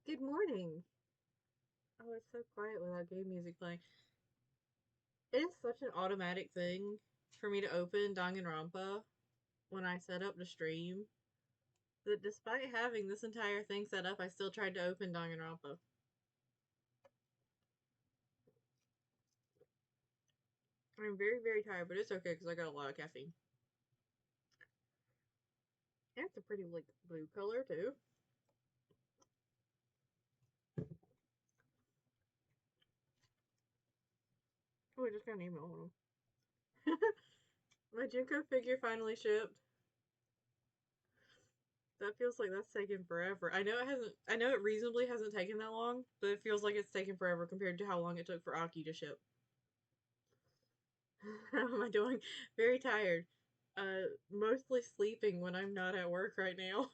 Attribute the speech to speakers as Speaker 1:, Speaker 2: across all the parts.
Speaker 1: Good morning. Oh, it's so quiet without game music playing. It is such an automatic thing for me to open Danganronpa when I set up the stream that despite having this entire thing set up, I still tried to open Danganronpa. I'm very, very tired, but it's okay because I got a lot of caffeine. And it's a pretty, like, blue color, too. Oh, I just got an email on them. My Junko figure finally shipped. That feels like that's taken forever. I know it reasonably hasn't taken that long, but it feels like it's taken forever compared to how long it took for Aki to ship. How am I doing? Very tired. Mostly sleeping when I'm not at work right now.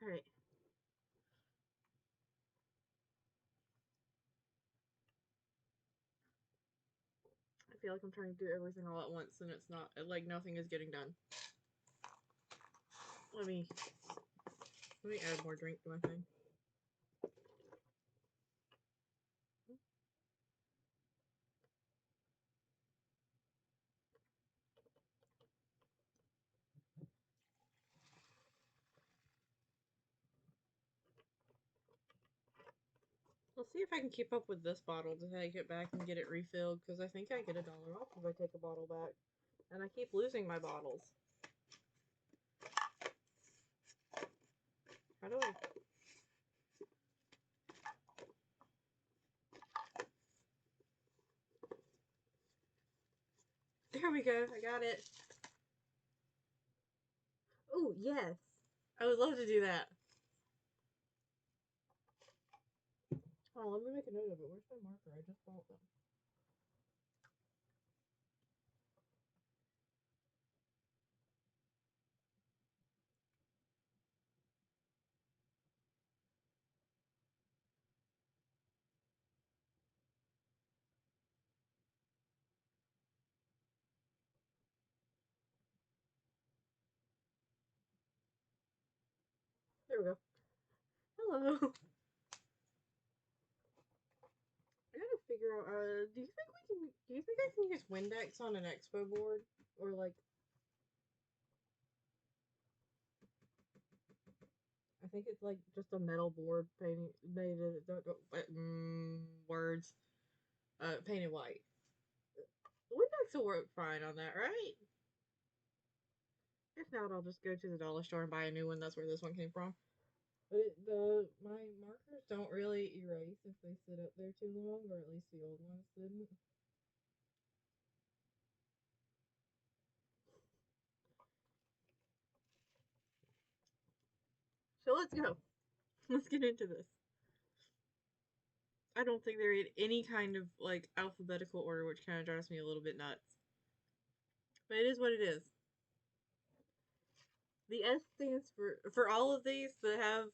Speaker 1: Alright. I feel like I'm trying to do everything all at once and it's not, like, nothing is getting done. Let me, let me add more drink to my thing. Let's see if I can keep up with this bottle to take it back and get it refilled, because I think I get $1 off if I take a bottle back. And I keep losing my bottles. How do I... There we go, I got it. Oh, yes. I would love to do that. Oh, let me make a note of it. Where's my marker? I just bought them. There we go. Hello. I gotta figure out. Do you think we can? Do you think I can use Windex on an expo board, or like? I think it's like just a metal board painted made words painted white. Windex will work fine on that, right? If not, I'll just go to the dollar store and buy a new one. That's where this one came from. But my markers don't really erase if they sit up there too long, or at least the old ones didn't. So let's go. Let's get into this. I don't think they're in any kind of like alphabetical order, which kind of drives me a little bit nuts. But it is what it is. The S stands for all of these that have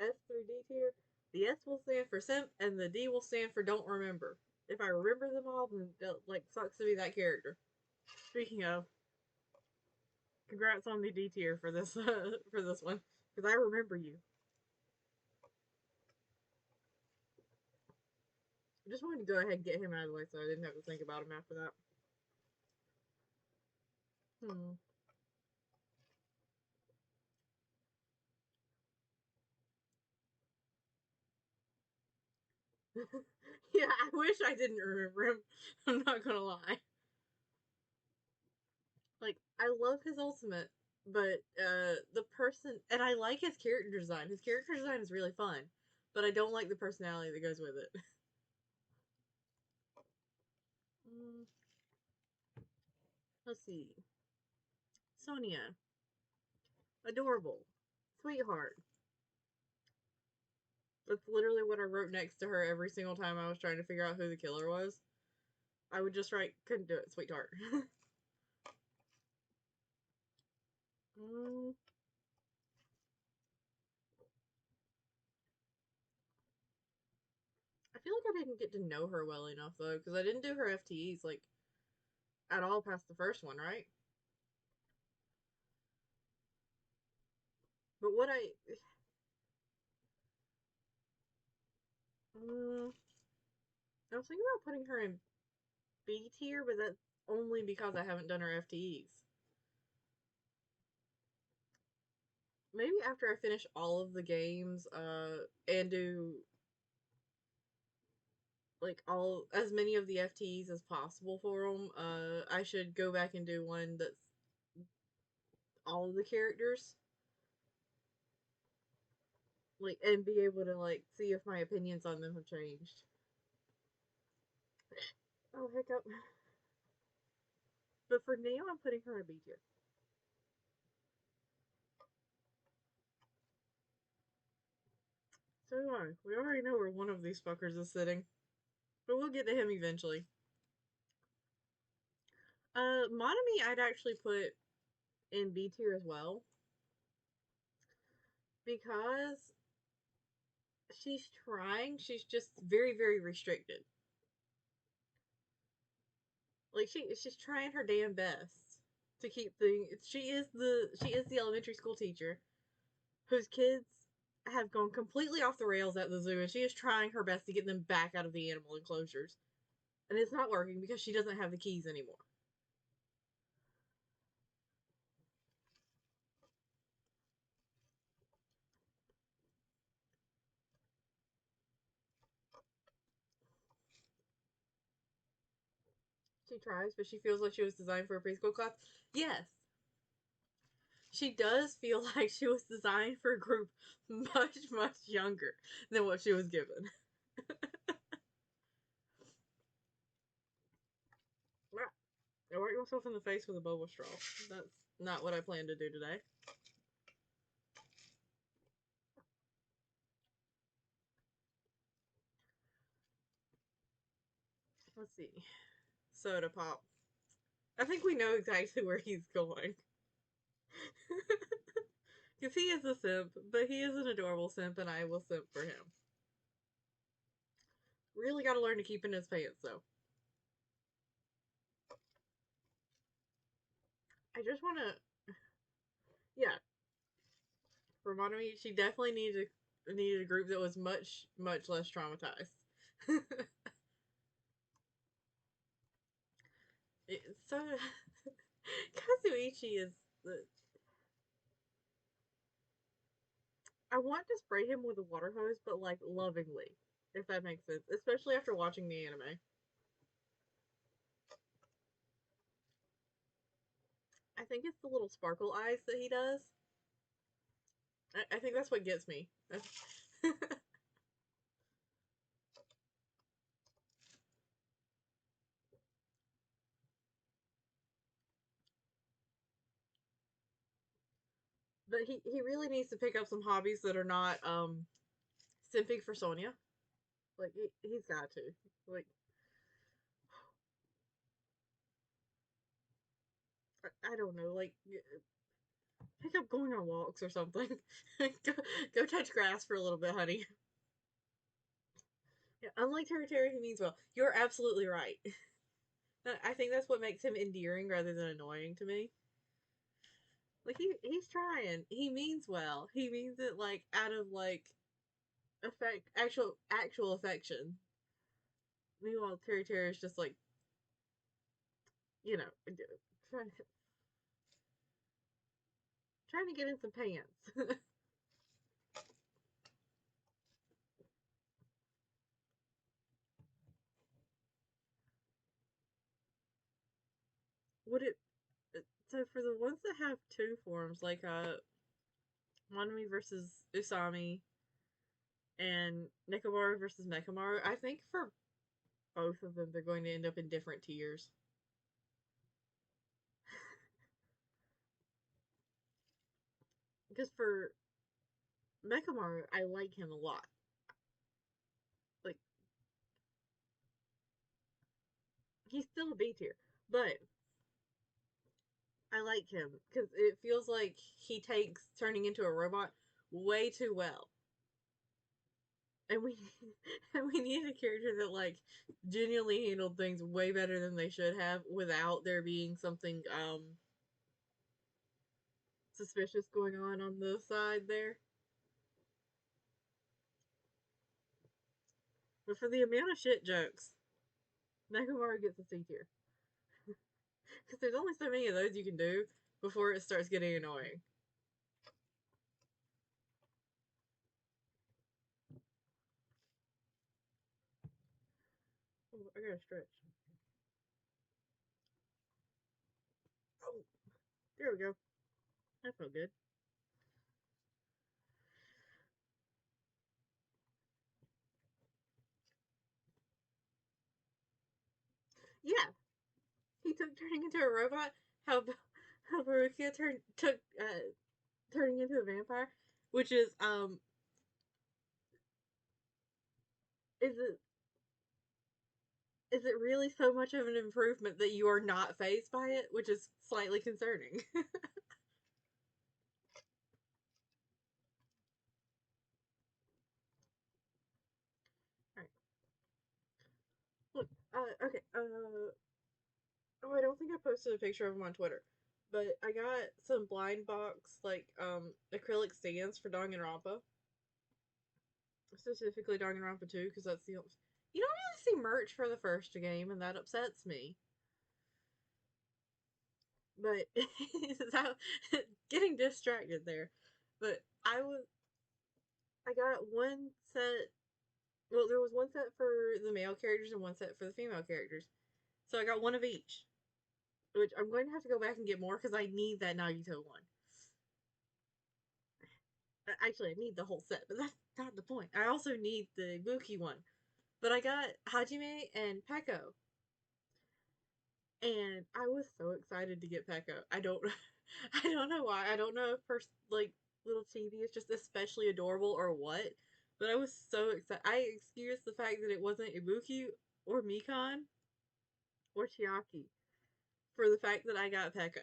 Speaker 1: S through D tier. The S will stand for simp, and the D will stand for don't remember. If I remember them all, then it, like, sucks to be that character. Speaking of, congrats on the D tier for this for this one, because I remember you. I just wanted to go ahead and get him out of the way, so I didn't have to think about him after that. Hmm. Yeah, I wish I didn't remember him. I'm not gonna lie. Like, I love his ultimate, but the person, and I like his character design. His character design is really fun, but I don't like the personality that goes with it. Mm, let's see. Sonia, adorable, sweetheart. That's literally what I wrote next to her every single time I was trying to figure out who the killer was. I would just write, couldn't do it, sweetheart. mm, I feel like I didn't get to know her well enough though, because I didn't do her FTEs. Like, at all past the first one, right? But what mm, I was thinking about putting her in B tier, but that's only because I haven't done her FTEs. Maybe after I finish all of the games, and do like all as many of the FTEs as possible for them, I should go back and do one that's all of the characters, like, and be able to like see if my opinions on them have changed. Oh, hiccup. But for now, I'm putting her in B tier. So do I. We already know where one of these fuckers is sitting, but we'll get to him eventually. Monami, I'd actually put in B tier as well because she's trying. She's just very, very restricted. Like she's trying her damn best to keep things. She is the elementary school teacher whose kids have gone completely off the rails at the zoo, and she is trying her best to get them back out of the animal enclosures. And it's not working because she doesn't have the keys anymore. She tries, but she feels like she was designed for a preschool class. Yes, she does feel like she was designed for a group much, much younger than what she was given. I worked myself in the face with a boba straw. That's not what I plan to do today. Let's see. Soda pop. I think we know exactly where he's going. Because he is a simp, but he is an adorable simp, and I will simp for him. Really gotta learn to keep in his pants, though. I just wanna. Yeah, for Monomi, she definitely needed a group that was much, much less traumatized. So. Kazuichi is. I want to spray him with a water hose, but like lovingly, if that makes sense. Especially after watching the anime. I think it's the little sparkle eyes that he does. I think that's what gets me. But he really needs to pick up some hobbies that are not simping for Sonya. Like he's got to. Like I don't know. Like pick up going on walks or something. Go touch grass for a little bit, honey. Yeah, unlike Terry Terry, he means well. You're absolutely right. I think that's what makes him endearing rather than annoying to me. Like he's trying. He means well. He means it like out of like actual affection. Meanwhile, Terry Terry is just like you know trying trying to get in some pants. Would it so for the ones that have two forms, like Monami versus Usami and Nekomaru versus Mekamaru, I think for both of them they're going to end up in different tiers. Because for Mekamaru, I like him a lot. Like he's still a B tier, but I like him because it feels like he takes turning into a robot way too well. and we and we need a character that like genuinely handled things way better than they should have without there being something suspicious going on the side there. But for the amount of shit jokes, Nakamura gets a C tier because there's only so many of those you can do before it starts getting annoying. Oh, I gotta stretch. Oh, there we go. That felt good. Yeah, he took turning into a robot. How how Baruchia took turning into a vampire, which is it really so much of an improvement that you are not phased by it, which is slightly concerning. Right. Look, okay, oh, I don't think I posted a picture of him on Twitter, but I got some blind box like acrylic stands for Danganronpa, specifically Danganronpa 2, because that's the only. You don't really see merch for the first game, and that upsets me. But so getting distracted there. But I got one set. Well, there was one set for the male characters and one set for the female characters. So I got one of each, which I'm going to have to go back and get more because I need that Nagito one. Actually, I need the whole set, but that's not the point. I also need the Buki one. But I got Hajime and Peko, and I was so excited to get Peko. I don't, I don't know why. I don't know if like little chibi is just especially adorable or what. But I was so excited. I excused the fact that it wasn't Ibuki or Mikan or Chiaki for the fact that I got Peko.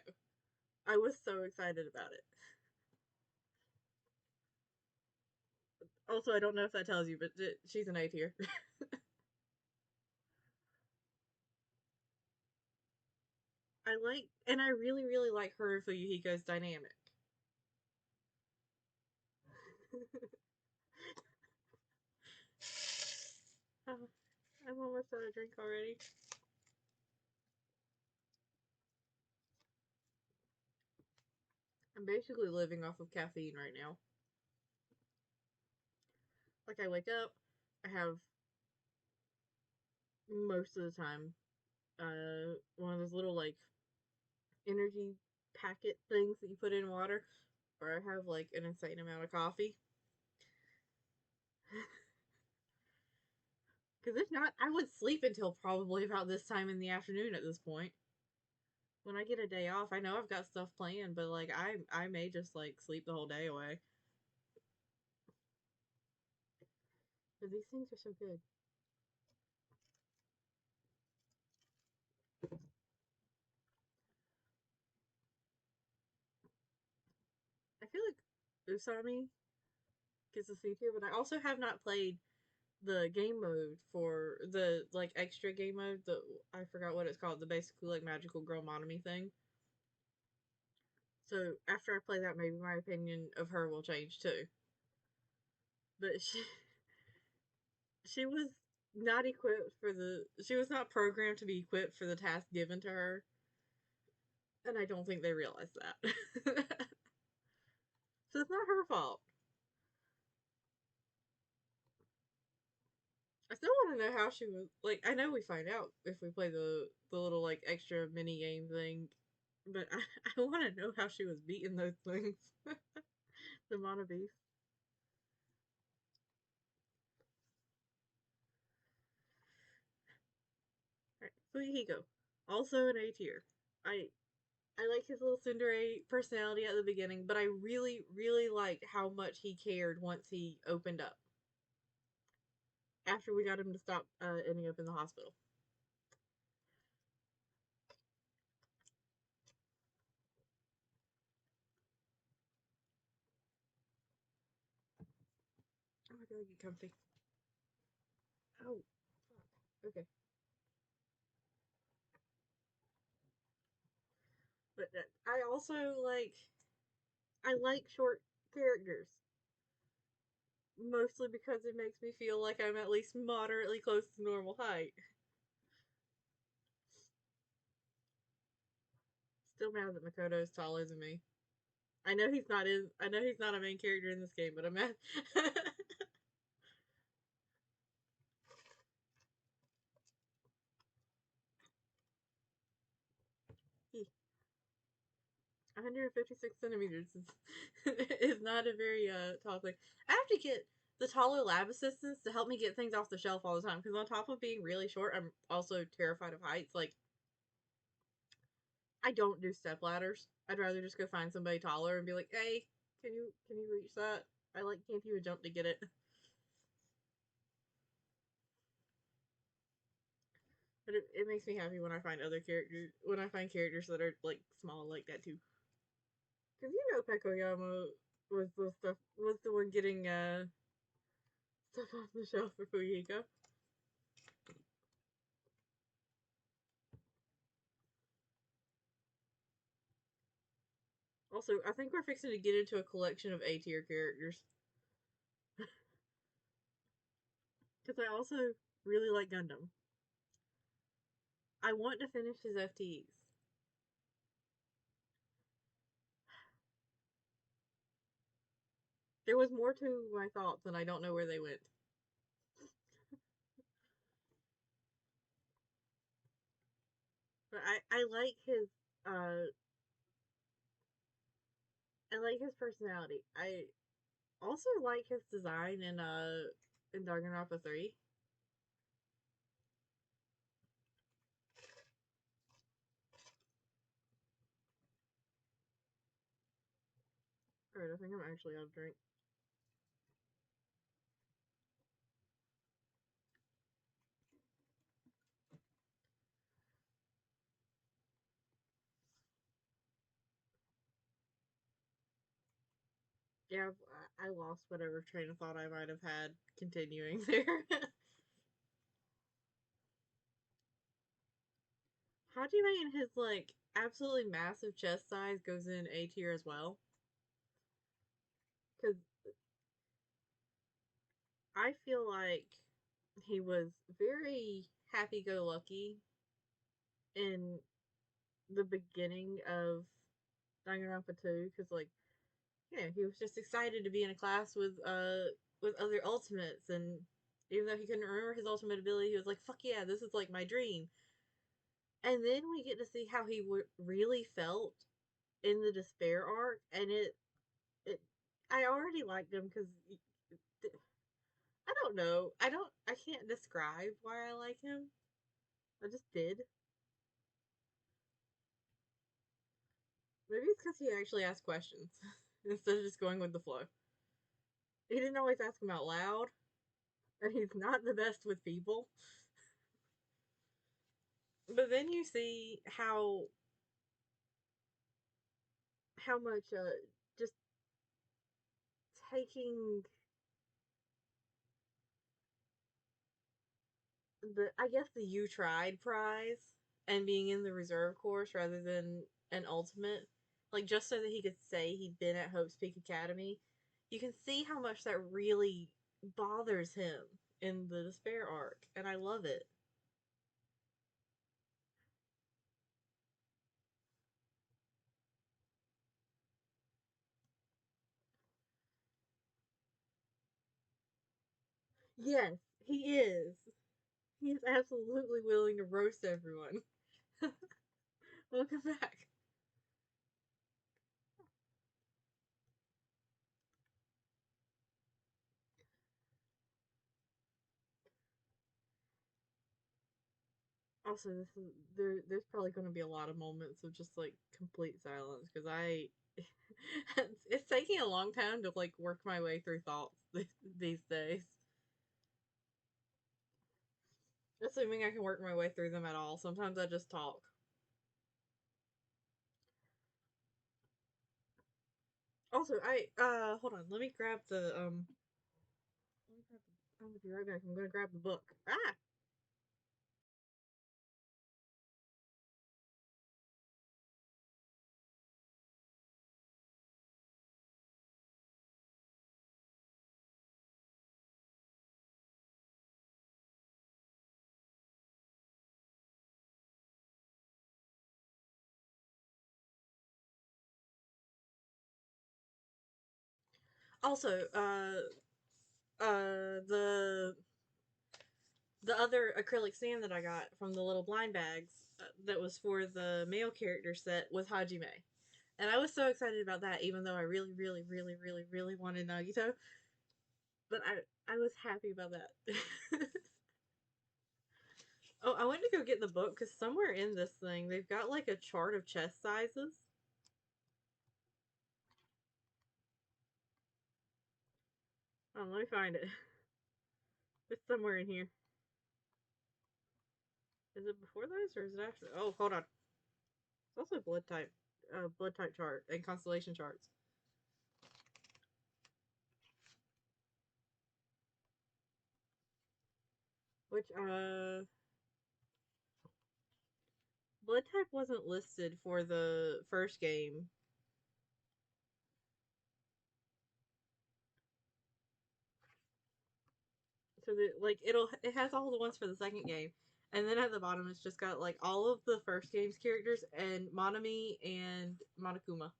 Speaker 1: I was so excited about it. Also, I don't know if that tells you, but she's an A tier. I like, and I really, really like her and Fuyuhiko's dynamic. Oh, I'm almost out of drink already. I'm basically living off of caffeine right now. Like, I wake up, I have most of the time one of those little, like, energy packet things that you put in water, or I have, like, an insane amount of coffee. Because if not, I would sleep until probably about this time in the afternoon at this point. When I get a day off, I know I've got stuff planned, but like I may just like sleep the whole day away. But these things are so good. I feel like Usami gets a C tier, but I also have not played the game mode for the like extra game mode. The I forgot what it's called. The basically like magical girl monomy thing. So after I play that, maybe my opinion of her will change too. But she was not equipped for the. She was not programmed to be equipped for the task given to her, and I don't think they realized that. So it's not her fault. I still want to know how she was. Like, I know we find out if we play the little like extra mini game thing, but I want to know how she was beating those things. The Mana Beast. Right. Fuyuhiko, also an A tier. I I like his little tsundere personality at the beginning, but I really really like how much he cared once he opened up. After we got him to stop ending up in the hospital. Oh, I gotta get comfy. Oh, fuck. Okay. But I also I like short characters. Mostly because it makes me feel like I'm at least moderately close to normal height. Still mad that Makoto is taller than me. I know he's not a main character in this game, but I'm mad. 156 centimeters is not a very tall thing. I have to get the taller lab assistants to help me get things off the shelf all the time because on top of being really short, I'm also terrified of heights. Like I don't do step ladders. I'd rather just go find somebody taller and be like, "Hey, can you reach that? I like can't even jump to get it." But it makes me happy when I find characters that are like small like that too. Because you know Pekoyama was the one getting stuff off the shelf for Fuyiko. Also, I think we're fixing to get into a collection of A tier characters. Because I also really like Gundam. I want to finish his FTEs. There was more to my thoughts, and I don't know where they went. But uh I like his personality. I also like his design in Danganronpa 3. Alright, I think I'm actually out of drink. Yeah, I lost whatever train of thought I might have had continuing there. How do you imagine his like absolutely massive chest size goes in A tier as well? Because I feel like he was very happy go lucky in the beginning of Danganronpa 2 because like yeah, he was just excited to be in a class with other ultimates and even though he couldn't remember his ultimate ability, he was like, "Fuck yeah, this is like my dream." And then we get to see how he really felt in the despair arc, and it I already liked him because I don't know, I can't describe why I like him. I just did. Maybe it's because he actually asked questions instead of just going with the flow. He didn't always ask them out loud, and he's not the best with people. But then you see how much just taking the I guess the you tried prize and being in the reserve course rather than an ultimate, like just so that he could say he'd been at Hope's Peak Academy. You can see how much that really bothers him in the despair arc, and I love it. Yes, he is. He is absolutely willing to roast everyone. Welcome back. Also, there's probably going to be a lot of moments of just like complete silence because I it's taking a long time to like work my way through thoughts these days. Assuming I can work my way through them at all. Sometimes I just talk. Also, I hold on. Let me grab the I'm gonna be right back. I'm gonna grab the book. Ah! Also, the other acrylic sand that I got from the little blind bags that was for the male character set was Hajime. And I was so excited about that, even though I really, really, really, really, really wanted Nagito. But I was happy about that. Oh, I went to go get the book because somewhere in this thing they've got like a chart of chest sizes. Oh, let me find it. It's somewhere in here. Is it before those or is it after? Oh, hold on. It's also blood type chart and constellation charts. Which blood type wasn't listed for the first game. So that like it has all the ones for the second game. And then at the bottom it's just got like all of the first game's characters and Monami and Monokuma.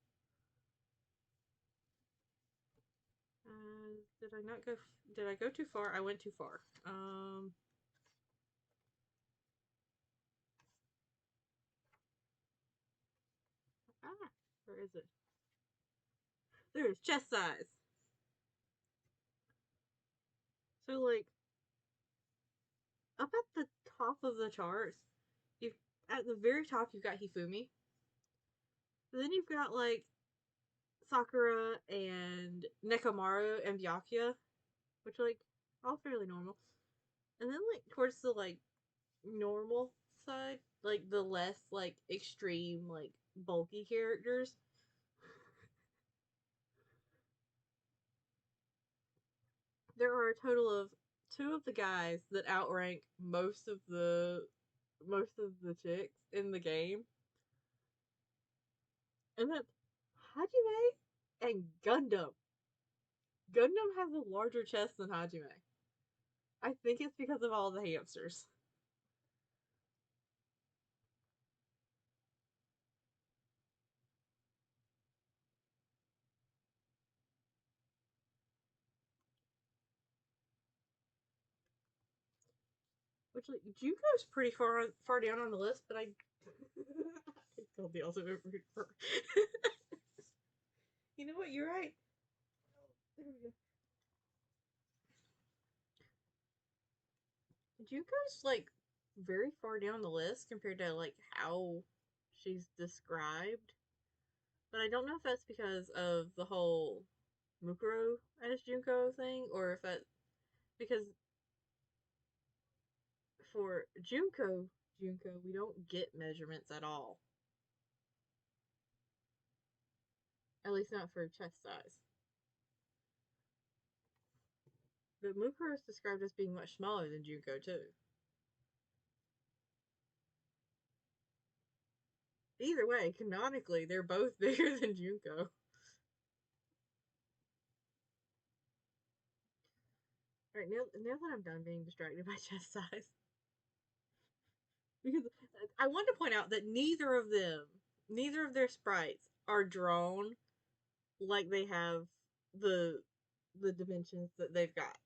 Speaker 1: Did I not go? Did I go too far? I went too far. Ah, where is it? There's chest size. So like up at the top of the chart, you at the very top you've got Hifumi. Then you've got like Sakura and Nekomaru and Byakuya, which are like all fairly normal. And then like towards the like normal side, like the less like extreme like bulky characters, there are a total of two of the guys that outrank most of the chicks in the game, and that's Hajime and Gundam. Gundam has a larger chest than Hajime. I think it's because of all the hamsters. Which like Juko's pretty far down on the list, but I called the ultimate root for. You know what? You're right. There we go. Juko's like very far down the list compared to like how she's described. But I don't know if that's because of the whole Mukuro as Junko thing, or if that because for Junko, we don't get measurements at all. At least not for chest size. But Mukuro is described as being much smaller than Junko too. Either way, canonically, they're both bigger than Junko. Alright, now that I'm done being distracted by chest size, because I want to point out that neither of their sprites are drawn like they have the the dimensions that they've got.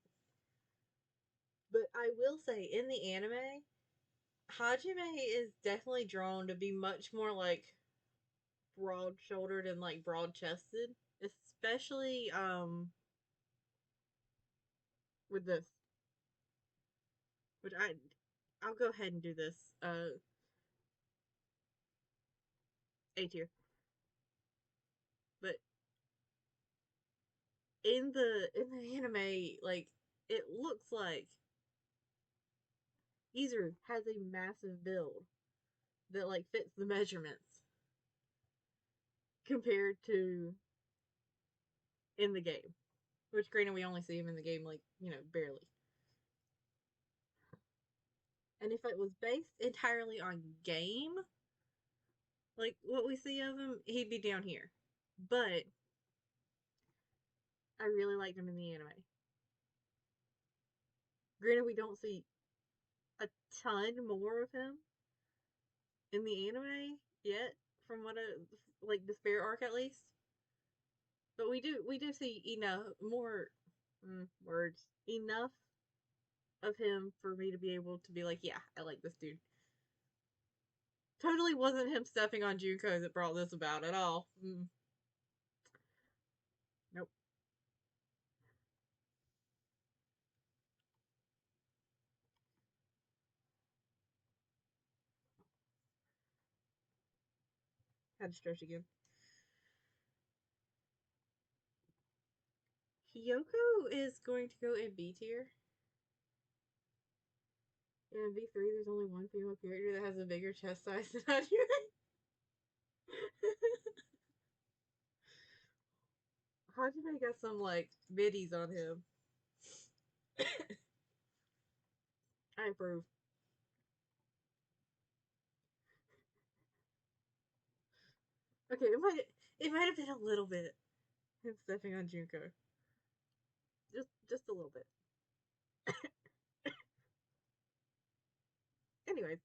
Speaker 1: But I will say, in the anime, Hajime is definitely drawn to be much more like broad shouldered and like broad chested, especially with this, which I'll go ahead and do this A tier, but in the anime, like it looks like Izuru has a massive build that like fits the measurements compared to in the game. Which granted we only see him in the game like, barely. And if it was based entirely on game, like what we see of him, he'd be down here. But I really liked him in the anime. Granted, we don't see a ton more of him in the anime yet, from what like the Spirit arc at least. But we do see enough more words enough of him for me to be able to be like, yeah, I like this dude. Totally wasn't him stepping on Junko that brought this about at all. Nope. Had to stretch again. Hiyoko is going to go in B tier. In V3, there's only one female character that has a bigger chest size than Hajime. Hajime got some, like, biddies on him. I approve. Okay, it might have been a little bit him stepping on Junko. Just a little bit. Anyways,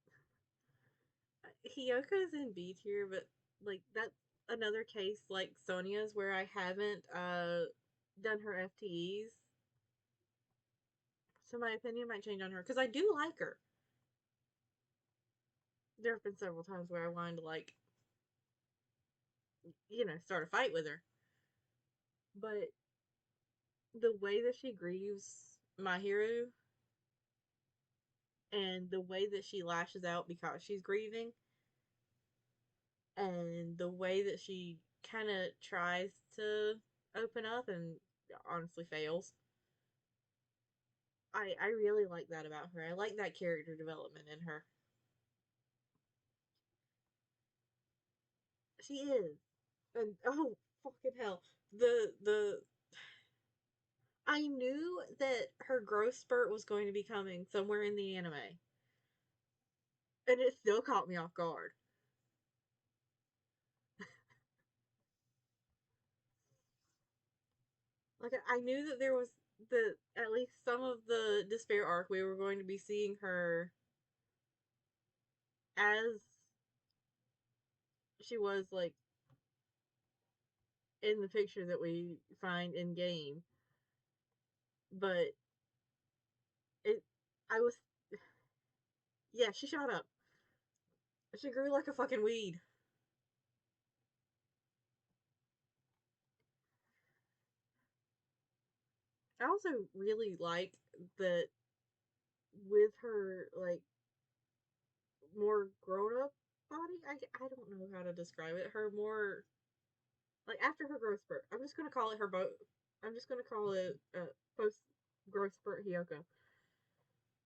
Speaker 1: Hiyoko's in B tier, but like that's another case like Sonia's where I haven't done her FTEs, so my opinion might change on her because I do like her. There have been several times where I wanted to like start a fight with her, but the way that she grieves Mahiru and the way that she lashes out because she's grieving and the way that she kind of tries to open up and honestly fails. I really like that about her. I like that character development in her. She is. And oh fucking hell. The I knew that her growth spurt was going to be coming somewhere in the anime. And it still caught me off guard. Like I knew that there was the at least some of the despair arc we were going to be seeing her as she was like in the picture that we find in game. But it I was yeah, she shot up. She grew like a fucking weed. I also really like that with her like more grown up body. I don't know how to describe it. Her more like after her growth spurt. I'm just gonna call it her boat. I'm just gonna call it post growth spurt Hiyoko.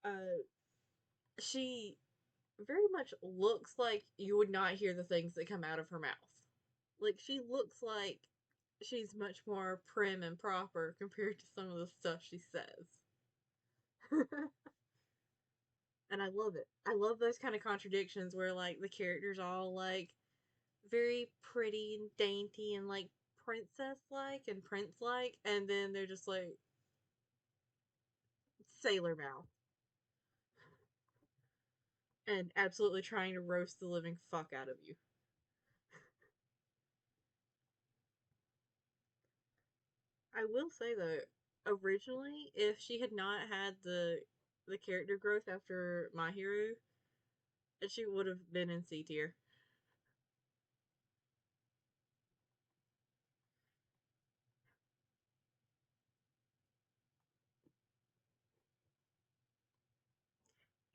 Speaker 1: Uh, she very much looks like you would not hear the things that come out of her mouth. Like she looks like she's much more prim and proper compared to some of the stuff she says. And I love it. I love those kind of contradictions where like the characters all like very pretty and dainty and like princess like and prince like, and then they're just like sailor mouth and absolutely trying to roast the living fuck out of you. I will say though, originally, if she had not had the character growth after My Hero, she would have been in C tier.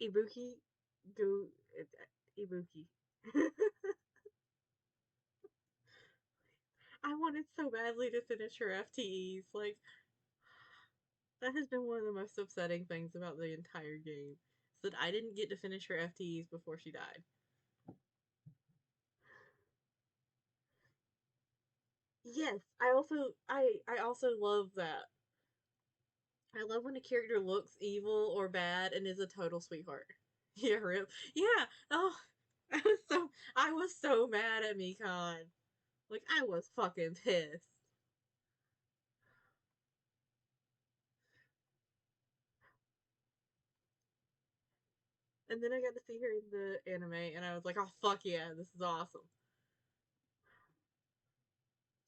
Speaker 1: Ibuki, go Ibuki. I wanted so badly to finish her FTEs. Like that has been one of the most upsetting things about the entire game. Is that I didn't get to finish her FTEs before she died. Yes, I also love that. I love when a character looks evil or bad and is a total sweetheart. Yeah, rip. Yeah. Oh, I was so mad at Mikan. Like I was fucking pissed. And then I got to see her in the anime, and I was like, oh fuck yeah, this is awesome.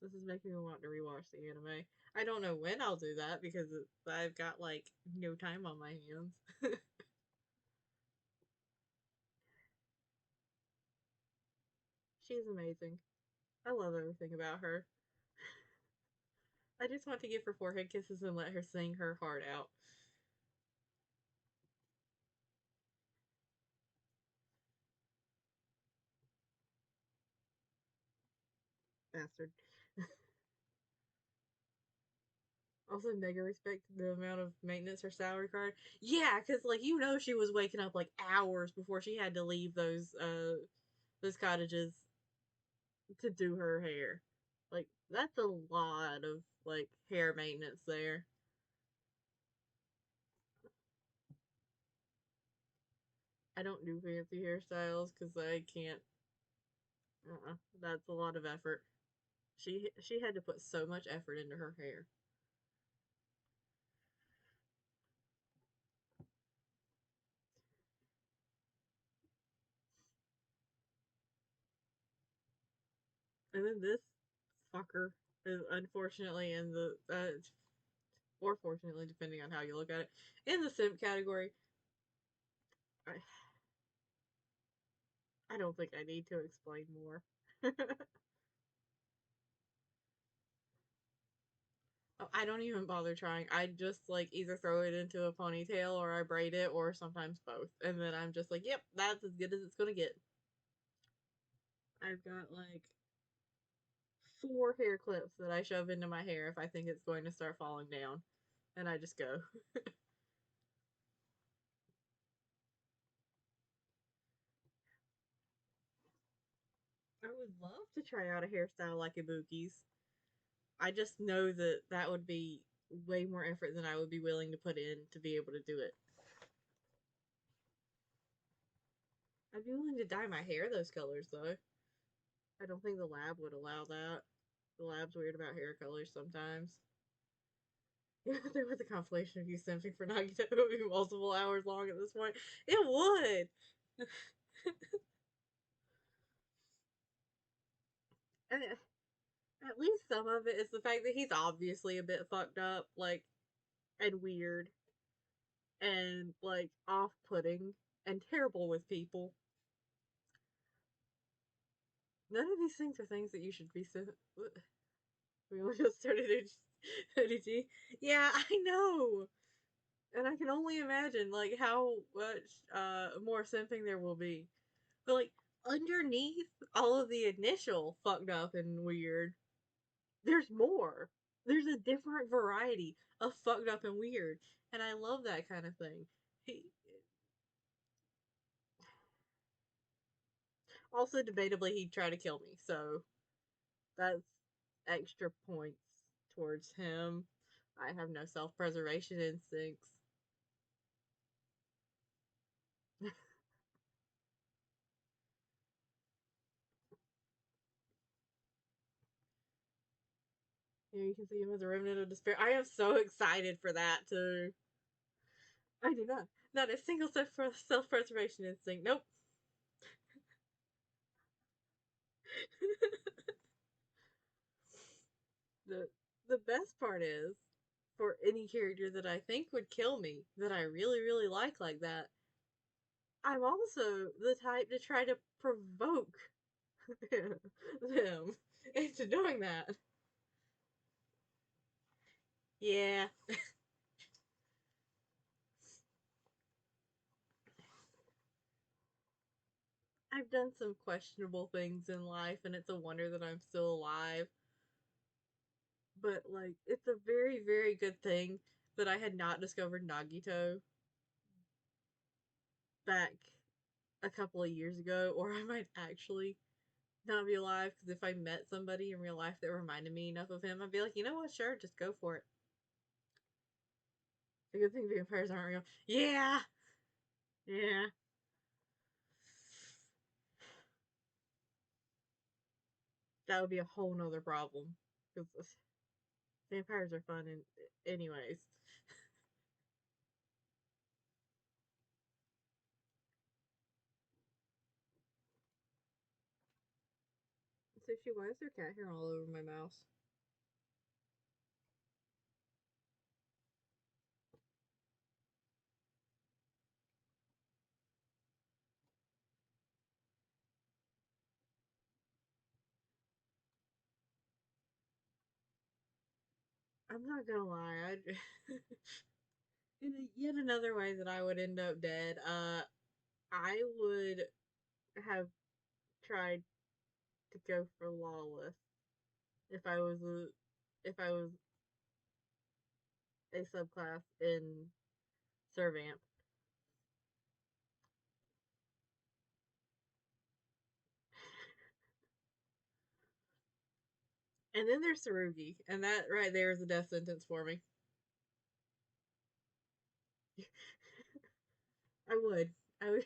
Speaker 1: This is making me want to rewatch the anime. I don't know when I'll do that because I've got like no time on my hands. She's amazing. I love everything about her. I just want to give her forehead kisses and let her sing her heart out. Bastard. Also, mega respect the amount of maintenance her salary required. Yeah, because like she was waking up like hours before she had to leave those cottages to do her hair. Like that's a lot of like hair maintenance there. I don't do fancy hairstyles because I can't. That's a lot of effort. She had to put so much effort into her hair. And then this fucker is unfortunately in the or fortunately, depending on how you look at it, in the simp category. I, I don't think I need to explain more. I don't even bother trying. I just like either throw it into a ponytail or I braid it or sometimes both. And then I'm just like, yep, that's as good as it's gonna get. I've got like four hair clips that I shove into my hair if I think it's going to start falling down. And I just go. I would love to try out a hairstyle like Ibuki's. I just know that that would be way more effort than I would be willing to put in to be able to do it. I'd be willing to dye my hair those colors though. I don't think the lab would allow that. The lab's weird about hair colors sometimes. Yeah, there was a compilation of you simping for Nagito. It would be multiple hours long at this point. It would. And at least some of it is the fact that he's obviously a bit fucked up, like, and weird, and like off-putting, and terrible with people. None of these things are things that you should be. We only just started ODG. Yeah, I know, and I can only imagine like how much more simping there will be. But like underneath all of the initial fucked up and weird, there's more. There's a different variety of fucked up and weird, and I love that kind of thing. He also debatably he'd try to kill me, so that's extra points towards him. I have no self-preservation instincts. Here you can see him as a remnant of despair. I am so excited for that too. I do not. Not a single self preservation instinct. Nope. the the best part is for any character that I think would kill me that I really, really like that, I'm also the type to try to provoke them into doing that. Yeah, I've done some questionable things in life, and it's a wonder that I'm still alive. But like, it's a very, very good thing that I had not discovered Nagito back a couple of years ago, or I might actually not be alive. Because if I met somebody in real life that reminded me enough of him, I'd be like, you know what? Sure, just go for it. The good thing vampires aren't real. Yeah, yeah. that would be a whole nother problem. Because vampires are fun, and anyways. So she, why is there cat hair all over my mouse? I'm not gonna lie. In yet another way that I would end up dead, I would have tried to go for lawless if I was a if I was a subclass in Servamp. And then there's Sarugi, and that right there is a death sentence for me. I would. I would.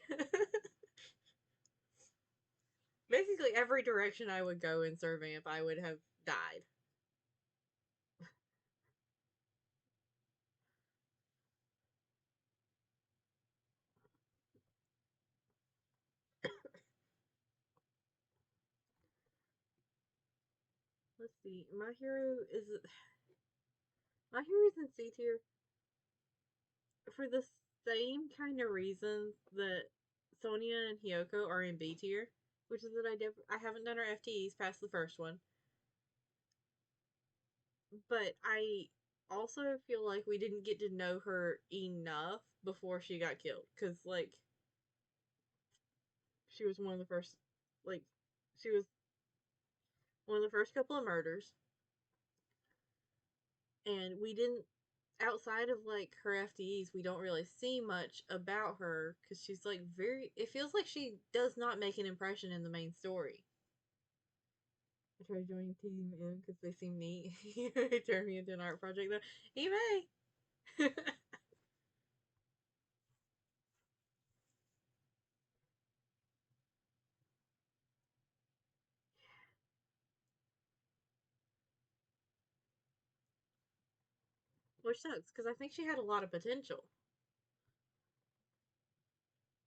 Speaker 1: Basically, every direction I would go in Servamp, I would have died. Let's see. My hero is in C tier for the same kind of reasons that Sonia and Hiyoko are in B tier, which is that I haven't done her FTEs past the first one, but I also feel like we didn't get to know her enough before she got killed, because like she was one of the first, like she was one of the first couple of murders, and we didn't, outside of like her FTEs, we don't really see much about her because she's like very. It feels like she does not make an impression in the main story. I tried joining Team M because they seem neat. It turned me into an art project though. He may. Which sucks because I think she had a lot of potential.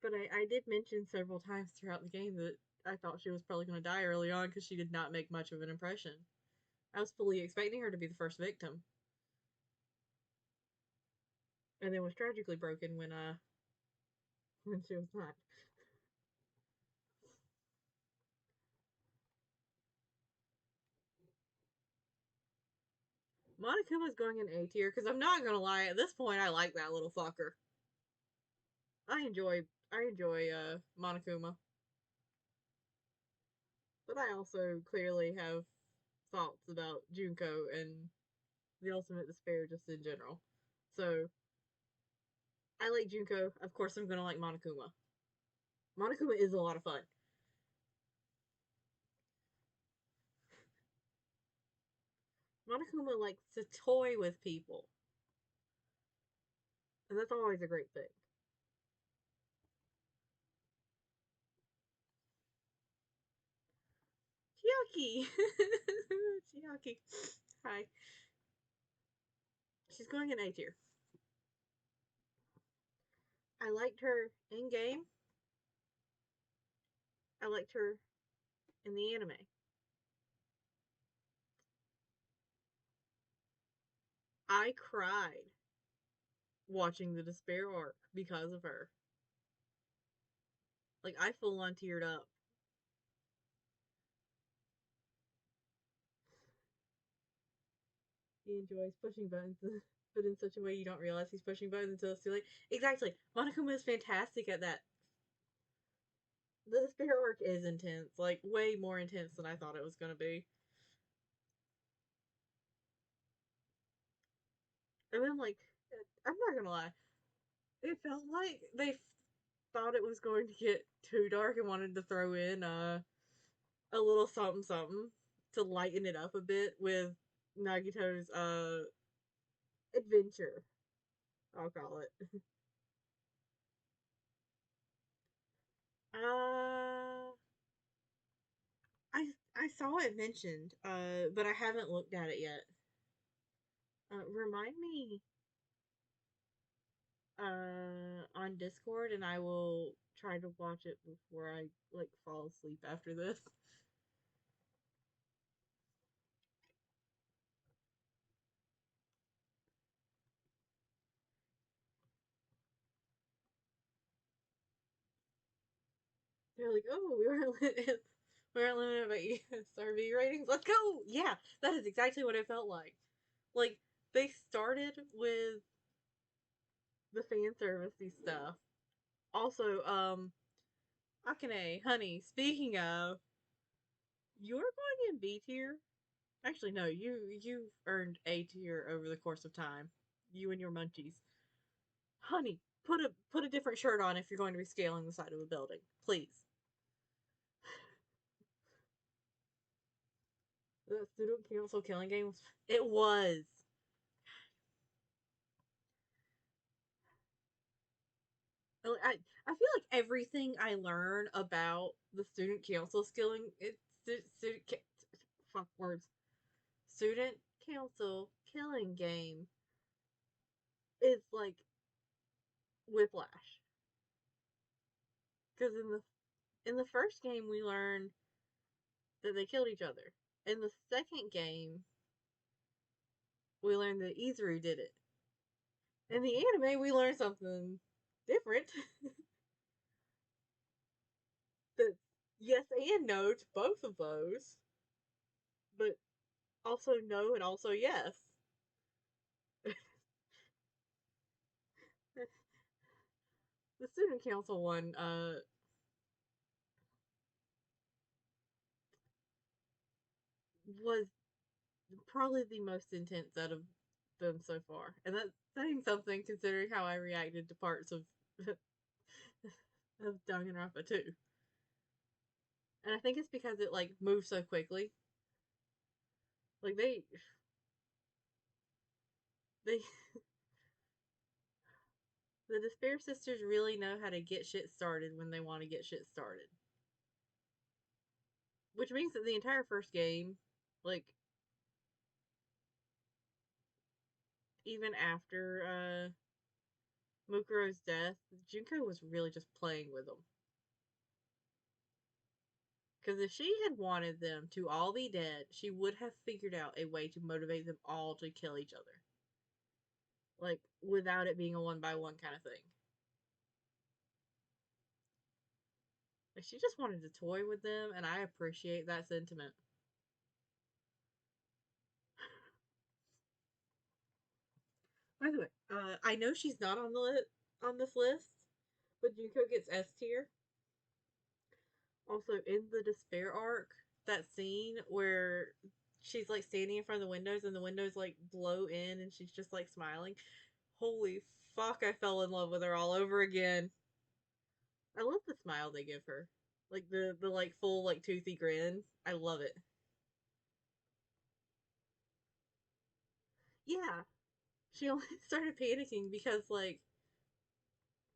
Speaker 1: But I did mention several times throughout the game that I thought she was probably going to die early on because she did not make much of an impression. I was fully expecting her to be the first victim, and then was tragically broken when she was not. Monokuma's going in A tier because I'm not gonna lie. At this point, I like that little fucker. I enjoy Monokuma, but I also clearly have thoughts about Junko and the Ultimate Despair just in general. So I like Junko. Of course, I'm gonna like Monokuma. Monokuma is a lot of fun. Monokuma likes to toy with people, and that's always a great thing. Chiaki, Chiaki. Hi. She's going in A tier. I liked her in game. I liked her in the anime. I cried watching the Despair arc because of her. Like, I full on teared up. He enjoys pushing buttons, but in such a way you don't realize he's pushing buttons until it's too late. Exactly. Monokuma is fantastic at that. The Despair arc is intense, like, way more intense than I thought it was going to be. And then, like, I'm not going to lie, it felt like they thought it was going to get too dark and wanted to throw in a little something something to lighten it up a bit with Nagito's adventure, I'll call it. Uh, I I saw it mentioned, but I haven't looked at it yet. Remind me on Discord, and I will try to watch it before I like fall asleep after this. They're like, oh, we weren't limited by SRV ratings. Let's go. Yeah, that is exactly what it felt like. Like they started with the fan servicey stuff. Also, Akane, honey, speaking of, you're going in B tier. Actually, no, you've earned A tier over the course of time. You and your munchies. Honey, put a different shirt on if you're going to be scaling the side of a building. Please. The student council killing game was it was. I feel like everything I learn about the student council skilling it student fuck words student council killing game is like whiplash because in the first game we learned that they killed each other. In the second game we learned that Izuru did it. In the anime we learned something different. That yes and no to both of those, but also no and also yes. The student council one was probably the most intense out of them so far, and that's saying something considering how I reacted to parts of of Danganronpa too. And I think it's because it like moves so quickly. Like they the Despair Sisters really know how to get shit started when they want to get shit started. Which means that the entire first game, like even after Mukuro's death, Junko was really just playing with them. Because if she had wanted them to all be dead, she would have figured out a way to motivate them all to kill each other. Like, without it being a one by one kind of thing. Like, she just wanted to toy with them, and I appreciate that sentiment. By the way, I know she's not on on this list, but Junko gets S tier. Also, in the Despair arc, that scene where she's like standing in front of the windows and the windows like blow in and she's just like smiling. Holy fuck, I fell in love with her all over again. I love the smile they give her. Like the like full like toothy grin. I love it. Yeah. She only started panicking because like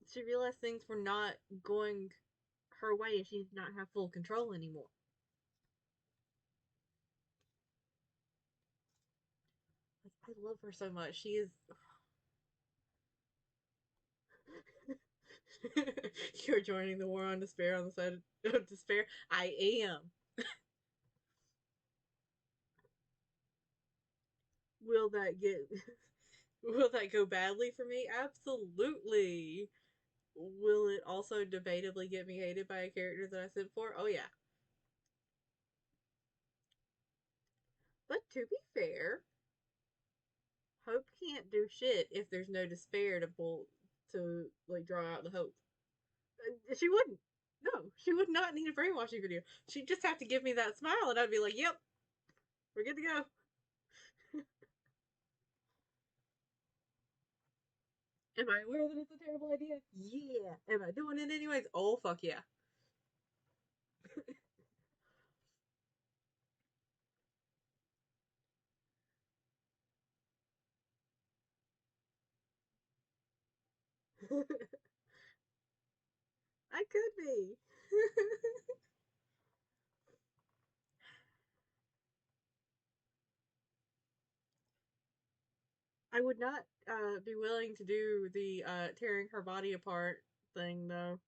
Speaker 1: she realized things were not going her way and she did not have full control anymore. Like I love her so much. She is You're joining the war on despair on the side of despair. I am. Will that get will that go badly for me? Absolutely. Will it also debatably get me hated by a character that I sent for? Oh yeah. But to be fair, hope can't do shit if there's no despair to pull to like draw out the hope. She wouldn't. No, she would not need a brainwashing video. She'd just have to give me that smile, and I'd be like, "Yep, we're good to go." Am I aware that it's a terrible idea? Yeah. Am I doing it anyways? Oh fuck yeah. I could be. I would not be willing to do the tearing her body apart thing though.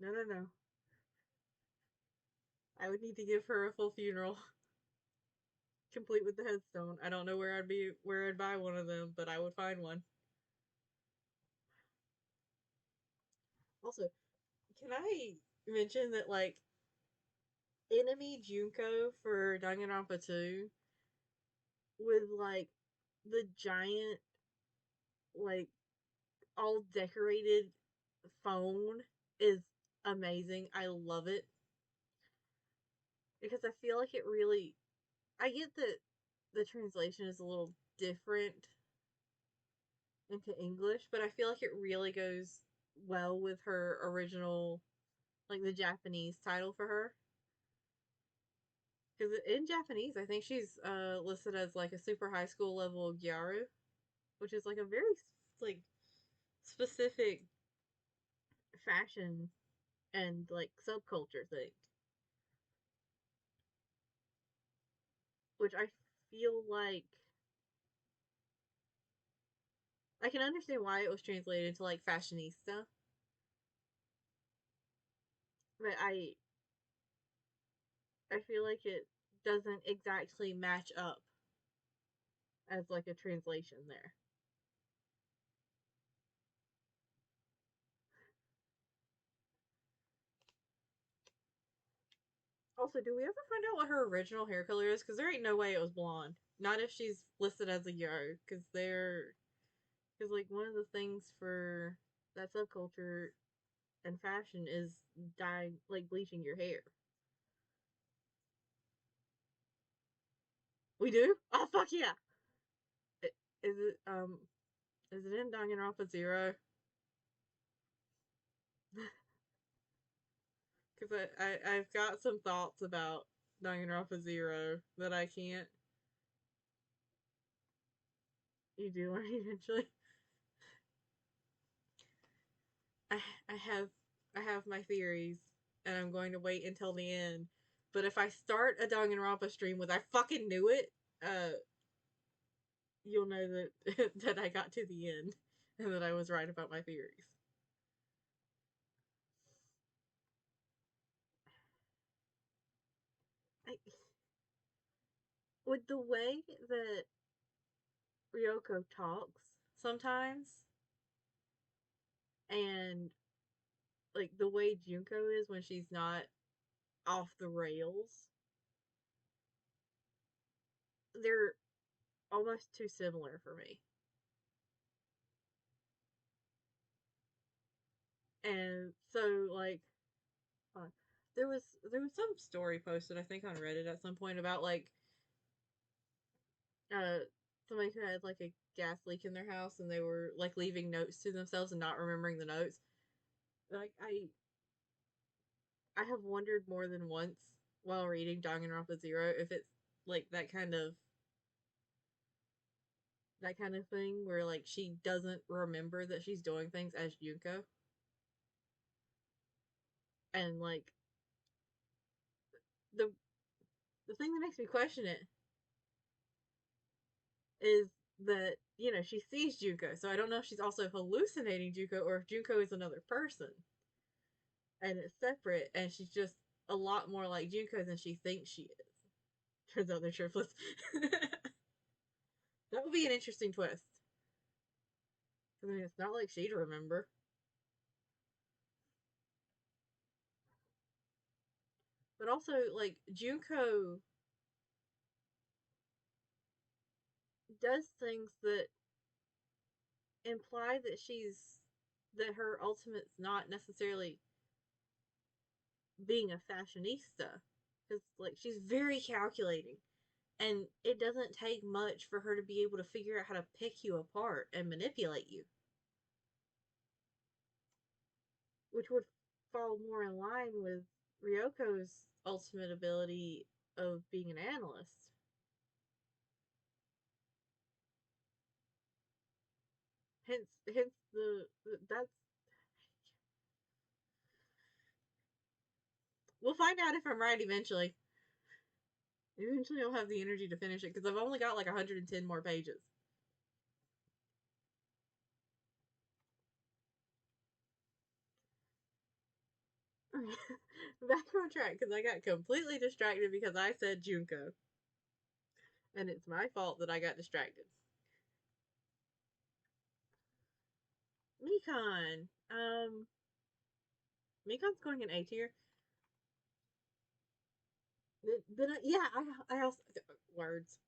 Speaker 1: No, no, no. I would need to give her a full funeral, complete with the headstone. I don't know where I'd buy one of them, but I would find one. Also, can I mention that like enemy Junko for Danganronpa 2 with like the giant like all decorated phone is amazing. I love it because I feel like it really. I get that the translation is a little different into English, but I feel like it really goes well with her original, like the Japanese title for her. Because in Japanese, I think she's listed as like a super high school level gyaru, which is like a very like specific fashion and like subculture thing, which I feel like I can understand why it was translated into like fashionista, but I feel like it doesn't exactly match up as like a translation there. Also, do we ever find out what her original hair color is? Because there ain't no way it was blonde. Not if she's listed as a yo. Because like one of the things for that subculture and fashion is dyeing, like bleaching your hair. We do? Oh fuck yeah! Is it is it in Danganronpa Zero? Because I've got some thoughts about Danganronpa Zero that I can't. You do learn eventually. I I have I have my theories, and I'm going to wait until the end. But if I start a Danganronpa stream with "I fucking knew it," uh, you'll know that that I got to the end and that I was right about my theories. I, with the way that Ryoko talks sometimes, and like the way Junko is when she's not off the rails, they're almost too similar for me. And so like uh, there was some story posted I think on Reddit at some point about like uh somebody who had like a gas leak in their house and they were like leaving notes to themselves and not remembering the notes. Like I have wondered more than once while reading Danganronpa Zero if it's like that kind of thing where like she doesn't remember that she's doing things as Junko, and like the the thing that makes me question it is that she sees Junko, so I don't know if she's also hallucinating Junko or if Junko is another person and it's separate, and she's just a lot more like Junko than she thinks she is. Turns out they're triplets. That would be an interesting twist. I mean, it's not like she'd remember. But also, like, Junko does things that imply that her ultimate's not necessarily being a fashionista. Because, like, she's very calculating. And it doesn't take much for her to be able to figure out how to pick you apart and manipulate you. Which would fall more in line with Ryoko's ultimate ability of being an analyst. Hence that's we'll find out if I'm right eventually. Eventually, I'll have the energy to finish it because I've only got like 110 more pages. Back on track because I got completely distracted because I said Junko, and it's my fault that I got distracted. Mikan, Mikan's going in A tier. Then yeah, I also words.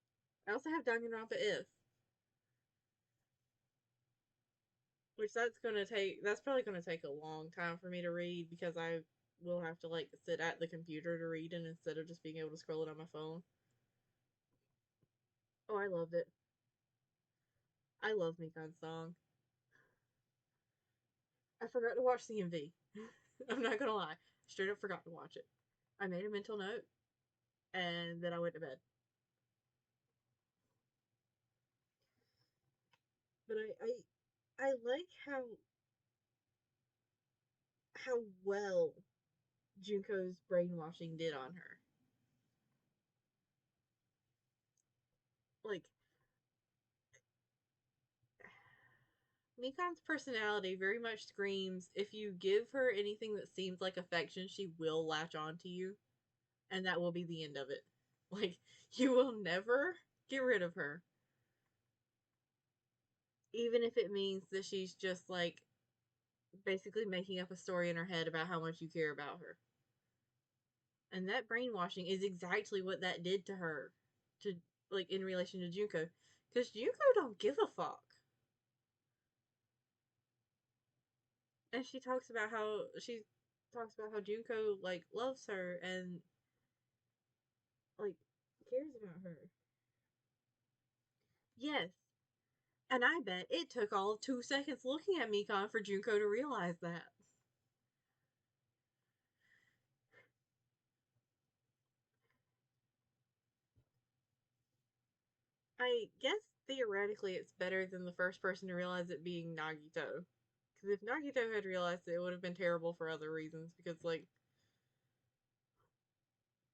Speaker 1: I also have Danganronpa if, which that's probably gonna take a long time for me to read because I will have to like sit at the computer to read it instead of just being able to scroll it on my phone. Oh, I loved it. I love Mikan's song. I forgot to watch CMV. I'm not gonna lie. Straight up forgot to watch it. I made a mental note and then I went to bed. But I like how well Junko's brainwashing did on her. Like Mikan's personality very much screams if you give her anything that seems like affection, she will latch on to you, and that will be the end of it. Like, you will never get rid of her, even if it means that she's just like basically making up a story in her head about how much you care about her. And that brainwashing is exactly what that did to her, to like in relation to Junko, because Junko don't give a fuck. And she talks about how Junko like loves her and like cares about her. Yes. And I bet it took all of 2 seconds looking at Mikan for Junko to realize that. I guess theoretically it's better than the first person to realize it being Nagito. Because if Nagito had realized it, it would have been terrible for other reasons. Because, like,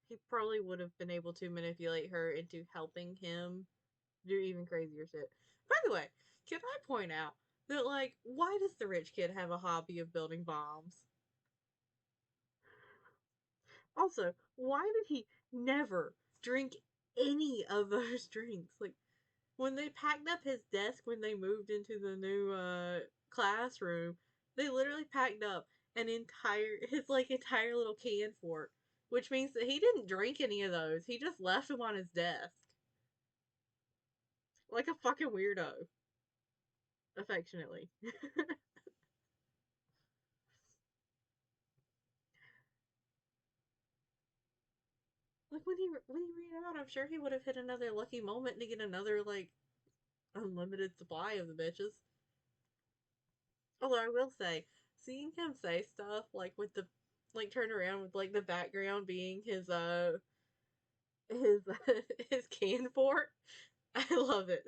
Speaker 1: he probably would have been able to manipulate her into helping him do even crazier shit. By the way, can I point out that, like, why does the rich kid have a hobby of building bombs? Also, why did he never drink any of those drinks? Like, when they packed up his desk when they moved into the new classroom, they literally packed up his entire little can fort, which means that he didn't drink any of those. He just left them on his desk like a fucking weirdo, affectionately. Like when he ran out, I'm sure he would have hit another lucky moment to get another like unlimited supply of the bitches. Although I will say, seeing him say stuff like with the like turn around with like the background being his his can fort, I love it.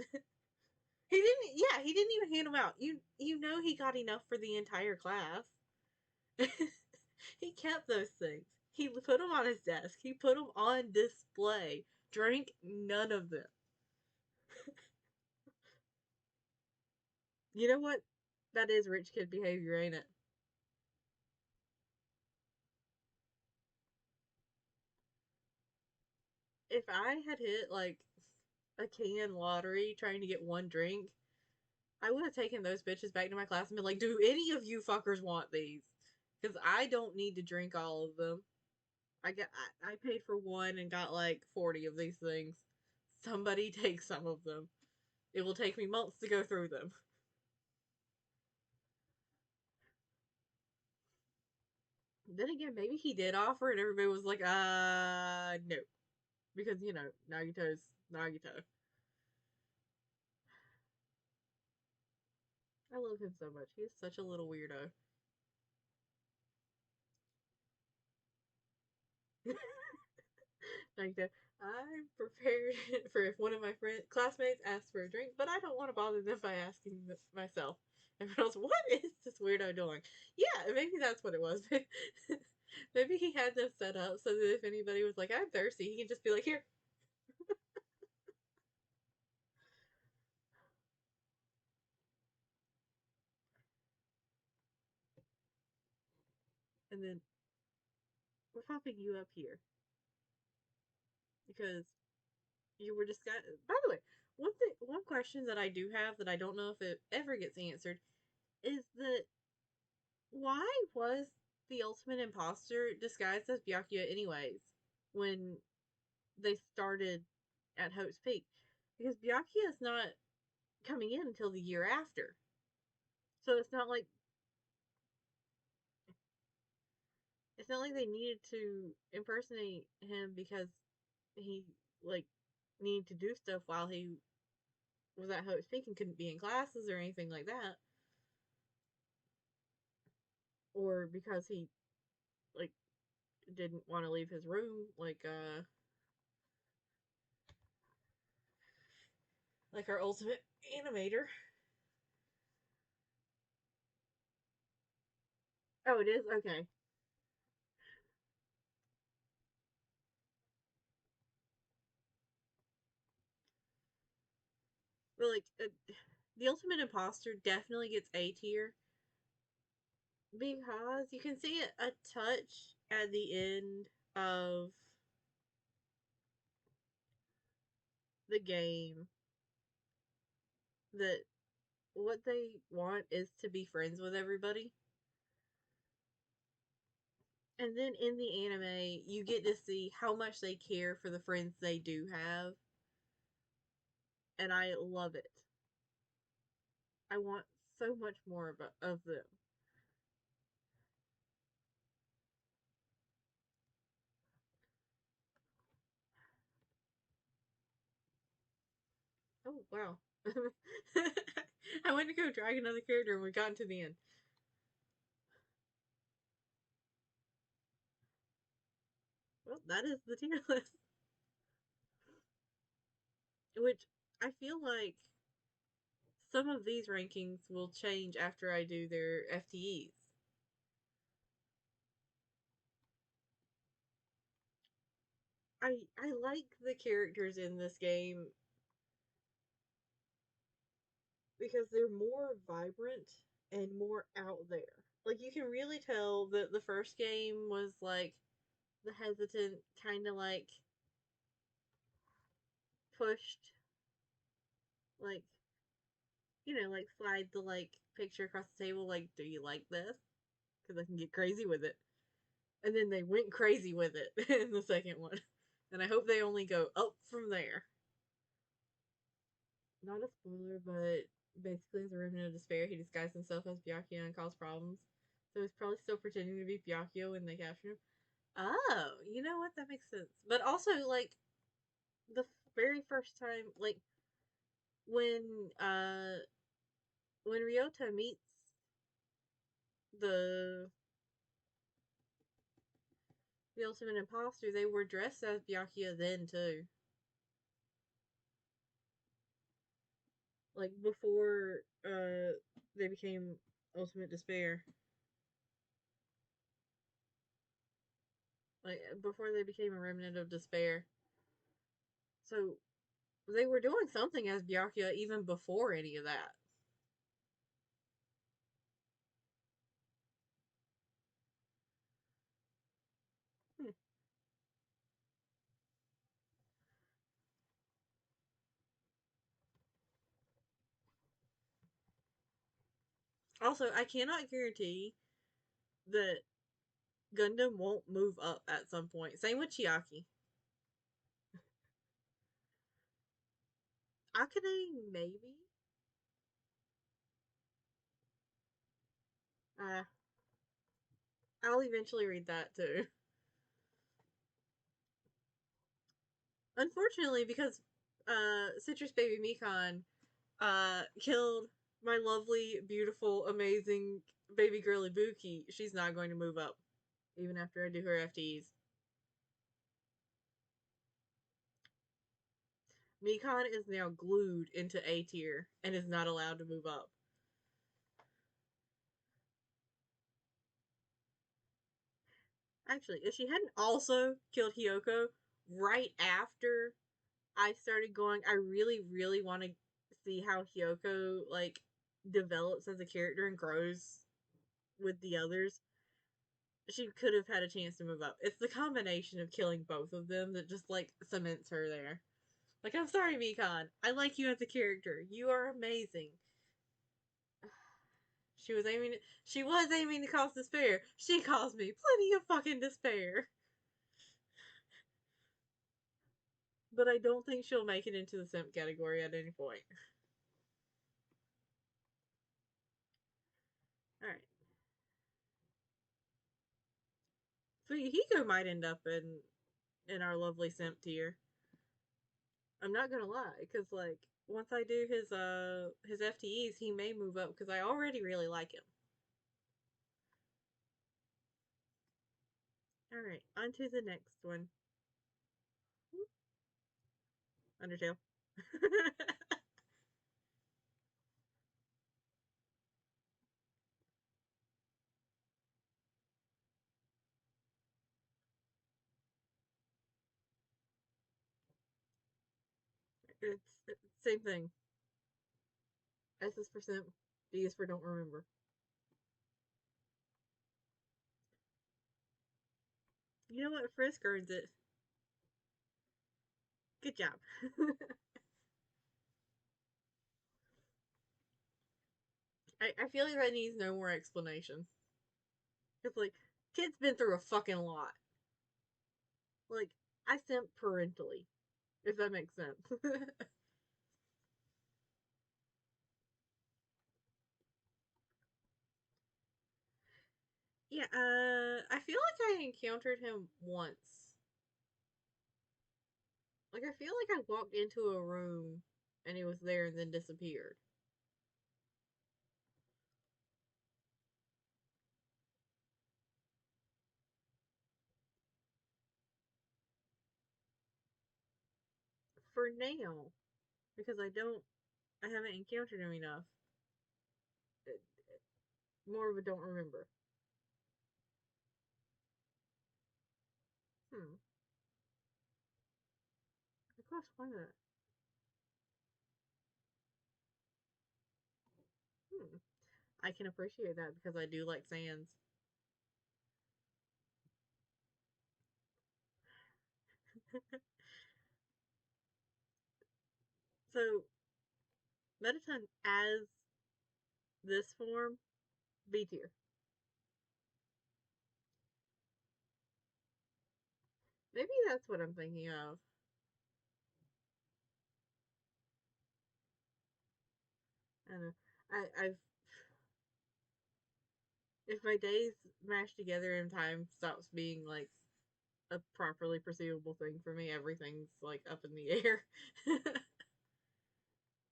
Speaker 1: He didn't even hand them out. You know he got enough for the entire class. He kept those things. He put them on his desk. He put them on display. Drank none of them. You know what? That is rich kid behavior, ain't it? If I had hit like a can lottery trying to get one drink, I would have taken those bitches back to my class and been like, "Do any of you fuckers want these? Because I don't need to drink all of them. I paid for one and got like 40 of these things. Somebody take some of them. It will take me months to go through them." Then again, maybe he did offer, and everybody was like, no," because Nagito's Nagito. I love him so much. He is such a little weirdo. Nagito, I'm prepared for if one of my classmates asks for a drink, but I don't want to bother them by asking myself. Everyone else, what is this weirdo doing? Yeah, maybe that's what it was. Maybe he had them set up so that if anybody was like, "I'm thirsty," he can just be like, "Here." And then we're popping you up here because you were discussing. By the way, one question that I do have that I don't know if it ever gets answered is that why was the ultimate imposter disguised as Byakuya anyways when they started at Hope's Peak? Because Byakuya is not coming in until the year after. So it's not like they needed to impersonate him because he like needed to do stuff while he was at Hope's Peak and couldn't be in classes or anything like that. Or because he like didn't want to leave his room like our ultimate animator. Oh, it is? Okay. But the ultimate imposter definitely gets A tier because you can see a touch at the end of the game that what they want is to be friends with everybody. And then in the anime, you get to see how much they care for the friends they do have. And I love it. I want so much more of them. Oh, wow. I went to go drag another character and we got to the end. Well, that is the tier list. Which I feel like some of these rankings will change after I do their FTEs. I like the characters in this game because they're more vibrant and more out there. Like you can really tell that the first game was like the hesitant kind of like pushed like like slide the like picture across the table like do you like this? Cuz I can get crazy with it. And then they went crazy with it in the second one. And I hope they only go up from there. Not a spoiler, but basically, as a remnant of despair, he disguised himself as Byakuya and caused problems. So he's probably still pretending to be Byakuya when they capture him. Oh, you know what? That makes sense. But also, like, the very first time, like, when, uh, when Ryota meets the the ultimate imposter, they were dressed as Byakuya then, too. Like, before, they became Ultimate Despair. Like, before they became a remnant of despair. So, they were doing something as Byakuya even before any of that. Hmm. Also, I cannot guarantee that Gundam won't move up at some point. Same with Chiaki. Akane, maybe. Uh, I'll eventually read that too. Unfortunately, because Citrus Baby Mikan killed my lovely, beautiful, amazing baby girl Ibuki, she's not going to move up, even after I do her FTs. Mikan is now glued into A tier and is not allowed to move up. Actually, if she hadn't also killed Hyoko right after I started going, I really, really want to see how Hyoko like develops as a character and grows with the others. she could have had a chance to move up. It's the combination of killing both of them that just like cements her there. Like, I'm sorry, Mikan. I like you as a character. You are amazing. She was aiming to cause despair. She caused me plenty of fucking despair. But I don't think she'll make it into the simp category at any point. Alright. So Hiko might end up in our lovely simp tier. I'm not gonna lie, because like once I do his FTEs, he may move up because I already really like him. All right, on to the next one. Undertale. It's same thing. S is for simp. D is for don't remember. You know what? Frisk earns it. Good job. I feel like that needs no more explanation. It's like, kid's been through a fucking lot. Like, I simp parentally, if that makes sense. Yeah, I feel like I encountered him once. Like, I feel like I walked into a room and he was there and then disappeared. For now, because I haven't encountered him enough. More of a don't remember. Hmm. Of course, why not? Hmm. I can appreciate that because I do like Sans. So, Mettaton as this form, B tier. Maybe that's what I'm thinking of. I don't know. I've if my days mash together and time stops being like a properly perceivable thing for me, everything's like up in the air.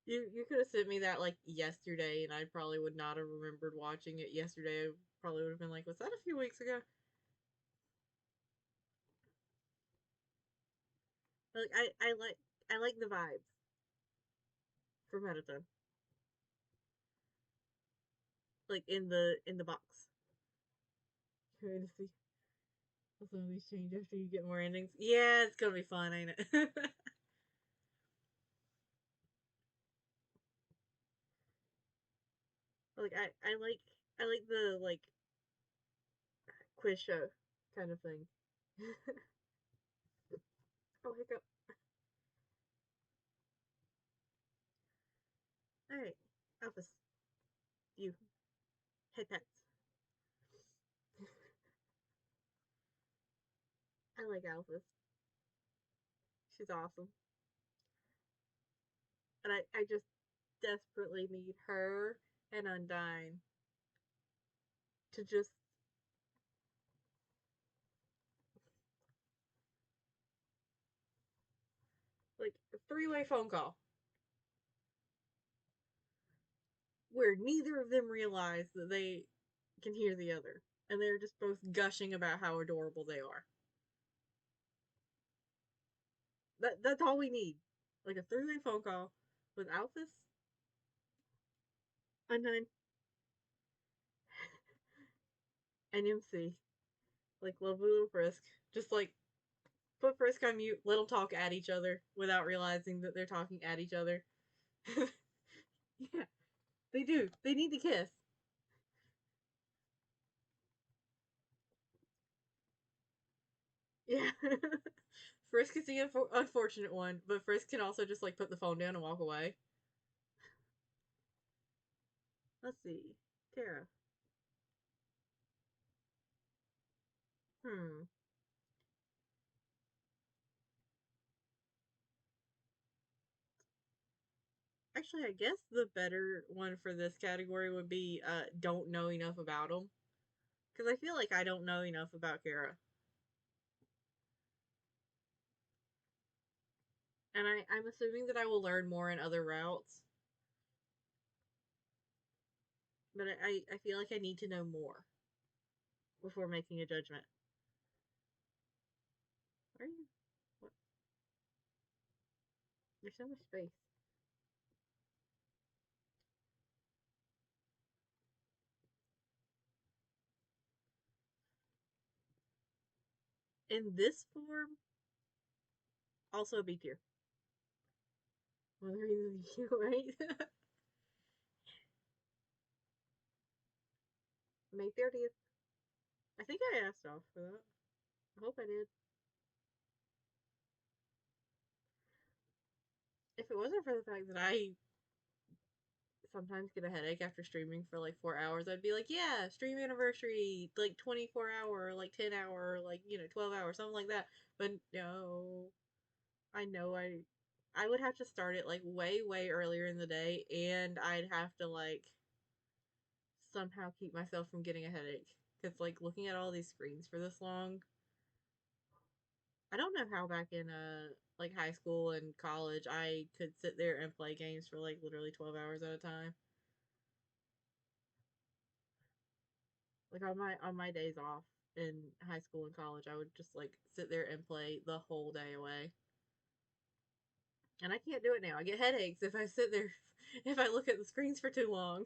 Speaker 1: You could have sent me that like yesterday, and I probably would not have remembered watching it yesterday. I probably would have been like, "Was that a few weeks ago?" Like I like the vibes for Mettaton, like in the box. Trying to see how some of these change after you get more endings. Yeah, it's gonna be fun, ain't it? Like I like the like quiz show kind of thing. Oh, hiccup. All right, Alphys, you head pets. I like Alphys. She's awesome, and I just desperately need her and Undyne to just like a three-way phone call where neither of them realize that they can hear the other, and they're just both gushing about how adorable they are. That's all we need. Like a three-way phone call with Alphys, Undyne, and MC. Like lovely little Frisk. Just like put Frisk on mute, let them talk at each other without realizing that they're talking at each other. Yeah, they do. They need to kiss. Yeah. Frisk is the unfortunate one, but Frisk can also just like put the phone down and walk away. Let's see. Kara. Hmm. Actually, I guess the better one for this category would be don't know enough about them. Because I feel like I don't know enough about Kara. And I'm assuming that I will learn more in other routes. But I feel like I need to know more before making a judgment. Are you? What? There's so much space. In this form, also B tier. One of the reasons you right? May 30th. I think I asked off for that. I hope I did. If it wasn't for the fact that I sometimes get a headache after streaming for like 4 hours, I'd be like, yeah, stream anniversary, like 24-hour, like 10-hour, like 12 hours, something like that. But no, I know I would have to start it like way way earlier in the day, and I'd have to like somehow keep myself from getting a headache because like looking at all these screens for this long, I don't know how back in like high school and college I could sit there and play games for like literally 12 hours at a time. Like on my days off in high school and college, I would just like sit there and play the whole day away. And I can't do it now. I get headaches if I sit there if I look at the screens for too long.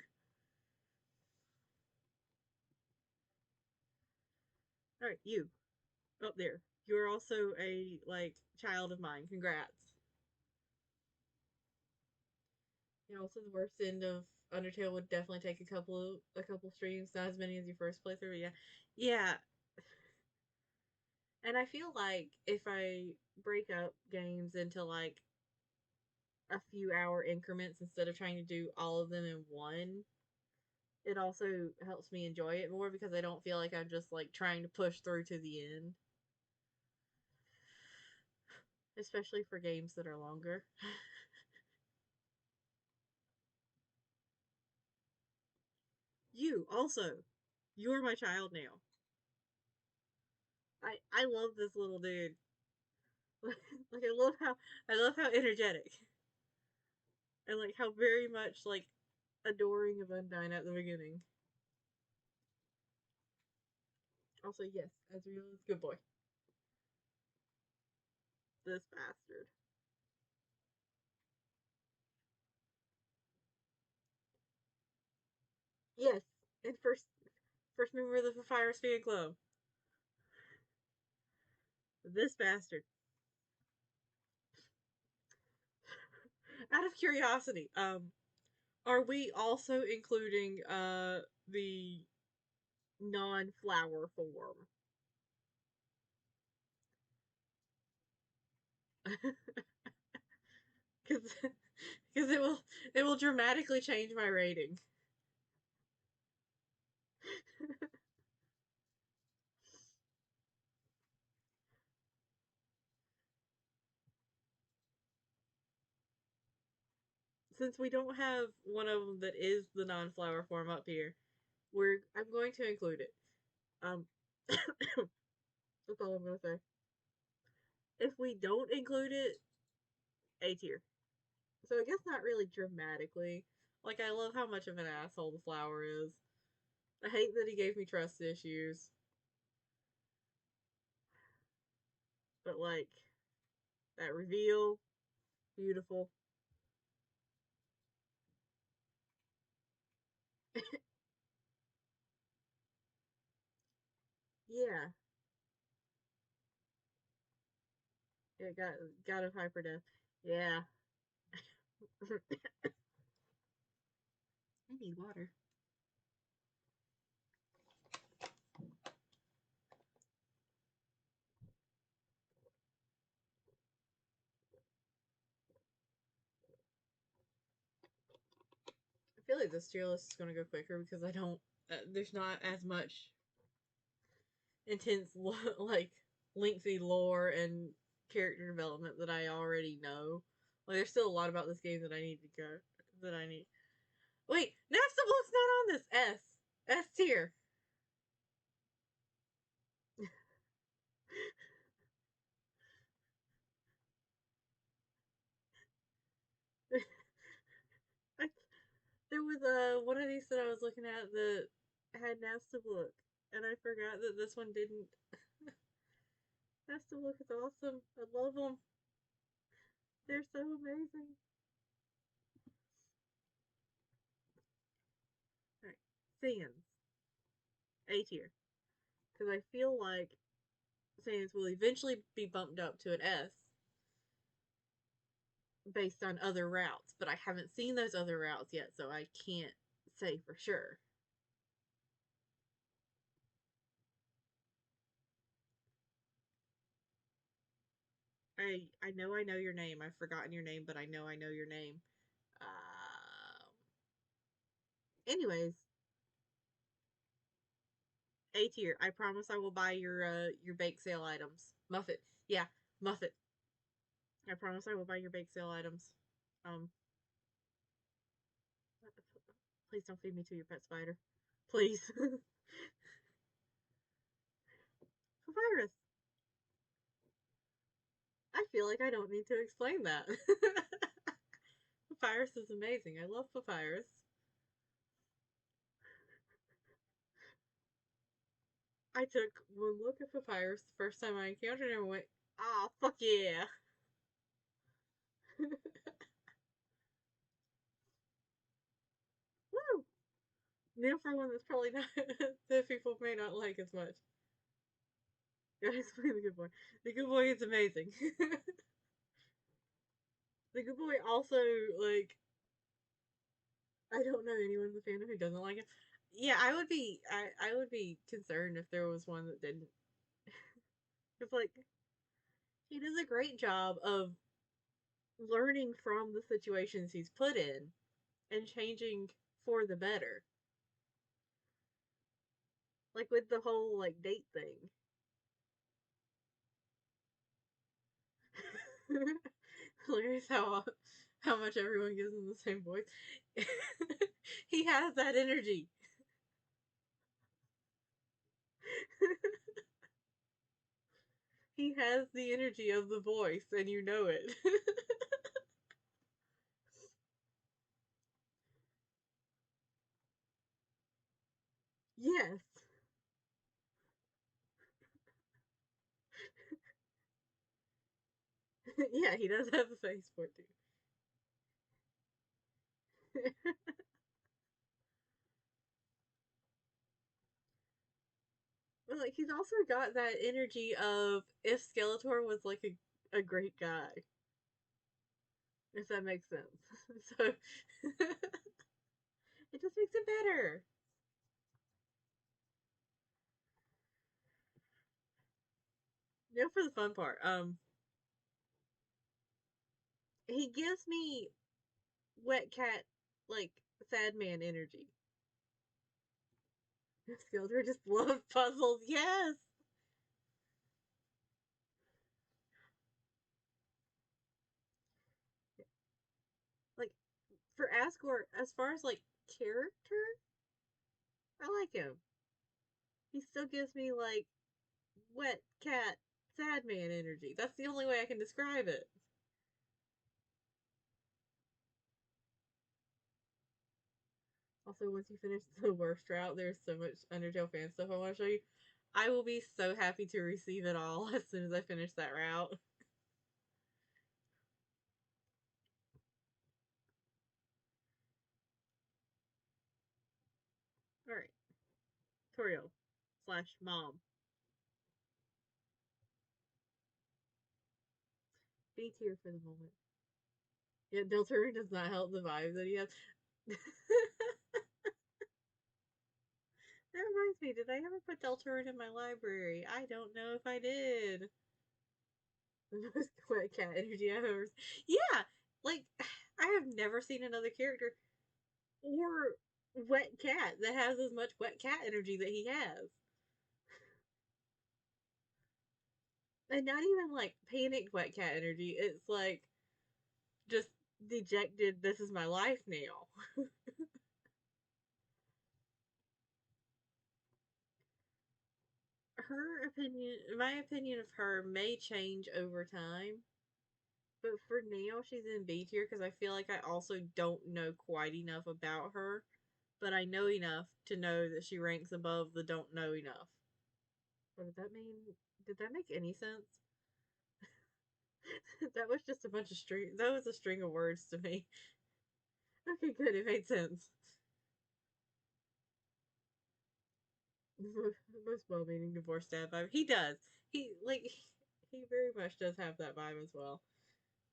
Speaker 1: All right, you up there. You're also a like child of mine. Congrats. Also the worst end of Undertale would definitely take a couple streams, not as many as your first playthrough. Yeah, yeah. And I feel like if I break up games into like a few hour increments instead of trying to do all of them in one, it also helps me enjoy it more because I don't feel like I'm just like trying to push through to the end, especially for games that are longer. You also, you're my child now. I love this little dude. Like I love how energetic and like how very much like adoring of Undyne at the beginning. Also, yes, Ezreal is good boy. This bastard. Yes, and first member of the Fire fan club. This bastard. Out of curiosity, are we also including the non-flower form? Because because it will dramatically change my rating. Since we don't have one of them that is the non-flower form up here, I'm going to include it. Um, that's all I'm gonna say. If we don't include it, A tier. So I guess not really dramatically. Like I love how much of an asshole the flower is. I hate that he gave me trust issues, but like that reveal, beautiful. Yeah, it got a hyper death. Yeah, I need water. feel like this tier list is going to go quicker because I don't. There's not as much intense, like lengthy lore and character development that I already know. Like, there's still a lot about this game that I need to go. That I need. Wait, Nastable not on this. S tier. I, there was one of these that I was looking at that had Nastable, and I forgot that this one didn't. Nastable is awesome. I love them. They're so amazing. Alright, Sans. A tier. Because I feel like Sans will eventually be bumped up to an S based on other routes, but I haven't seen those other routes yet, so I can't say for sure. I know your name. I've forgotten your name, but I know your name. Anyways, A tier. I promise I will buy your bake sale items. Muffet. Yeah, Muffet. I promise I will buy your bake sale items. Um, please don't feed me to your pet spider. Please. Papyrus. I feel like I don't need to explain that. Papyrus is amazing. I love Papyrus. I took one look at Papyrus the first time I encountered him and went, ah, fuck yeah. Woo! Now for one that's probably not, that people may not like as much. Gotta explain the good boy. The good boy is amazing. The good boy also, like, I don't know anyone in the fandom who doesn't like him. Yeah, I would be concerned if there was one that didn't. It's like, he does a great job of learning from the situations he's put in and changing for the better. Like with the whole like date thing. Hilarious how much everyone gives him the same voice. He has that energy. He has the energy of the voice, and you know it. Yes. Yeah, he does have the face for it too. But like he's also got that energy of if Skeletor was like a great guy. If that makes sense. So it just makes it better. Now for the fun part. He gives me wet cat like sad man energy. Skeletor just loves puzzles. Yes. Like for Asgore, as far as like character, I like him. He still gives me like wet cat sad man energy. That's the only way I can describe it. Also, once you finish the worst route, there's so much Undertale fan stuff I want to show you. I will be so happy to receive it all as soon as I finish that route. Alright. Toriel slash mom. B tier for the moment. Yeah, Deltarune does not help the vibe that he has. That reminds me, did I ever put Deltarune in my library? I don't know if I did. The most wet cat energy I've ever seen. Yeah! Like, I have never seen another character. or wet cat that has as much wet cat energy that he has. And not even like panicked wet cat energy. It's like just dejected, this is my life now. My opinion of her may change over time. But for now, she's in B tier because I feel like I also don't know quite enough about her. But I know enough to know that she ranks above the don't know enough. What did that mean? Did that make any sense? That was just a bunch of string. That was a string of words to me. Okay, good. It made sense. Most well-meaning divorce dad vibe. He does. He very much does have that vibe as well.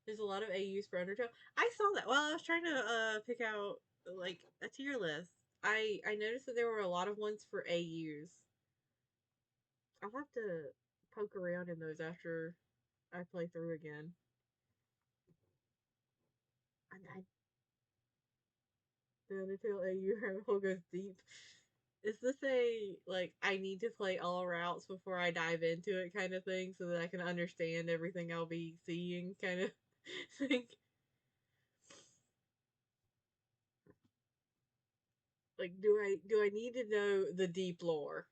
Speaker 1: There's a lot of AUs for Undertale. I saw that while I was trying to pick out like a tier list. I noticed that there were a lot of ones for AUs. I'll have to poke around in those after I play through again. I The Undertale AU rabbit hole goes deep. Is this a like I need to play all routes before I dive into it kind of thing so that I can understand everything I'll be seeing kind of thing? Like do I need to know the deep lore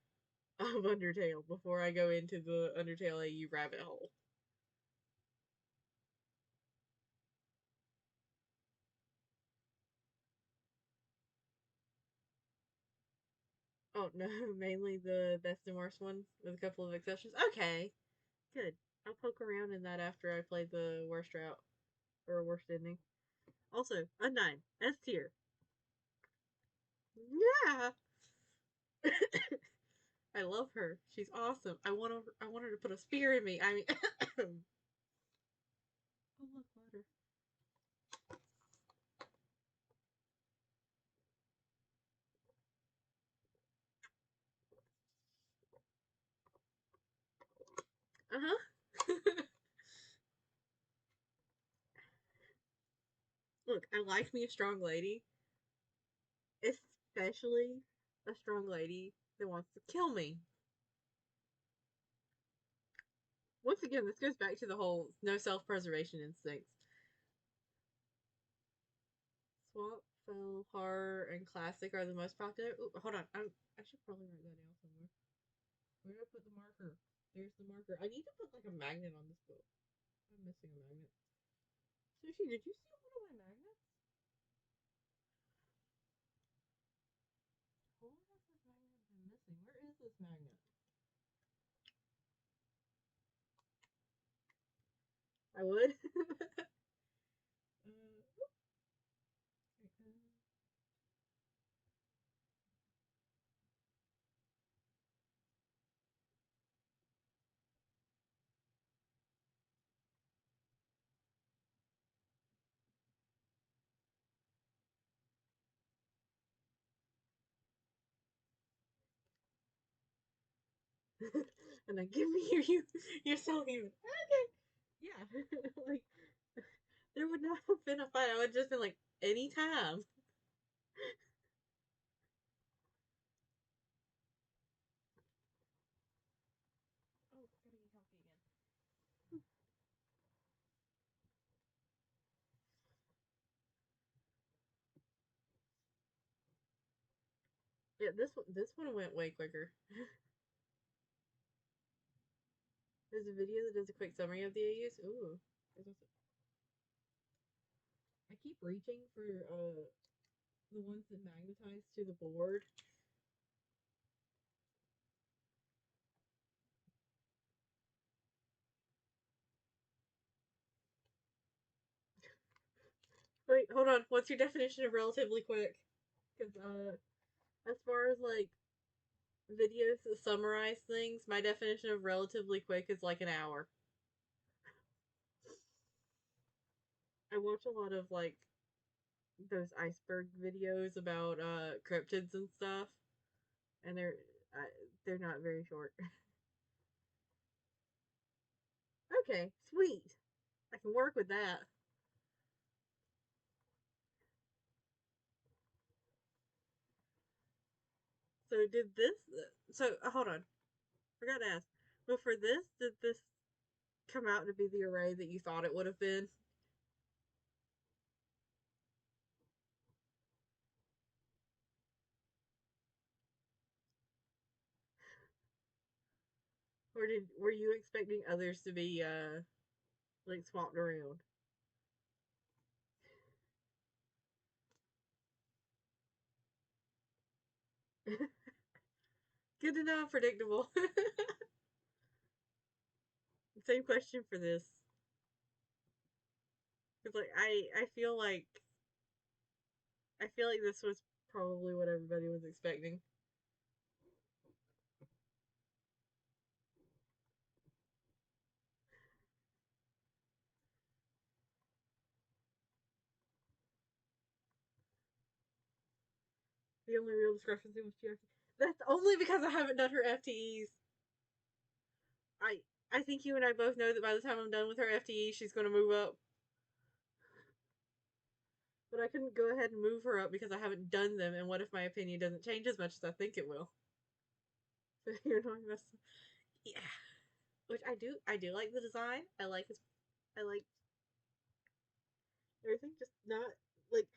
Speaker 1: of Undertale before I go into the Undertale AU rabbit hole? Oh no, mainly the best and worst one with a couple of exceptions. Okay, good. I'll poke around in that after I play the worst route or worst ending. Also, Undyne, S tier. Yeah, I love her. She's awesome. I want her to put a spear in me. I mean, oh look, water. Uh huh. Look, I like me a strong lady, especially a strong lady that wants to kill me. Once again, this goes back to the whole no self-preservation instincts. Swamp, Fell, Horror, and Classic are the most popular. Ooh, hold on. I should probably write that down somewhere. Where did I put the marker? There's the marker. I need to put like a magnet on this book. I'm missing a magnet. Sushi, did you steal one of my magnets? What has this magnet been missing? Where is this magnet? I would. And then give me you're so human. Okay. Yeah. Like there would not have been a fight. I would just been like anytime. Oh, gotta be healthy again. Yeah, this one went way quicker. There's a video that does a quick summary of the AUs. Ooh. I keep reaching for the ones that magnetize to the board. Wait, hold on. What's your definition of relatively quick? Because as far as like videos that summarize things, my definition of relatively quick is like an hour. I watch a lot of like those iceberg videos about cryptids and stuff, and they're not very short. Okay, sweet. I can work with that. So did this? So hold on, forgot to ask. But for this, did this come out to be the array that you thought it would have been, or did were you expecting others to be like swapped around? Good to know. Predictable. Same question for this. It's like I feel like this was probably what everybody was expecting. The only real discrepancy was GFT. That's only because I haven't done her FTEs. I I think you and I both know that by the time I'm done with her FTE, she's going to move up. But I couldn't go ahead and move her up because I haven't done them. And what if my opinion doesn't change as much as I think it will? So you're not gonna. Yeah, which I do. I do like the design. I like his. I like everything. Just not like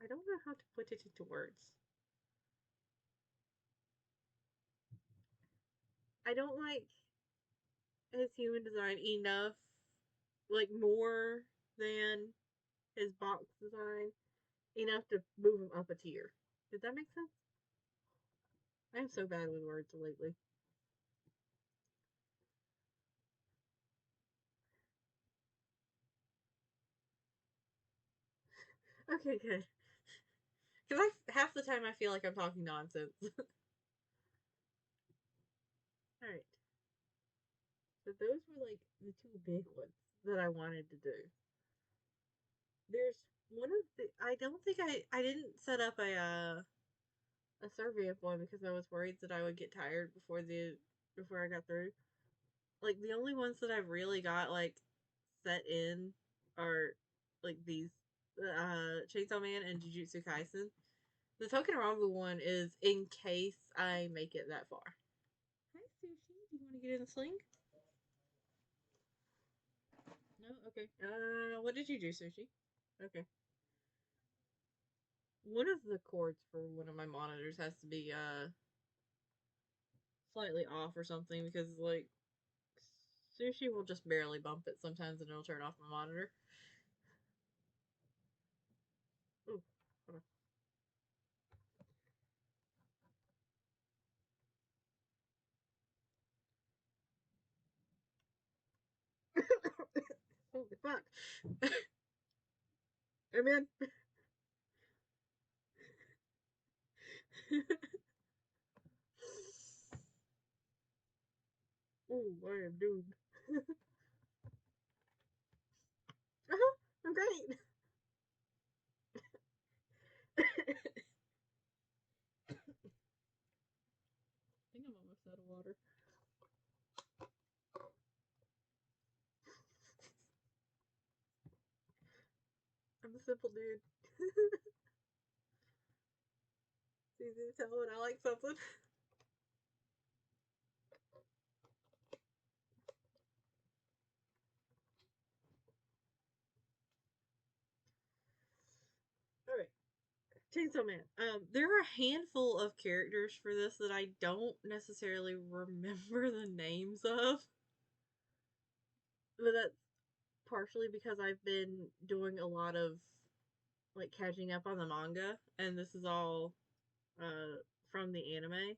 Speaker 1: I don't know how to put it into words. I don't like his human design enough, like more than his box design, enough to move him up a tier. Did that make sense? I'm so bad with words lately. Okay, good. Because I half the time I feel like I'm talking nonsense. All right. So those were like the two big ones that I wanted to do. There's one of the I don't think I didn't set up a survey of one because I was worried that I would get tired before I got through. Like the only ones that I've really got like set in are like these Chainsaw Man and Jujutsu Kaisen. The Tokenoramu one is in case I make it that far. Hi Sushi, do you want to get in the sling? No? Okay. What did you do, Sushi? Okay. One of the cords for one of my monitors has to be slightly off or something because like Sushi will just barely bump it sometimes and it'll turn off my monitor. Ooh, hold on. Holy fuck. I'm in. Ooh, I am doomed. Uh-huh, I'm great. I think I'm almost out of water. I'm a simple dude. It's easy to tell when I like something. Alright. Chainsaw Man. There are a handful of characters for this that I don't necessarily remember the names of. But that's partially because I've been doing a lot of like catching up on the manga, and this is all uh from the anime.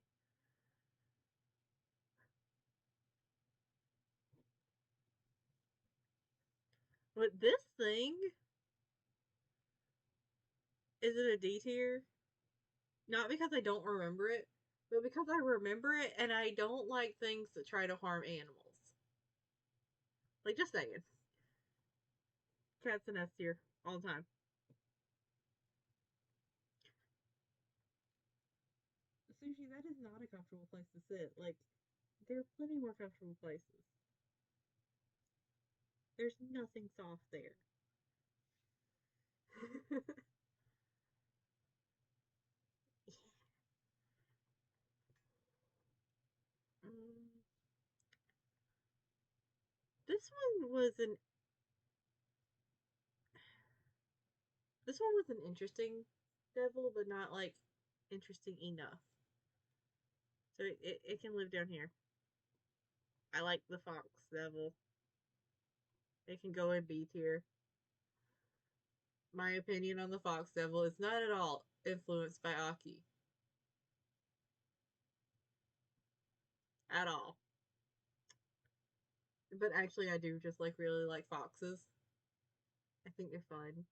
Speaker 1: But this thing is it a D tier? Not because I don't remember it, but because I remember it and I don't like things that try to harm animals. Like just saying, cats and S tier all the time. Sushi, that is not a comfortable place to sit. Like there are plenty more comfortable places. There's nothing soft there. This one was an this one was an interesting devil, but not like interesting enough. So it can live down here. I like the fox devil. It can go in B tier. My opinion on the fox devil is not at all influenced by Aki. At all. But actually I do just like really like foxes. I think they're fun.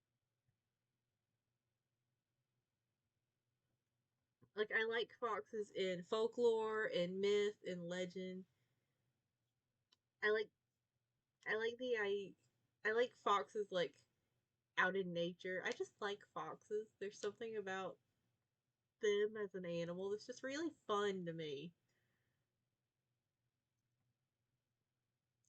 Speaker 1: Like I like foxes in folklore, in myth, in legend. I like I like foxes like out in nature. I just like foxes. There's something about them as an animal that's just really fun to me.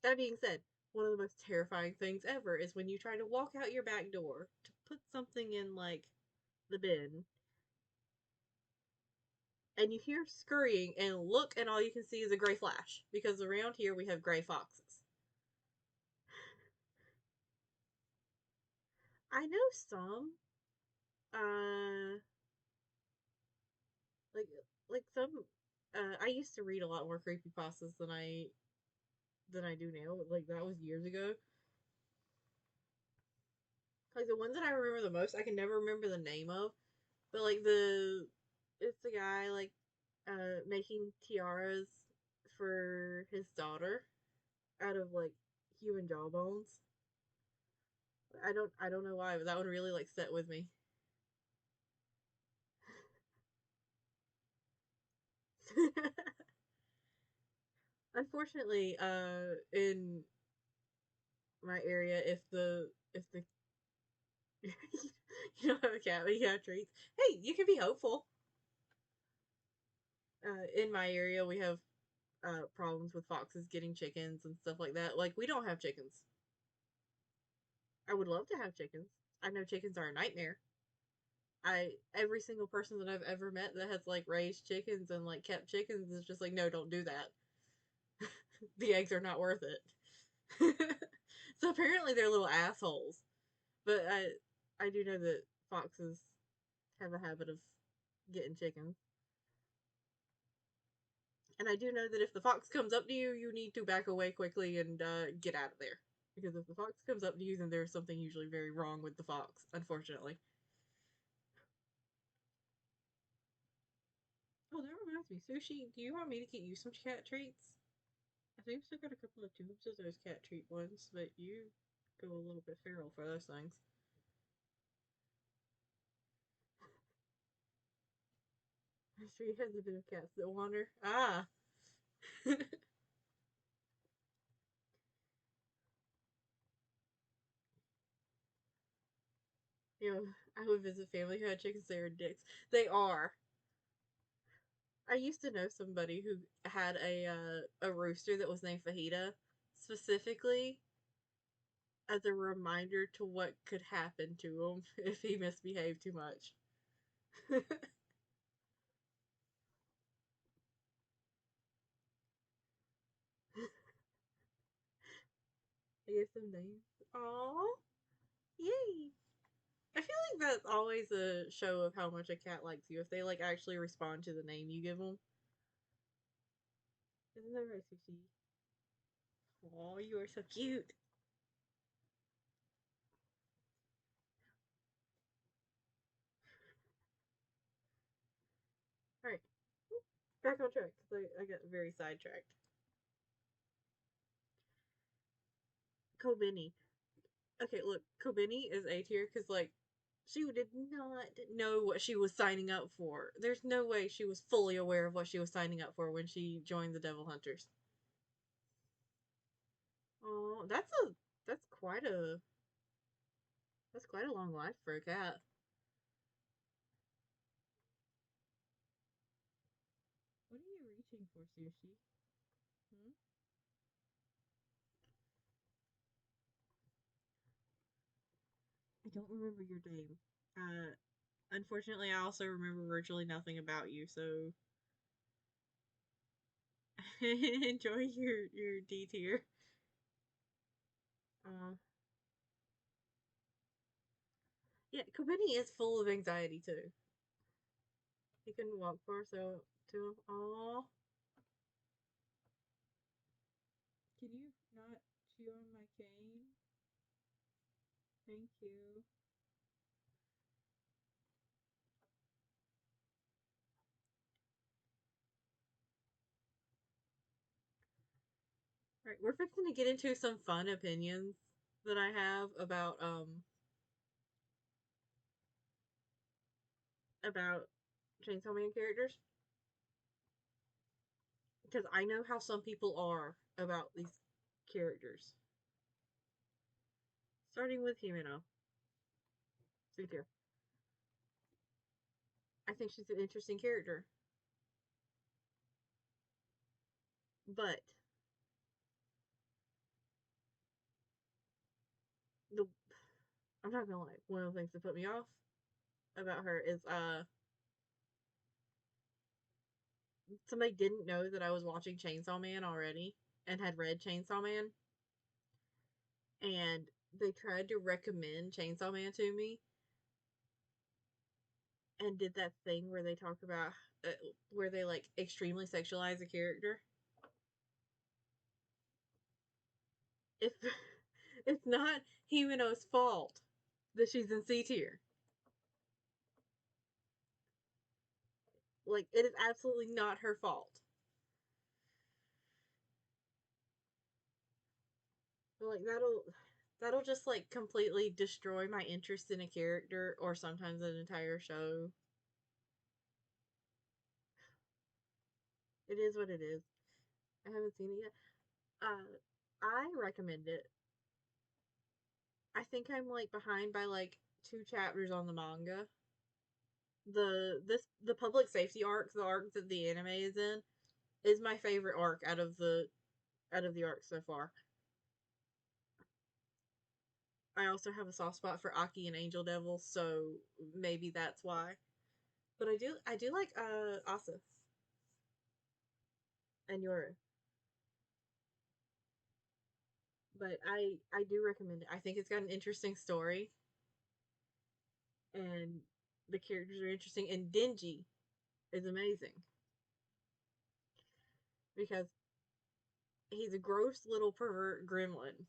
Speaker 1: That being said, one of the most terrifying things ever is when you try to walk out your back door to put something in like the bin and you hear scurrying and look and all you can see is a gray flash because around here we have gray foxes. I know some uh like some I used to read a lot more creepypastas than I do now. Like that was years ago. Like the ones that I remember the most, I can never remember the name of. But like it's the guy like making tiaras for his daughter out of like human jawbones. I don't know why, but that one really like set with me. Unfortunately, in my area, if the you don't have a cat, but you have treats. Hey, you can be hopeful. In my area, we have problems with foxes getting chickens and stuff like that. Like we don't have chickens. I would love to have chickens. I know chickens are a nightmare. I every single person that I've ever met that has like raised chickens and like kept chickens is just like, no, don't do that. The eggs are not worth it. So apparently they're little assholes. But I do know that foxes have a habit of getting chickens. And I do know that if the fox comes up to you, you need to back away quickly and get out of there. Because if the fox comes up to you, then there's something usually very wrong with the fox, unfortunately. Oh, that reminds me. Sushi, do you want me to get you some cat treats? I think I've still got a couple of tubes of those cat treat ones, but you go a little bit feral for those things. She has a bit of cats that wander. Ah! You know, I would visit family who had chickens. They are dicks. They are. I used to know somebody who had a rooster that was named Fajita, specifically as a reminder to what could happen to him if he misbehaved too much. I gave some names. Aww, yay! I feel like that's always a show of how much a cat likes you if they like actually respond to the name you give them. Isn't that right, Sushi? Aw, you are so cute. All right, back on track because I got very sidetracked. Kobeni. Okay, look, Kobeni is A tier because like she did not know what she was signing up for. There's no way she was fully aware of what she was signing up for when she joined the Devil Hunters. Oh, that's quite a that's quite a long life for a cat. What are you reaching for, Sushi? Hmm? I don't remember your name. Unfortunately, I also remember virtually nothing about you, so enjoy your D tier. Uh, yeah, Kobeni is full of anxiety too. He couldn't walk far, so to aw. Can you not chew on my cane? Thank you. Right, we're fixing to get into some fun opinions that I have about Chainsaw Man characters because I know how some people are about these characters. Starting with Himeno, C tier. I think she's an interesting character, but the I'm not gonna lie. One of the things that put me off about her is somebody didn't know that I was watching Chainsaw Man already and had read Chainsaw Man, and they tried to recommend Chainsaw Man to me, and did that thing where they talk about uh, where they like extremely sexualize a character. If it's not Himeno's fault that she's in C tier, like it is absolutely not her fault. Like that'll just like completely destroy my interest in a character or sometimes an entire show. It is what it is. I haven't seen it yet. I recommend it. I think I'm like behind by like 2 chapters on the manga. The public safety arc, the arc that the anime is in, is my favorite arc out of the arcs so far. I also have a soft spot for Aki and Angel Devil, so maybe that's why. But I do like Asa and Yoru. But I do recommend it. I think it's got an interesting story and the characters are interesting and Denji is amazing because he's a gross little pervert gremlin,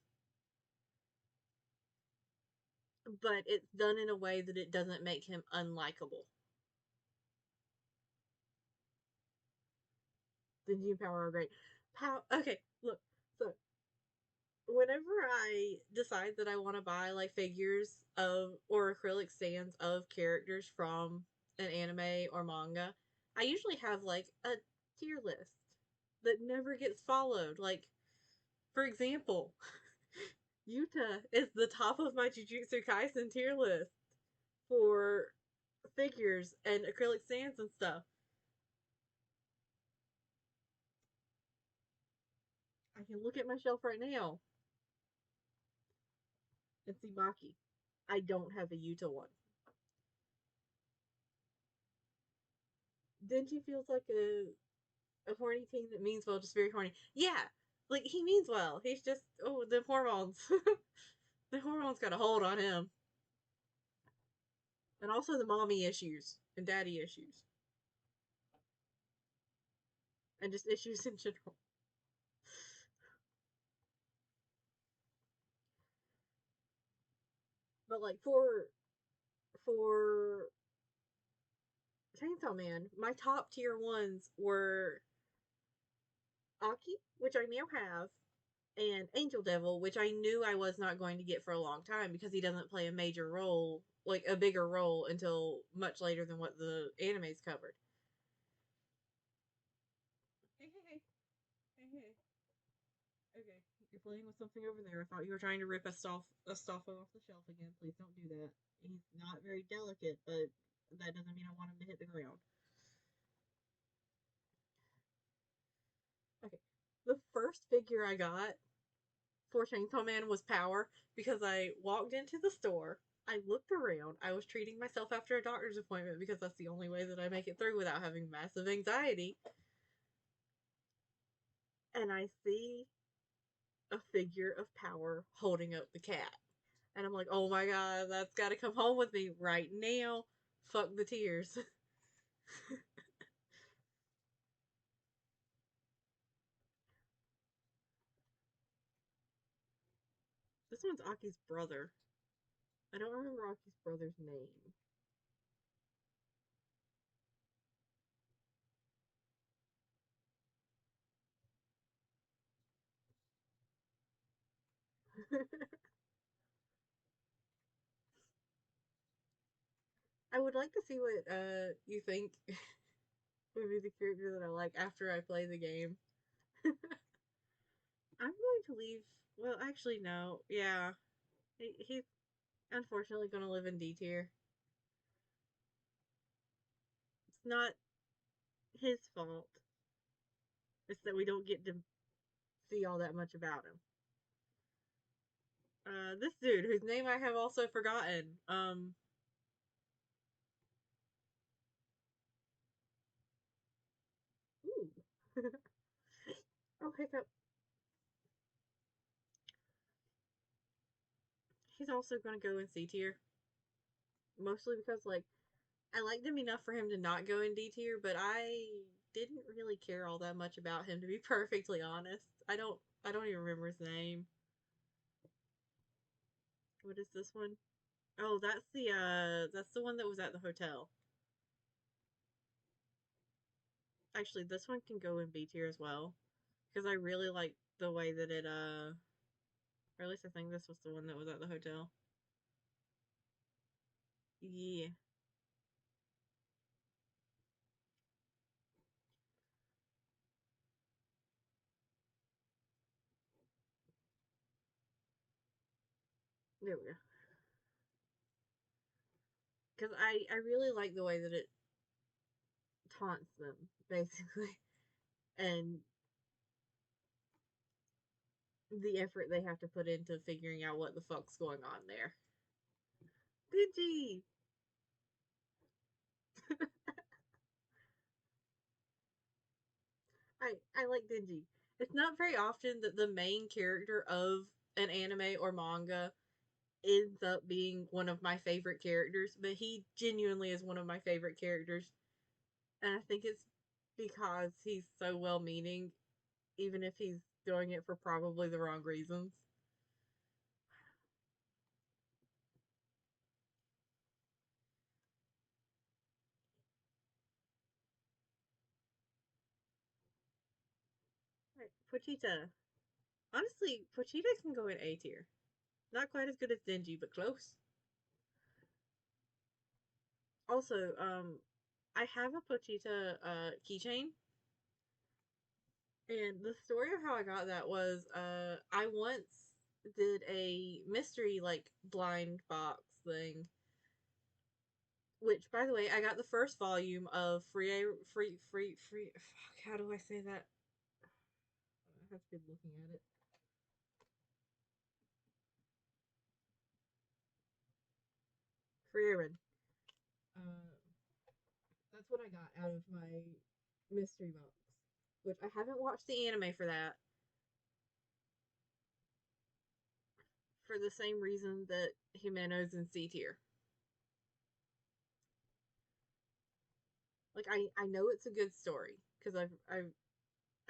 Speaker 1: but it's done in a way that it doesn't make him unlikable. Denji and Power are great. Okay, look. So whenever I decide that I want to buy like figures of or acrylic stands of characters from an anime or manga, I usually have like a tier list that never gets followed. Like, for example, Yuta is the top of my Jujutsu Kaisen tier list for figures and acrylic stands and stuff. I can look at my shelf right now and see Maki. I don't have a Yuta one. Denji feels like a horny teen that means well, just very horny. Yeah, like he means well. He's just the hormones. The hormones got a hold on him, and also the mommy issues and daddy issues, and just issues in general. But like for Chainsaw Man, my top tier ones were Aki, which I now have, and Angel Devil, which I knew I was not going to get for a long time because he doesn't play a major role, like a bigger role, until much later than what the anime's covered. Hey, hey, hey, hey, hey. Okay, you're playing with something over there. I thought you were trying to rip a stuff off the shelf again. Please don't do that. He's not very delicate, but that doesn't mean I want him to hit the ground. Okay, the first figure I got for Chainsaw Man was Power because I walked into the store. I looked around. I was treating myself after a doctor's appointment because that's the only way that I make it through without having massive anxiety. And I see a figure of power holding up the cat. And I'm like, oh my god, that's got to come home with me right now. Fuck the tears. This one's Aki's brother. I don't remember Aki's brother's name. I would like to see what you think would be the character that I like after I play the game. I'm going to leave. Well, actually, no. Yeah, he's unfortunately going to live in D tier. It's not his fault. It's that we don't get to see all that much about him. This dude, whose name I have also forgotten. Ooh. Oh, hiccup. He's also going to go in C tier. Mostly because, like, I liked him enough for him to not go in D tier, but I didn't really care all that much about him, to be perfectly honest. I don't even remember his name. What is this one? Oh, that's the one that was at the hotel. Actually, this one can go in B tier as well. Because I really like the way that it or at least I think this was the one that was at the hotel. Yeah. There we go. Because I really like the way that it taunts them, basically. And the effort they have to put into figuring out what the fuck's going on there. Dingy! I like Dingy. It's not very often that the main character of an anime or manga ends up being one of my favorite characters, but he genuinely is one of my favorite characters. And I think it's because he's so well meaning, even if he's doing it for probably the wrong reasons. Right. Pochita. Honestly, Pochita can go in A tier. Not quite as good as Denji, but close. Also, I have a Pochita keychain, and the story of how I got that was I once did a mystery like blind box thing. Which, by the way, I got the first volume of free. Fuck, how do I say that? I have to be looking at it. Free. That's what I got out of my mystery box. Which I haven't watched the anime for that. For the same reason that Himeno's in C tier. Like I know it's a good story because I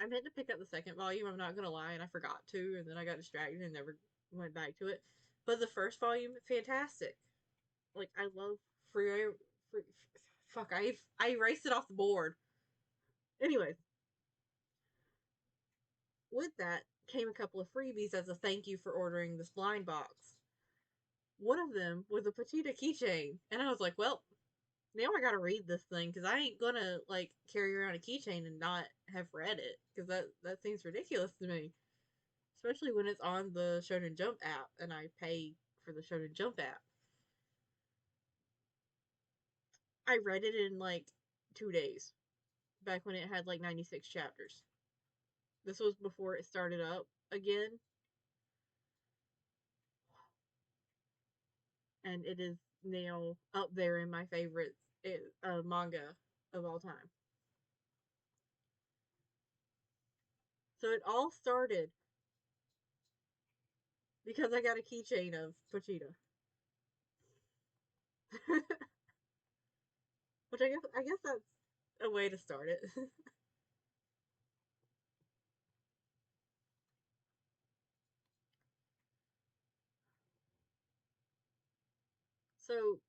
Speaker 1: meant to pick up the second volume. I'm not gonna lie, and I forgot to, and then I got distracted and never went back to it. But the first volume, fantastic. Like I love free. free fuck, I erased it off the board. Anyways, with that came a couple of freebies as a thank you for ordering this blind box. One of them was a Petita keychain, and I was like, well, now I gotta read this thing because I ain't gonna like carry around a keychain and not have read it because that seems ridiculous to me, especially when it's on the Shonen Jump app and I pay for the Shonen Jump app. I read it in like 2 days back when it had like 96 chapters. This was before it started up again, and it is now up there in my favorites manga of all time. So it all started because I got a keychain of Pochita. Which I guess that's a way to start it. So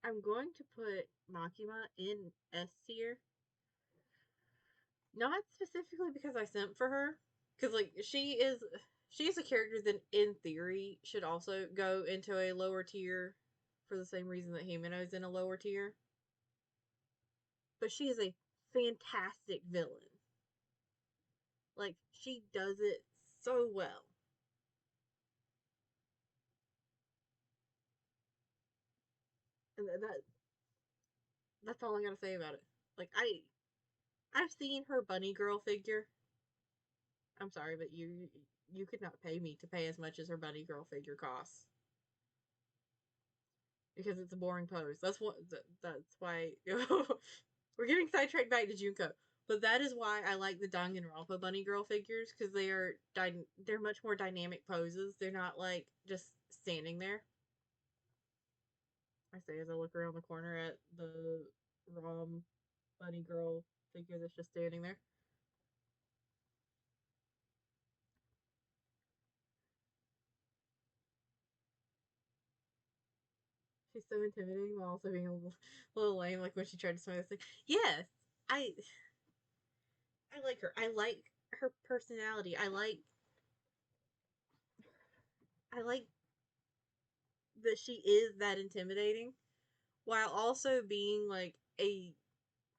Speaker 1: I'm going to put Makima in S tier. Not specifically because I sent for her, because like she is a character that in theory should also go into a lower tier for the same reason that Himeno is in a lower tier. But she is a fantastic villain. Like she does it so well. And that's all I gotta say about it. Like I've seen her bunny girl figure. I'm sorry, but you could not pay me to pay as much as her bunny girl figure costs because it's a boring pose. That's why we're getting sidetracked back to Junko. But that is why I like the Danganronpa bunny girl figures because they're much more dynamic poses. They're not like just standing there. I say as I look around the corner at the ROM bunny girl figure that's just standing there. She's so intimidating while also being a little lame. Like when she tried to smile, it's like, yes, I I like her. I like her personality. I like that she is that intimidating while also being like a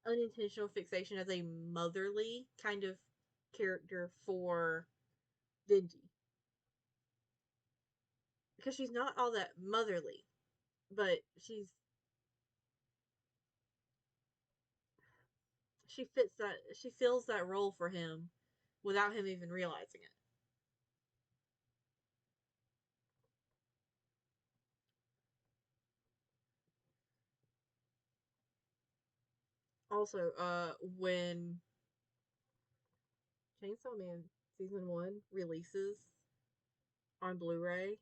Speaker 1: unintentional fixation as a motherly kind of character for Denji because she's not all that motherly, but she fills that role for him without him even realizing it. Also, when Chainsaw Man season 1 releases on Blu-ray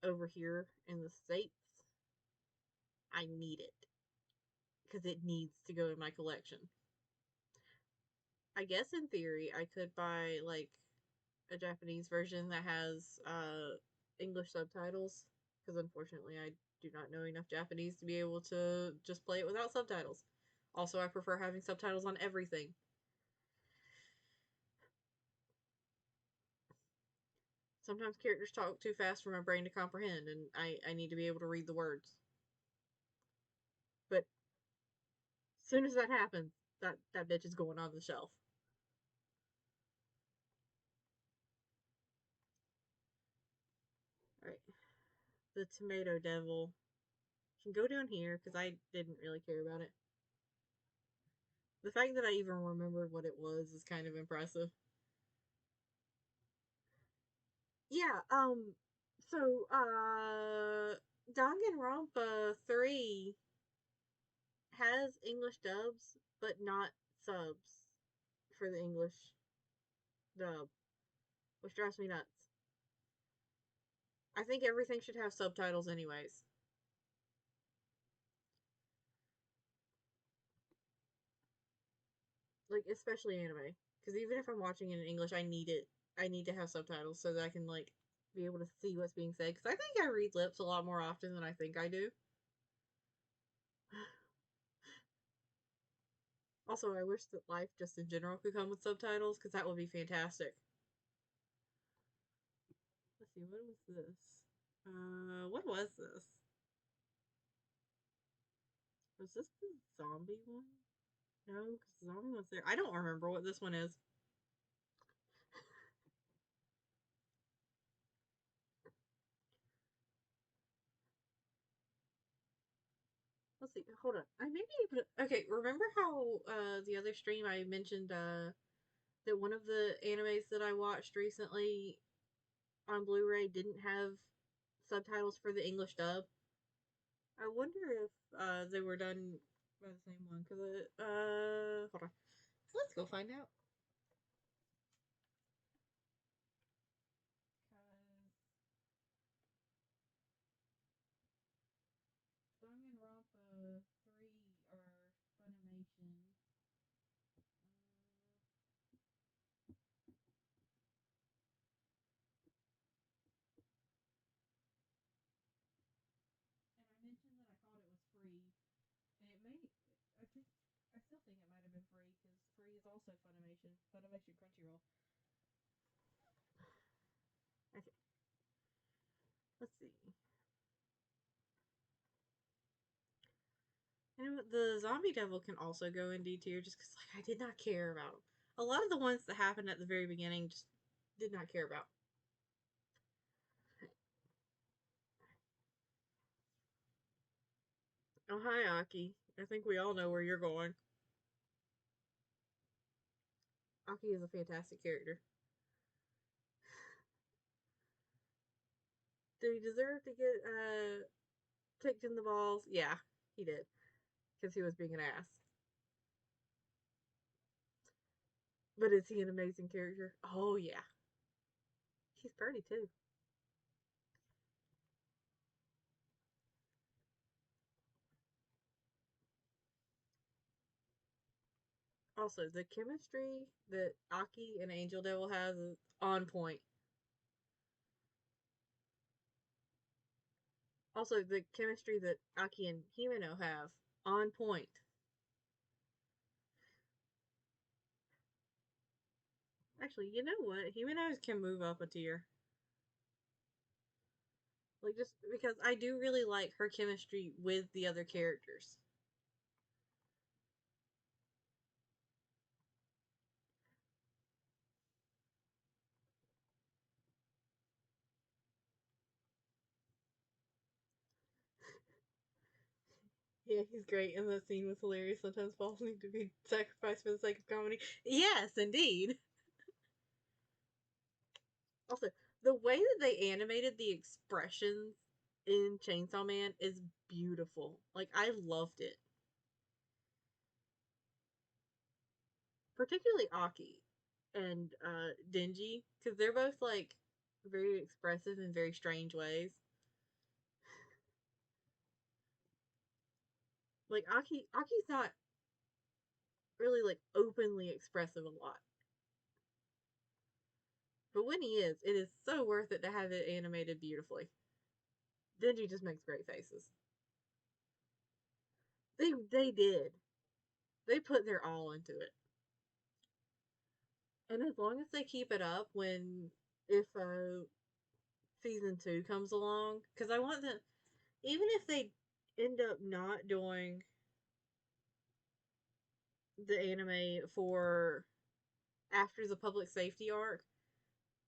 Speaker 1: over here in the States, I need it because it needs to go in my collection. I guess in theory I could buy like a Japanese version that has English subtitles because unfortunately I do not know enough Japanese to be able to just play it without subtitles. Also, I prefer having subtitles on everything. Sometimes characters talk too fast for my brain to comprehend, and I need to be able to read the words. But as soon as that happens, that bitch is going on the shelf. All right, the Tomato Devil can go down here because I didn't really care about it. The fact that I even remembered what it was is kind of impressive. Yeah, so Danganronpa 3 has English dubs, but not subs for the English dub, which drives me nuts. I think everything should have subtitles anyways. Like especially anime. Because even if I'm watching it in English, I need to have subtitles so that I can like be able to see what's being said. Because I think I read lips a lot more often than I think I do. Also, I wish that life just in general could come with subtitles because that would be fantastic. Let's see, what was this? What was this? Was this the zombie one? No, because the zombie one's there. I don't remember what this one is. Let's see. Hold on. I maybe even okay. Remember how the other stream I mentioned that one of the animes that I watched recently on Blu-ray didn't have subtitles for the English dub. I wonder if they were done by the same one. Cause hold on, let's go find out. And I mentioned that I thought it was free, and it may. I think I still think it might have been free because free is also Funimation. Funimation Crunchyroll. Okay, let's see. And the Zombie Devil can also go in D tier just because like I did not care about them. A lot of the ones that happened at the very beginning just did not care about. Oh hi Aki. I think we all know where you're going. Aki is a fantastic character. Did he deserve to get kicked in the balls? Yeah, he did. Because he was being an ass. But is he an amazing character? Oh yeah. He's pretty too. Also, the chemistry that Aki and Angel Devil has is on point. Also, the chemistry that Aki and Himeno have on point. Actually, you know what? Himeno can move up a tier. Like just because I do really like her chemistry with the other characters. Yeah, he's great, and that scene was hilarious. Sometimes balls need to be sacrificed for the sake of comedy. Yes, indeed. Also, the way that they animated the expressions in Chainsaw Man is beautiful. Like I loved it, particularly Aki and Denji, because they're both like very expressive in very strange ways. Like Aki's not really like openly expressive a lot, but when he is, it is so worth it to have it animated beautifully. Denji just makes great faces. They did. They put their all into it. And as long as they keep it up when if season 2 comes along, because I want them, even if they end up not doing the anime for after the public safety arc,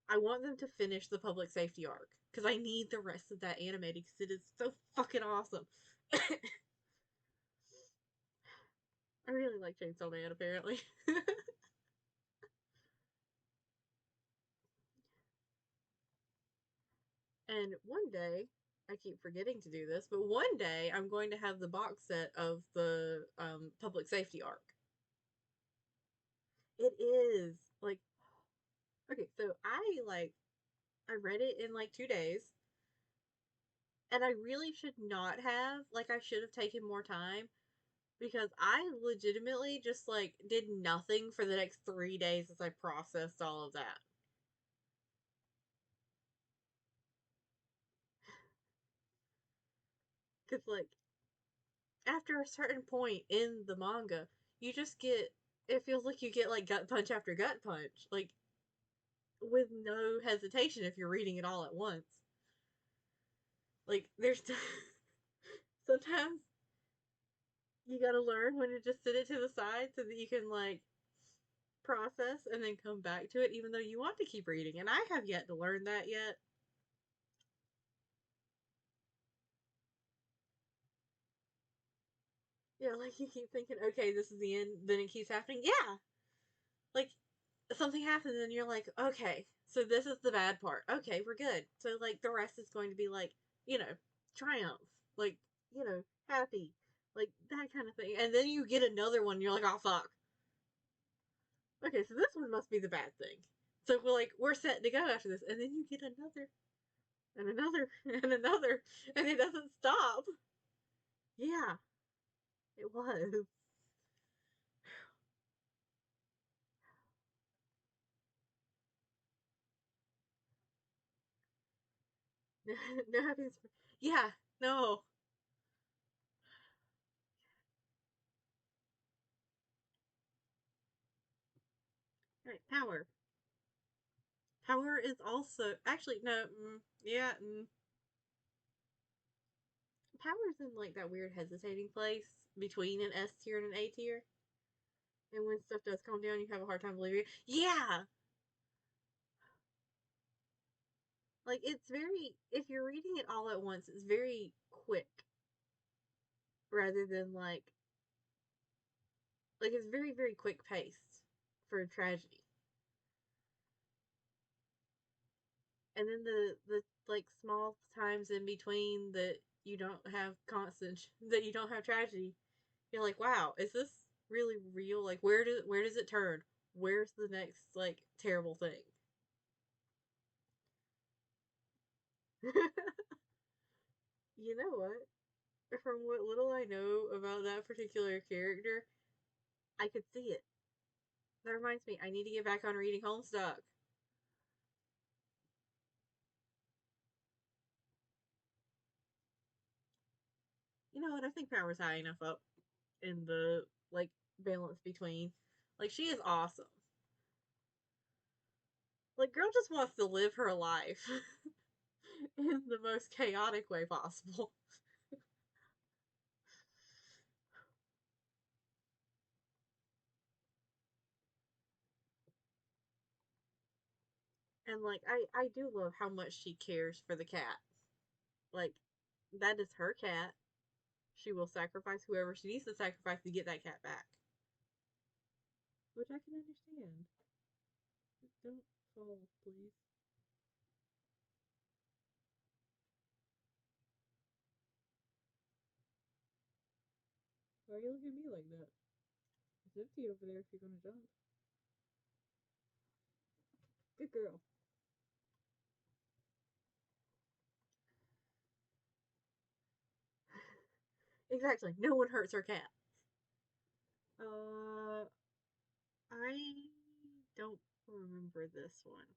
Speaker 1: I want them to finish the public safety arc because I need the rest of that animated because it is so fucking awesome. I really like Chainsaw Man apparently. And one day, I keep forgetting to do this, but one day I'm going to have the box set of the public safety arc. It is like okay, so I read it in like 2 days, and I really should not have. Like I should have taken more time because I legitimately just like did nothing for the next 3 days as I processed all of that. Because like after a certain point in the manga, you just get it feels like you get like gut punch after gut punch, like with no hesitation if you're reading it all at once. Like there's sometimes you gotta learn when to just sit it to the side so that you can like process and then come back to it, even though you want to keep reading. And I have yet to learn that yet. Yeah, like you keep thinking, okay, this is the end, then it keeps happening. Yeah, like something happens and you're like, okay, so this is the bad part. Okay, we're good. So like the rest is going to be like, you know, triumph, like happy, like that kind of thing. And then you get another one, and you're like, oh fuck. Okay, so this one must be the bad thing. So we're set to go after this, and then you get another and another and another, and it doesn't stop. Yeah, it was. No happiness. Yeah, no. Right, power. Power is also actually no. Yeah, power's in like that weird hesitating place between an S tier and an A tier. And when stuff does calm down, you have a hard time believing it. Yeah, like it's very. If you're reading it all at once, it's very quick rather than like it's very quick paced for a tragedy. And then the like small times in between that you don't have constant that you don't have tragedy, you're like, wow, is this really real? Like, where does it turn? Where's the next like terrible thing? You know what? From what little I know about that particular character, I could see it. That reminds me, I need to get back on reading Homestuck. You know what? I think Power's high enough up in the like balance between. Like, she is awesome. Like, girl just wants to live her life in the most chaotic way possible. And like, I do love how much she cares for the cat. Like, that is her cat. She will sacrifice whoever she needs to sacrifice to get that cat back. Which I can understand. Don't fall, please. Why are you looking at me like that? It's empty over there if you're gonna jump. Good girl. Exactly. No one hurts her cat. Uh, I don't remember this one.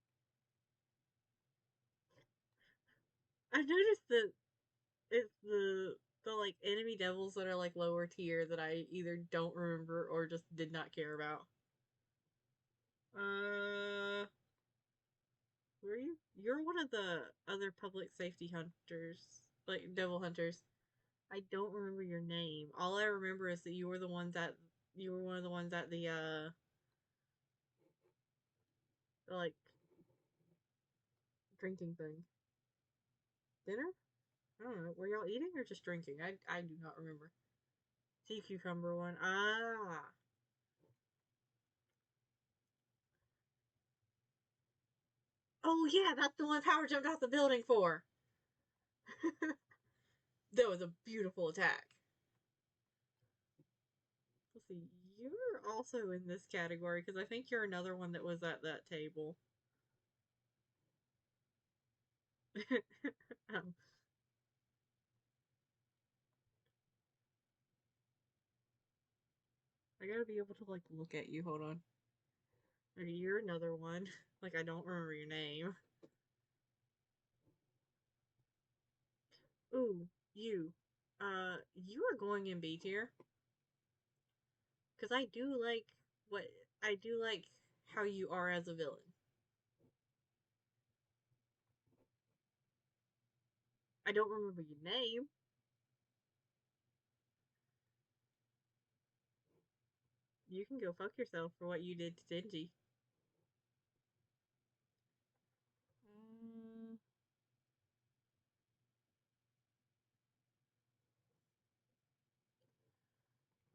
Speaker 1: I noticed that it's the like enemy devils that are like lower tier that I either don't remember or just did not care about. Uh, were you? You're one of the other public safety hunters, like devil hunters. I don't remember your name. All I remember is that you were one of the ones at the like drinking thing. Dinner? I don't know. Were y'all eating or just drinking? I do not remember. Sea cucumber one. Ah. Oh yeah, that's the one Power jumped off the building for. That was a beautiful attack. Let's see. You're also in this category because I think you're another one that was at that table. um, I gotta be able to like look at you. Hold on. Okay, you're another one. Like I don't remember your name. Ooh, you. You are going in B tier because what I do like how you are as a villain. I don't remember your name. You can go fuck yourself for what you did to Denji. Mm,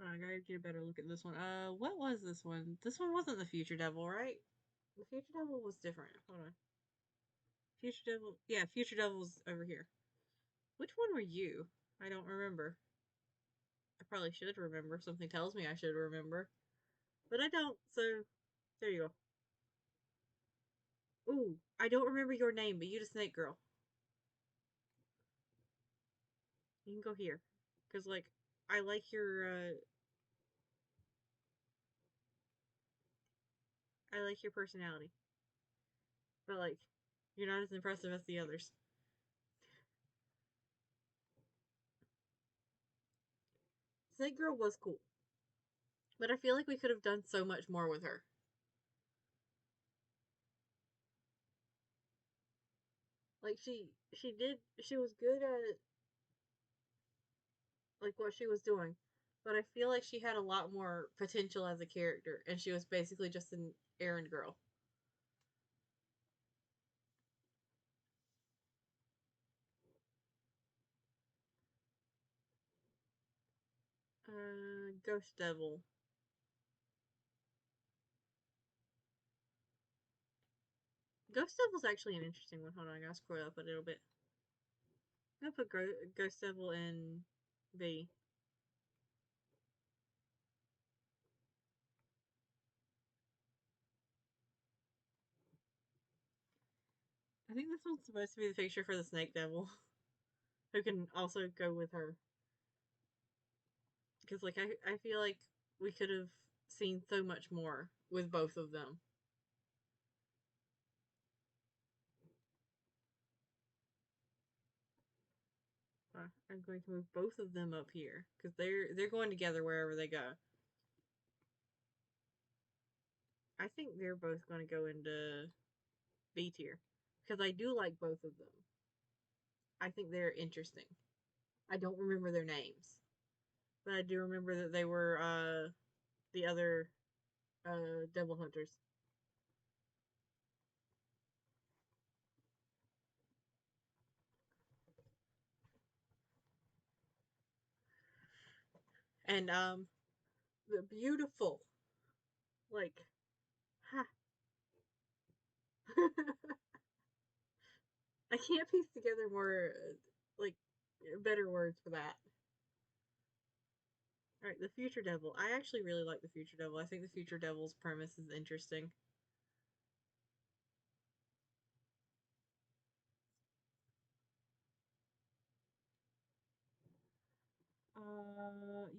Speaker 1: I gotta get a better look at this one. What was this one? This one wasn't the Future Devil, right? The Future Devil was different. Hold on. Future Devil. Yeah, Future Devil's over here. Which one were you? I don't remember. I probably should remember. Something tells me I should remember. But I don't, so there you go. Ooh, I don't remember your name, but you the Snake Girl. You can go here. Because, like, I like I like your personality. But, like, you're not as impressive as the others. Snake Girl was cool, but I feel like we could have done so much more with her. Like she was good at like what she was doing, but I feel like she had a lot more potential as a character, and she was basically just an errand girl. Ghost Devil. Ghost Devil's actually an interesting one. Hold on, I gotta scroll up a little bit. I'm gonna put Ghost Devil in B. I think this one's supposed to be the picture for the Snake Devil, who can also go with her. Because like I feel like we could have seen so much more with both of them. I'm going to move both of them up here because they're going together wherever they go. I think they're both going to go into B tier because I do like both of them. I think they're interesting. I don't remember their names, but I do remember that they were the other devil hunters. And the beautiful, like, ha. I can't piece together more like better words for that. All right, the Future Devil. I actually really like the Future Devil. I think the Future Devil's premise is interesting.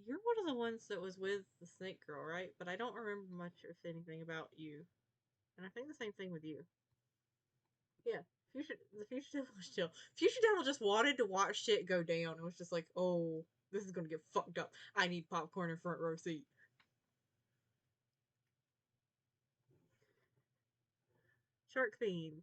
Speaker 1: You're one of the ones that was with the Snake Girl, right? But I don't remember much, if anything, about you. And I think the same thing with you. Yeah, the Future Devil was chill. Future Devil just wanted to watch shit go down. It was just like, oh, this is gonna get fucked up. I need popcorn and front row seat. Shark Fiend.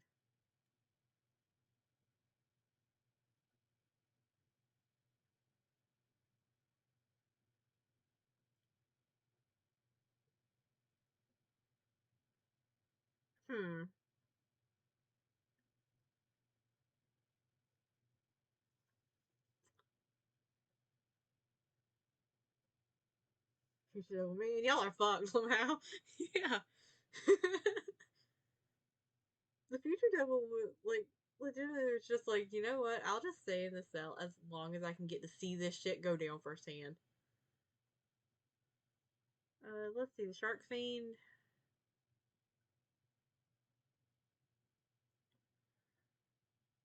Speaker 1: Hmm. Future Devil, man, y'all are fucked somehow. Yeah. The Future Devil would like legitimately was just like, you know what? I'll just stay in the cell as long as I can get to see this shit go down firsthand. Let's see, the Shark Fiend.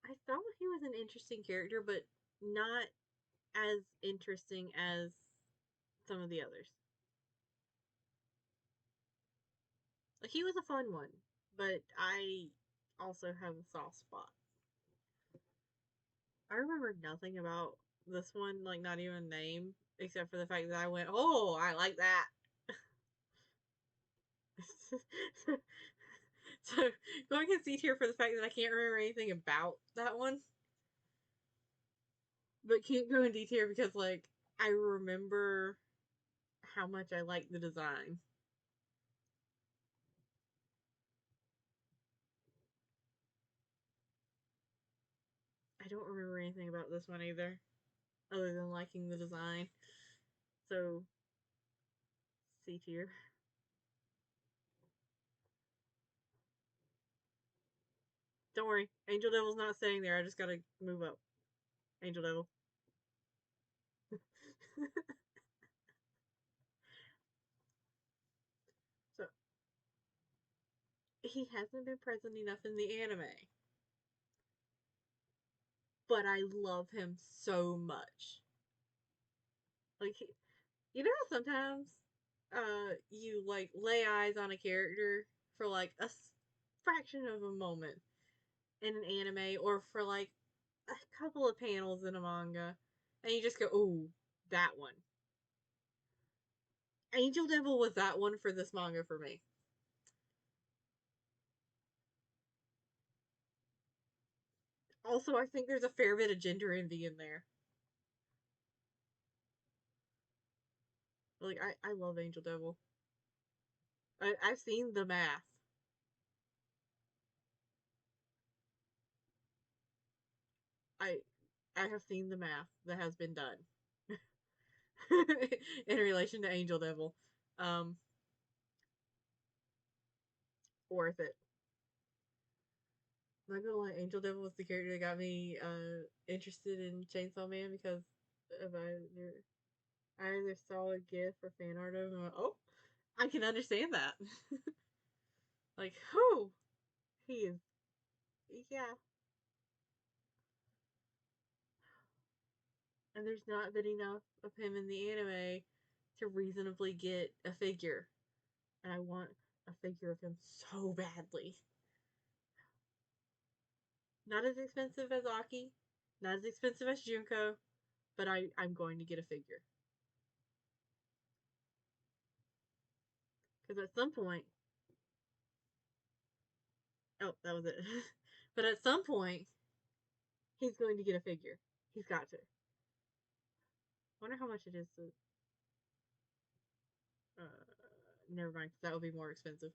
Speaker 1: I thought he was an interesting character, but not as interesting as some of the others. Like he was a fun one, but I also have a soft spot. I remember nothing about this one, like not even a name, except for the fact that I went, "Oh, I like that." So going in C tier for the fact that I can't remember anything about that one, but can't go in D tier because like I remember how much I like the design. I don't remember anything about this one either, other than liking the design. So C tier. Don't worry, Angel Devil's not staying there. I just gotta move up. Angel Devil. So he hasn't been present enough in the anime, but I love him so much. Like you know how sometimes you like lay eyes on a character for like fraction of a moment in an anime or for like a couple of panels in a manga and you just go, "Ooh, that one." Angel Devil was that one for this manga for me. Also, I think there's a fair bit of gender envy in there. Like, I love Angel Devil. I've seen the math. I I have seen the math that has been done in relation to Angel Devil. Um, Worth it. I'm not gonna lie, Angel Devil was the character that got me interested in Chainsaw Man because of I either saw a GIF or fan art of him and went, oh, I can understand that. Like, who? He is, yeah. And there's not been enough of him in the anime to reasonably get a figure. And I want a figure of him so badly. Not as expensive as Aki, not as expensive as Junko, but I'm going to get a figure. Because at some point, oh, that was it. But at some point, he's going to get a figure. He's got to. Wonder how much it is to. Uh, Never mind, because that would be more expensive.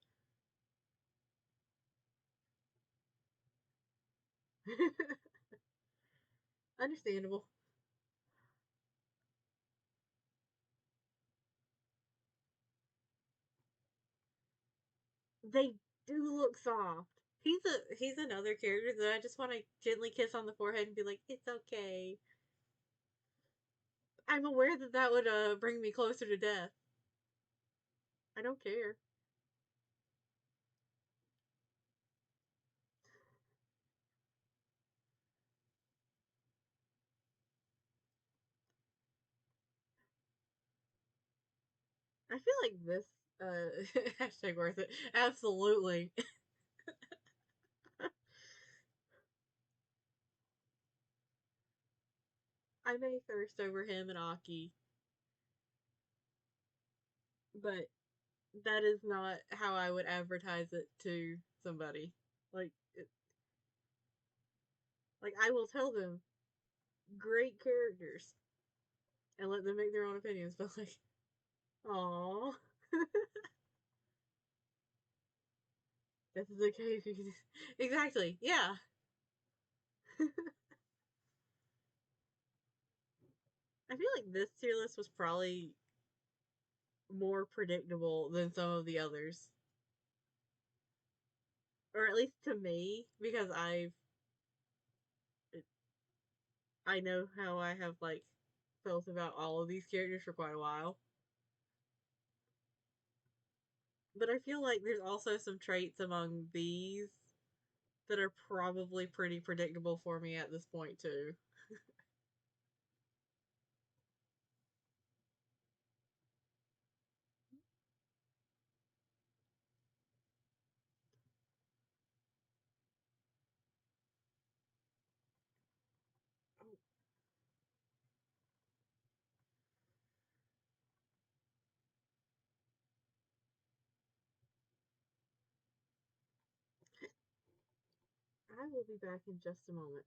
Speaker 1: Understandable. They do look soft. He's another character that I just want to gently kiss on the forehead and be like, it's okay. I'm aware that that would bring me closer to death. I don't care. I feel like this hashtag worth it. Absolutely. I may thirst over him and Aki, but that is not how I would advertise it to somebody. Like, like I will tell them great characters and let them make their own opinions. But like, aww, this is okay if you can. Exactly. Yeah. I feel like this tier list was probably more predictable than some of the others, or at least to me, because I know how I have like felt about all of these characters for quite a while. But I feel like there's also some traits among these that are probably pretty predictable for me at this point too. Oh, I will be back in just a moment.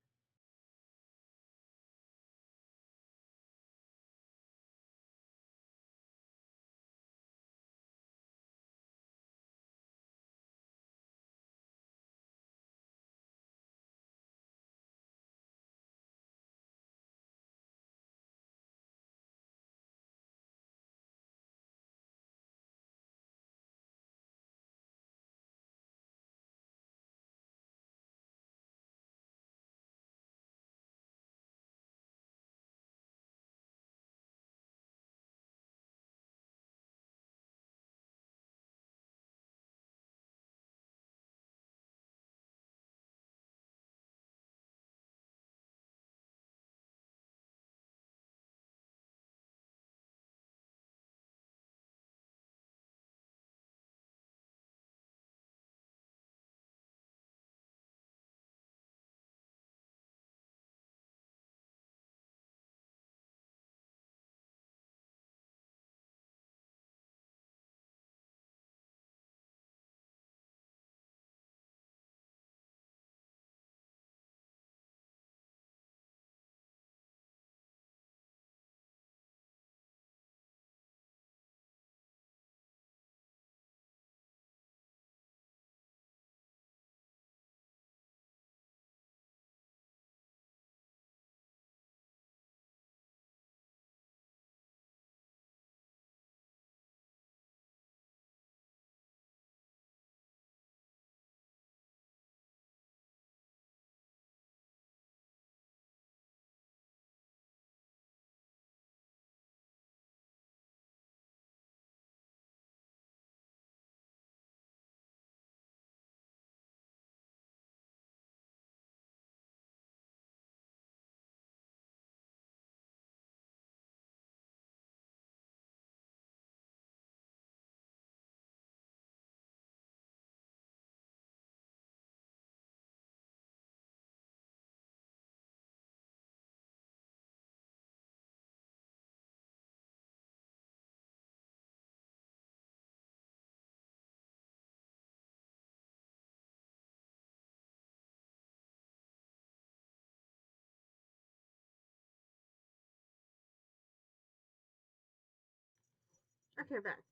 Speaker 1: Okay, back.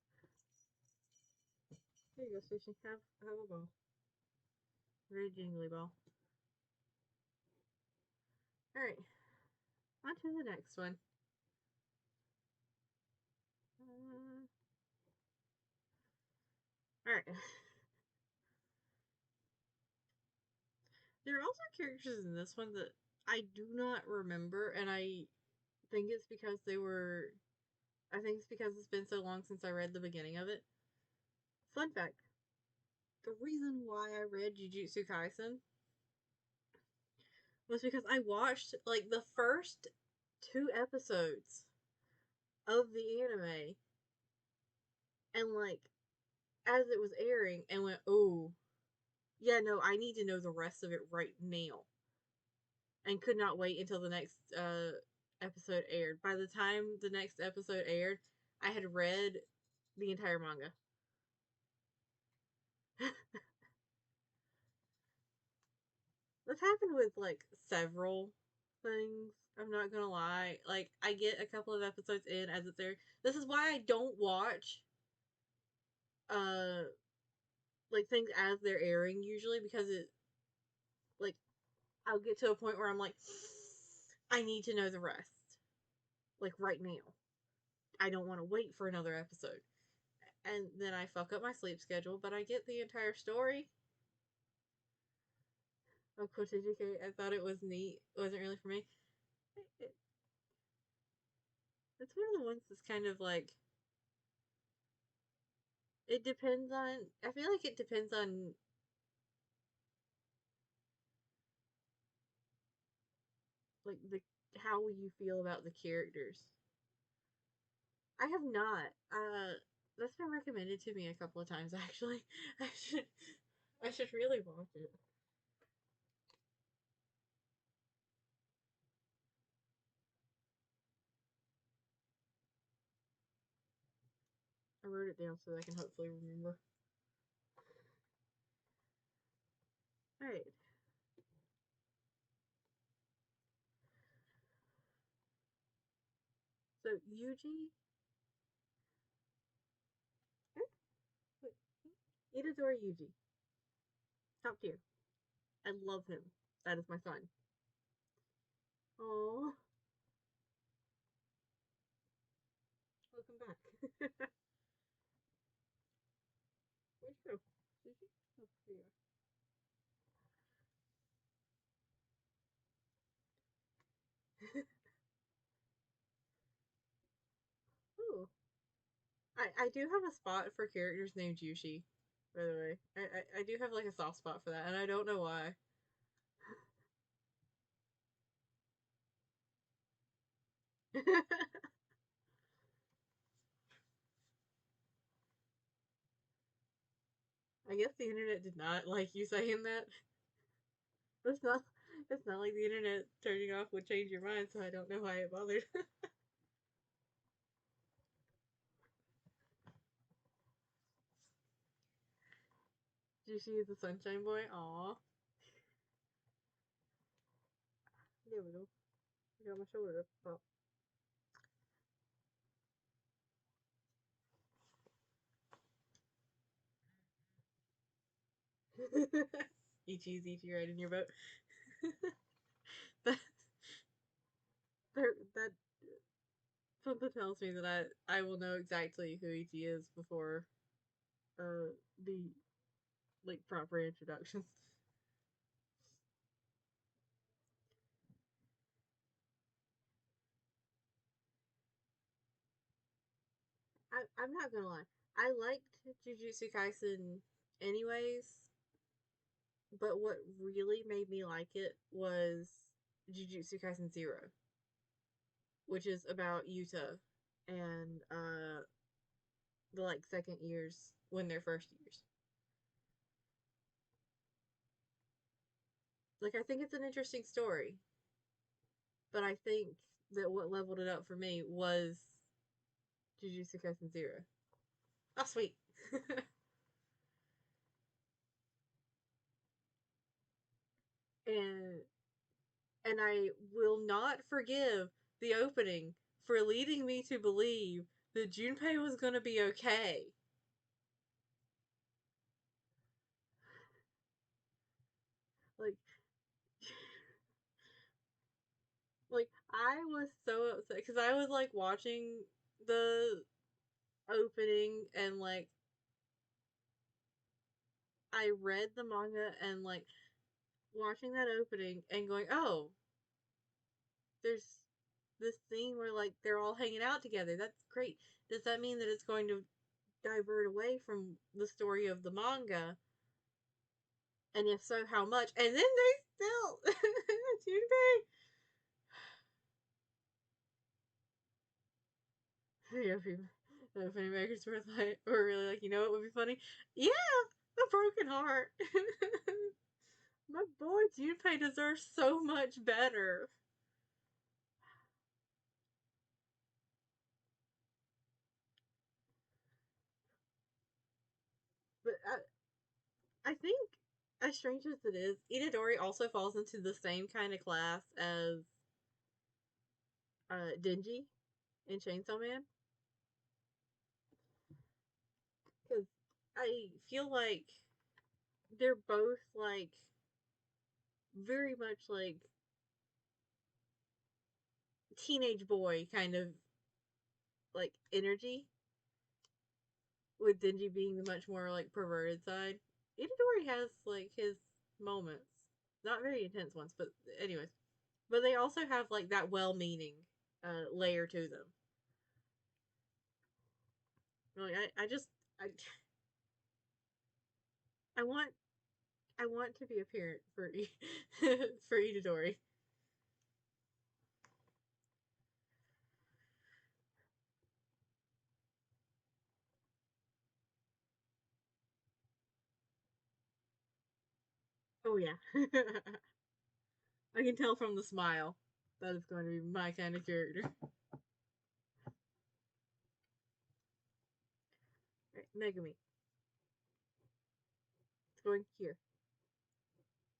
Speaker 1: Here you go, Sushi. Have a ball. Very jingly ball. Alright, on to the next one. Alright. There are also characters in this one that I do not remember, and I think it's because they were. I think it's because it's been so long since I read the beginning of it. Fun fact: the reason why I read Jujutsu Kaisen was because I watched like the first 2 episodes of the anime, and like as it was airing, and went, "Oh, yeah, no, I need to know the rest of it right now," and could not wait until the next episode aired. By the time the next episode aired, I had read the entire manga. This happened with like several things. I'm not gonna lie. Like, I get a couple of episodes in as it's aired. This is why I don't watch uh like things as they're airing usually, because it like I'll get to a point where I'm like, I need to know the rest. Like right now. I don't want to wait for another episode. And then I fuck up my sleep schedule, but I get the entire story of Kotejuke. I thought it was neat. It wasn't really for me. It, it's one of the ones that's kind of like, it depends on. I feel like it depends on like the how you feel about the characters. I have not. That's been recommended to me a couple of times actually. I should I should really watch it. I wrote it down so that I can hopefully remember. All right. So Yuji, Itadori Yuji, top tier. I love him. That is my son. Oh, welcome back. Where'd you go? Sushi? Oh, here you are. Ooh. I do have a spot for characters named Yushi, by the way. I do have like a soft spot for that, and I don't know why. I guess the internet did not like you saying that. It's not. It's not like the internet turning off would change your mind, so I don't know why it bothered. Yushi is a sunshine boy. Aw. There we go. I got my shoulder up. Ichi's Ichi right in your boat. that, that something tells me that I will know exactly who Ichi is before the like proper introductions. I'm not gonna lie. I liked Jujutsu Kaisen anyways, but what really made me like it was Jujutsu Kaisen Zero, which is about Yuta and the like second years when they're first years. Like, I think it's an interesting story, but I think that what leveled it up for me was Jujutsu Kaisen Zero. Oh, sweet. and and I will not forgive the opening for leading me to believe that Junpei was gonna be okay. Like, like I was so upset because I was like watching the opening and like I read the manga and like watching that opening and going, oh, there's this scene where like they're all hanging out together. That's great. Does that mean that it's going to divert away from the story of the manga? And if so, how much? And then they still Junpei. The opening makers were like, were really like, you know what would be funny? Yeah, a broken heart. My boy Junpei deserves so much better. But I think, as strange as it is, Itadori also falls into the same kind of class as Denji in Chainsaw Man. Because I feel like they're both like very much like teenage boy kind of like energy, with Denji being the much more like perverted side. Itadori has like his moments, not very intense ones, but anyways. But they also have like that well-meaning layer to them. Like I just I I want I want to be a parent for for Itadori. Oh yeah, I can tell from the smile that it's going to be my kind of character. Right, Megami, it's going here.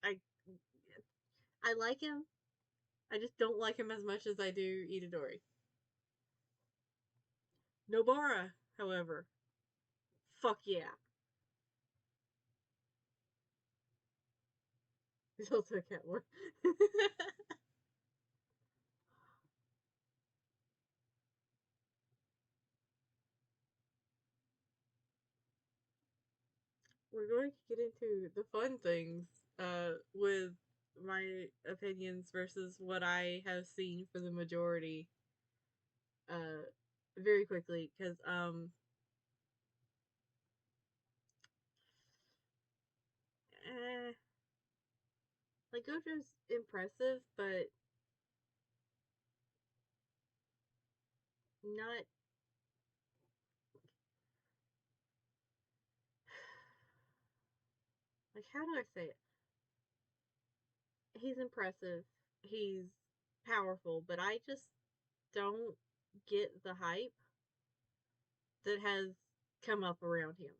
Speaker 1: I I like him. I just don't like him as much as I do Itadori. Nobara, however, fuck yeah. He's also a cat lord. We're going to get into the fun things with my opinions versus what I have seen for the majority very quickly because eh, like Gojo's impressive but not like how do I say it? He's impressive. He's powerful, but I just don't get the hype that has come up around him.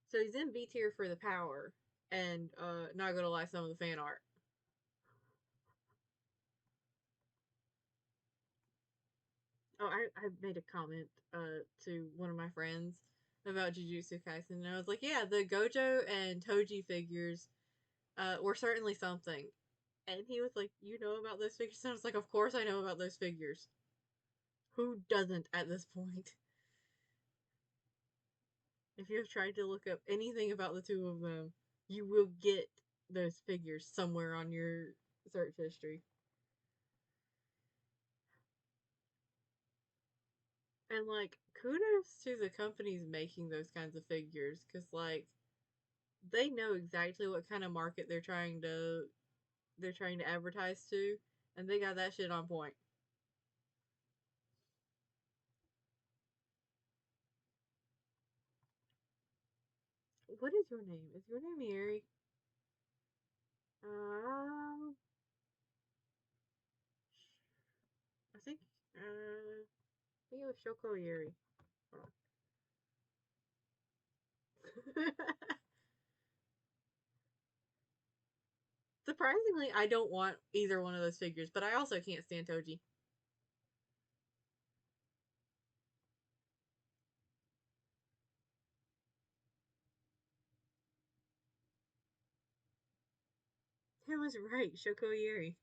Speaker 1: So he's in B tier for the power, and not gonna lie, some of the fan art. Oh, I made a comment to one of my friends about Jujutsu Kaisen, and I was like, yeah, the Gojo and Toji figures were certainly something. And he was like, you know about those figures? And I was like, of course I know about those figures. Who doesn't at this point? If you have tried to look up anything about the two of them, you will get those figures somewhere on your search history. And like, kudos to the companies making those kinds of figures, because like, they know exactly what kind of market they're trying to advertise to, and they got that shit on point. What is your name? Is your name Yeri? Um, I think I think it was Shoko Yeri. Hold on. Surprisingly, I don't want either one of those figures, but I also can't stand Toji. I was right, Shoko Yeri.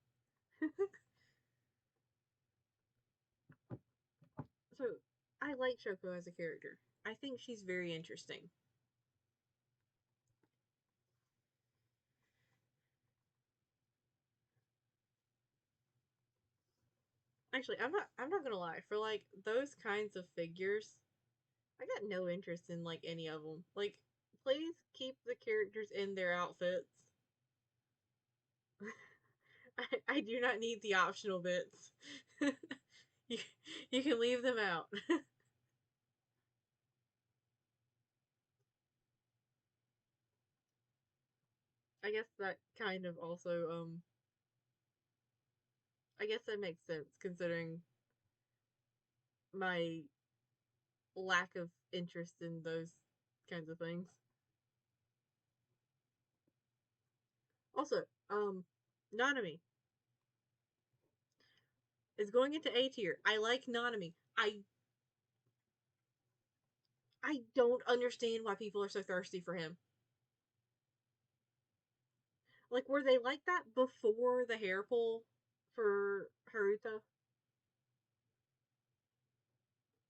Speaker 1: So, I like Shoko as a character. I think she's very interesting. Actually, I'm not gonna lie. For like those kinds of figures, I got no interest in like any of them. Like, please keep the characters in their outfits. I do not need the optional bits. you, you can leave them out. I guess that kind of also I guess that makes sense considering my lack of interest in those kinds of things. Also, Nanami is going into A tier. I like Nanami. I don't understand why people are so thirsty for him. Like, were they like that before the hair pull for Haruta?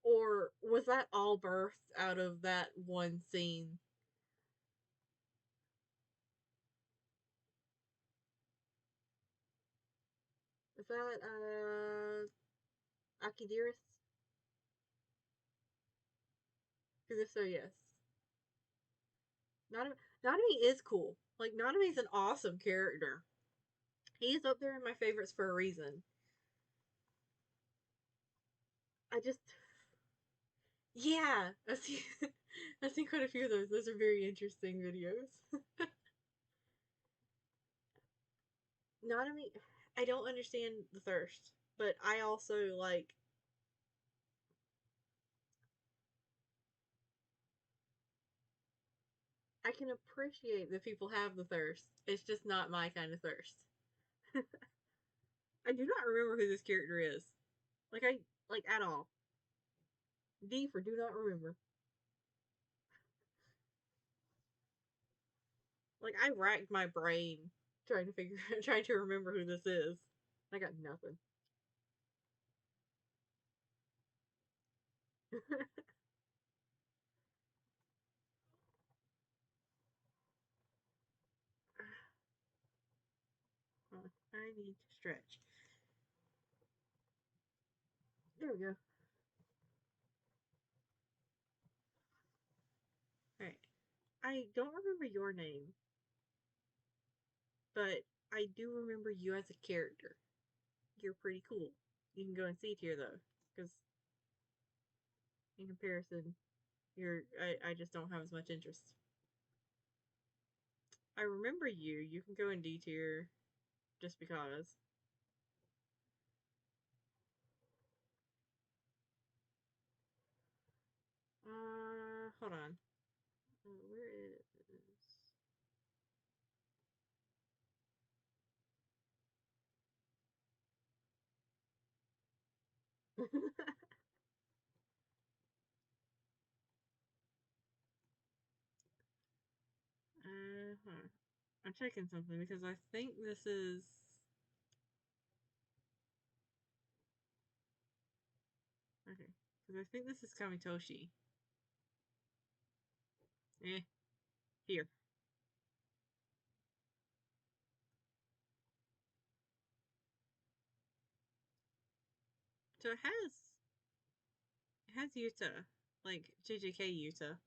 Speaker 1: Or was that all birthed out of that one scene? Is that, Akidiris? Because if so, yes. Nanami, Nanami is cool. Like, Nanami's an awesome character. He's up there in my favorites for a reason. I just, yeah, I've seen, I've seen quite a few of those. Those are very interesting videos. Nanami, I don't understand the thirst, but I also like. I can appreciate that people have the thirst. It's just not my kind of thirst. I do not remember who this character is. Like at all. D for do not remember. Like I racked my brain trying to figure trying to remember who this is. I got nothing. I need to stretch. There we go. Alright. I don't remember your name, but I do remember you as a character. You're pretty cool. You can go and see tier though, because in comparison, I just don't have as much interest. I remember you. You can go in D tier just because. Hold on. Where is? Hold on. I'm checking something because I think this is. Okay. Because I think this is Kamitoshi. Eh, here. So it has Yuta, like JJK Yuta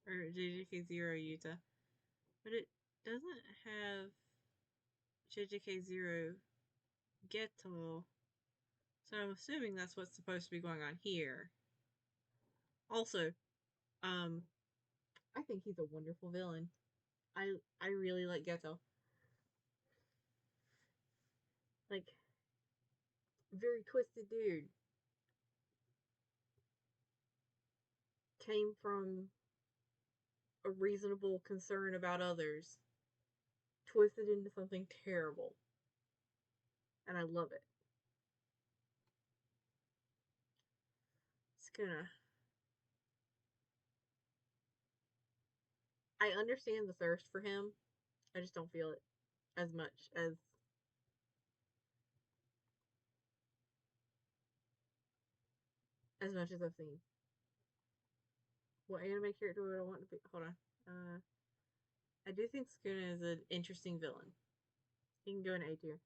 Speaker 1: or JJK Zero Yuta, but it doesn't have JJK Zero Geto. So I'm assuming that's what's supposed to be going on here. Also, um, I think he's a wonderful villain. I really like Geto. Like, very twisted dude. Came from a reasonable concern about others twisted into something terrible, and I love it. It's gonna. I understand the thirst for him. I just don't feel it as much as I've seen. What anime character would I want to be? Hold on. I do think Sukuna is an interesting villain. He can go in A tier.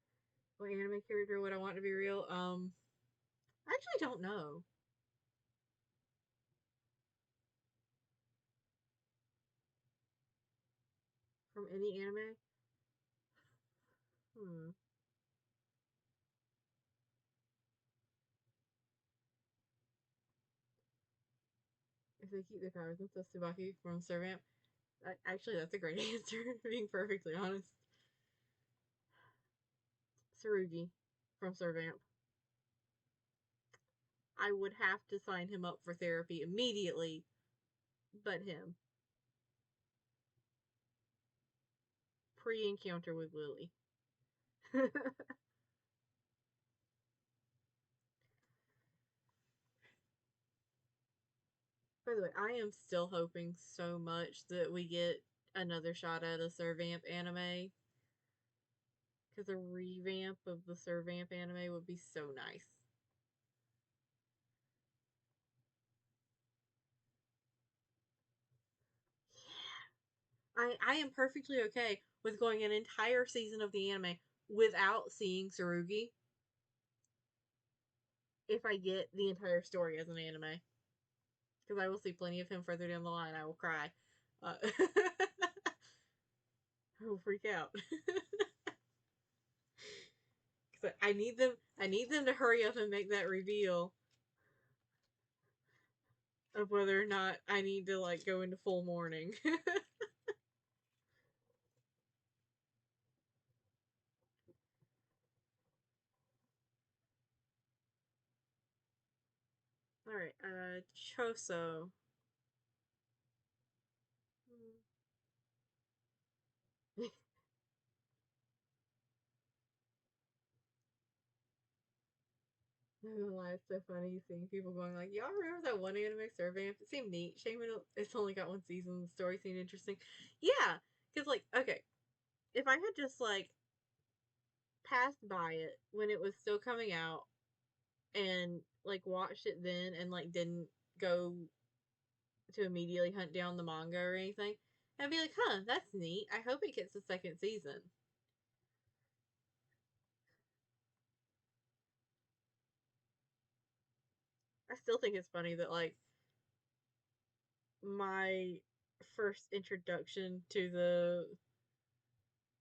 Speaker 1: What anime character would I want to be real? I actually don't know. From any anime? Hmm. If they keep their powers, what's Tsubaki from Servant? Actually, that's a great answer, being perfectly honest. Tsurugi from Servant. I would have to sign him up for therapy immediately, but him. Pre encounter with Lily. By the way, I am still hoping so much that we get another shot at a Servamp anime. Because a revamp of the Servamp anime would be so nice. I am perfectly okay with going an entire season of the anime without seeing Tsurugi if I get the entire story as an anime. Because I will see plenty of him further down the line. I will cry. I will freak out. Because I need them to hurry up and make that reveal of whether or not I need to like go into full mourning. All right, Choso. I'm not gonna lie, it's so funny seeing people going like, "Y'all remember that one anime survey? It seemed neat. Shame it's only got one season. The story seemed interesting." Yeah, because like, okay, if I had just like passed by it when it was still coming out and like watched it then and like didn't go to immediately hunt down the manga or anything, I'd be like, "Huh, that's neat. I hope it gets a second season." I still think it's funny that like my first introduction to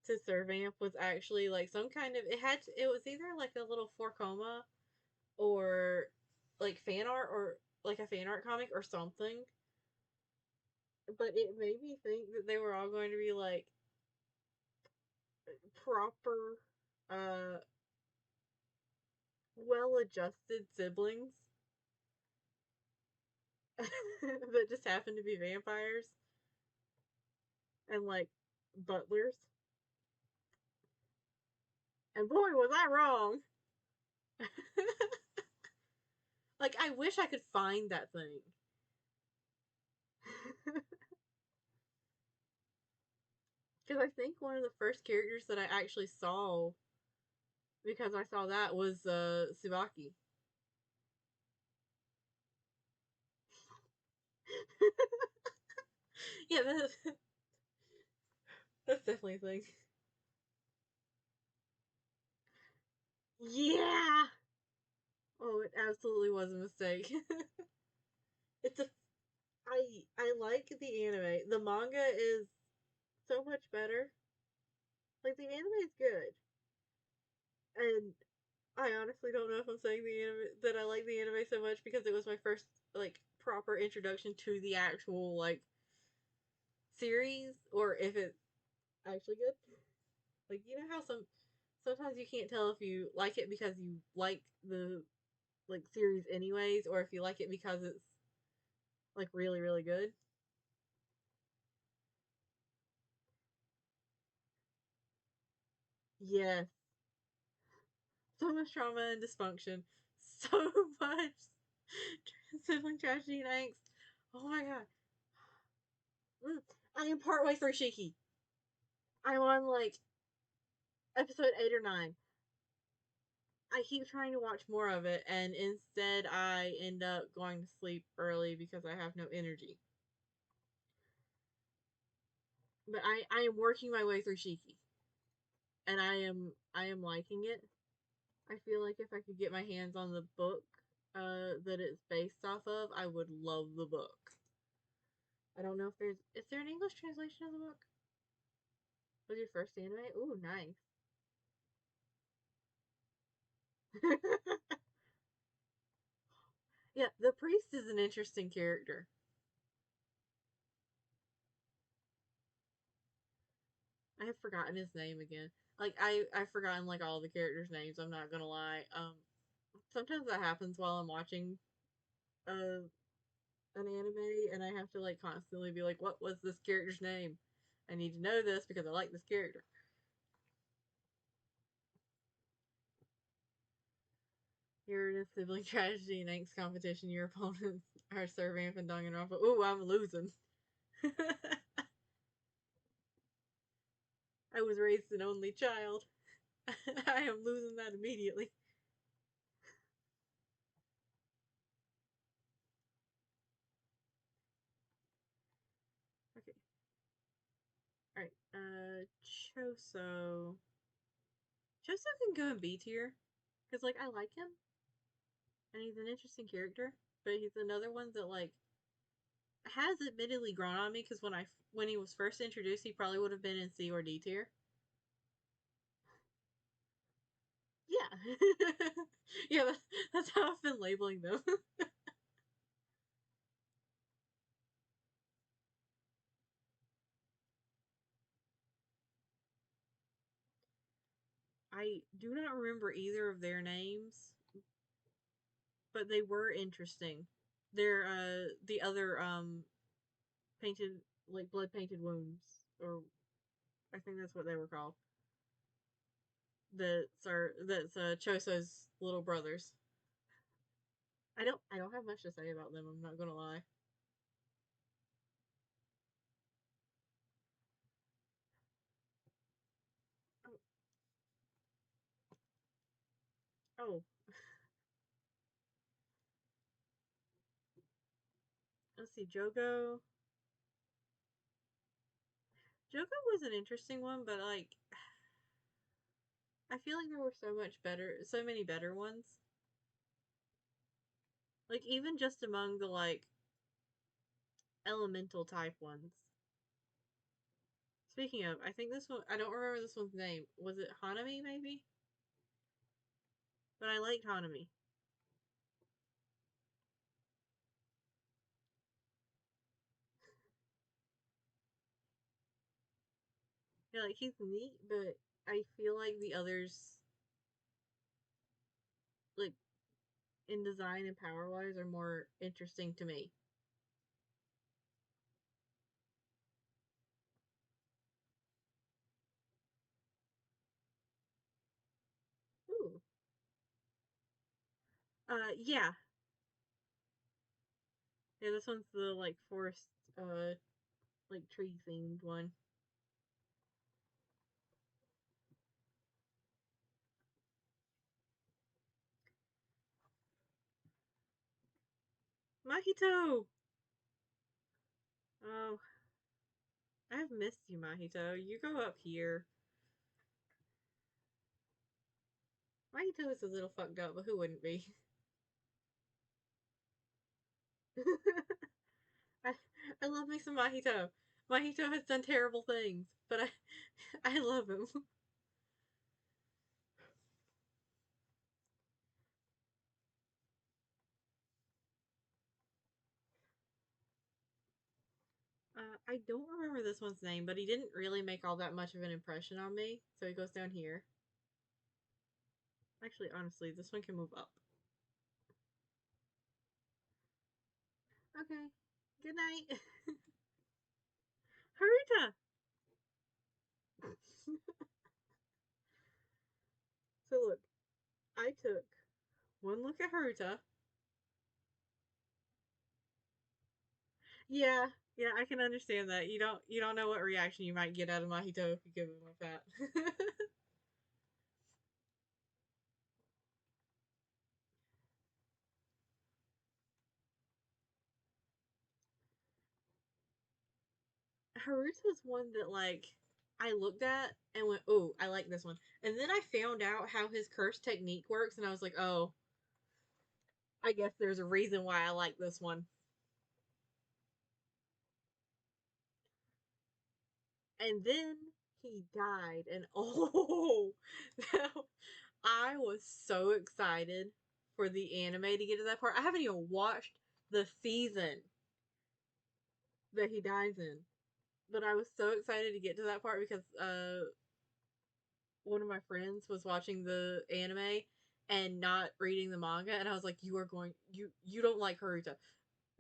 Speaker 1: Servamp was actually like some kind of it was either like a little 4 coma or like fan art or like a fan art comic or something. But it made me think that they were all going to be like proper uh well adjusted siblings that just happen to be vampires and like butlers. And boy was I wrong. Like I wish I could find that thing. Because I think one of the first characters that I actually saw because I saw that was Subaki. Yeah, that's definitely a thing. Yeah. Oh, it absolutely was a mistake. it's a I like the anime. The manga is so much better. Like the anime is good, and I honestly don't know if I'm saying the anime that I like the anime so much because it was my first like proper introduction to the actual like series, or if it's actually good. Like you know how sometimes you can't tell if you like it because you like the like series anyways, or if you like it because it's like really really good. Yes. So much trauma and dysfunction. So much sibling tragedy and angst. Oh my god. I am partway through Shiki. I'm on like episode 8 or 9. I keep trying to watch more of it, and instead I end up going to sleep early because I have no energy. But I am working my way through Shiki, and I am liking it. I feel like if I could get my hands on the book that it's based off of, I would love the book. I don't know if is there an English translation of the book? Was your first anime? Ooh, nice. Yeah, the priest is an interesting character. I have forgotten his name again. Like I've forgotten like all the characters' names. I'm not gonna lie. Sometimes that happens while I'm watching uh an anime, and I have to like constantly be like, what was this character's name? I need to know this because I like this character. You're in a sibling tragedy and angst competition. Your opponents are Sir Vamp and Danganronpa. Ooh, I'm losing. I was raised an only child. I am losing that immediately. Okay. Alright. Choso. Choso can go in B tier. Because, like, I like him. And he's an interesting character. But he's another one that, like, has admittedly grown on me. Because when he was first introduced, he probably would have been in C or D tier. Yeah. Yeah, that's how I've been labeling them. I do not remember either of their names, but they were interesting. They're the other painted like blood painted wounds, or I think that's what they were called. That's Choso's little brothers. I don't have much to say about them. I'm not gonna lie. Oh, oh, let's see. Jogo was an interesting one, but like I feel like there were so many better ones. Like even just among the like elemental type ones. Speaking of, I think this one, I don't remember this one's name. Was it Hanami, maybe? But I liked Hanami. Yeah, like, he's neat, but I feel like the others, like, in design and power wise, are more interesting to me. Ooh. Yeah. Yeah, this one's the, like, forest, like, tree themed one. Mahito! Oh, I've missed you, Mahito. You go up here. Mahito is a little fucked up, but who wouldn't be? I, I love me some Mahito. Mahito has done terrible things, but I love him. I don't remember this one's name, but he didn't really make all that much of an impression on me, so he goes down here. Actually, honestly, this one can move up. Okay. Good night. Haruta! took one look at Haruta. Yeah, yeah, I can understand that. You don't know what reaction you might get out of Mahito if you give him a pat. Haruta's one that like I looked at and went, "Oh, I like this one." And then I found out how his curse technique works, and I was like, "Oh, I guess there's a reason why I like this one." And then he died, and oh, I was so excited for the anime to get to that part. I haven't even watched the season that he dies in, but I was so excited to get to that part because one of my friends was watching the anime and not reading the manga, and I was like, you don't like Haruta,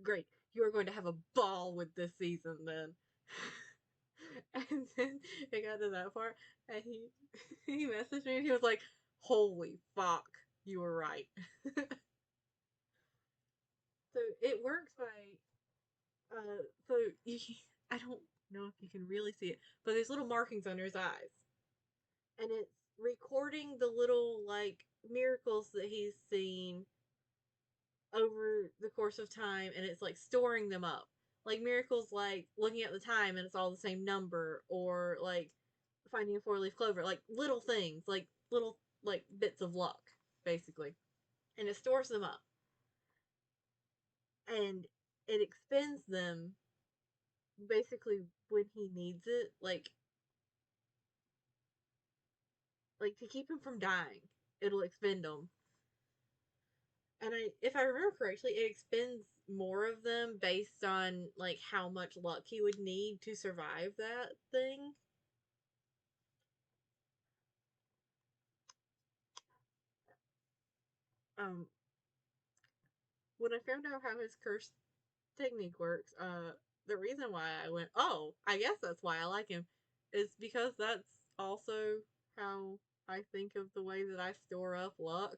Speaker 1: great, you are going to have a ball with this season then." And then it got to that part, and he messaged me, and he was like, "Holy fuck, you were right." So it works by so you I don't know if you can really see it, but there's little markings under his eyes, and it's recording the little like miracles that he's seen over the course of time, and it's like storing them up, like miracles like looking at the time and it's all the same number, or like finding a four-leaf clover, like little things, like little like bits of luck basically, and it stores them up, and it expends them basically when he needs it, like to keep him from dying, it'll expend them. And if I remember correctly, it expends more of them based on like how much luck he would need to survive that thing. Um, when I found out how his curse technique works, the reason why I went, "Oh, I guess that's why I like him," is because that's also how I think of the way that I store up luck.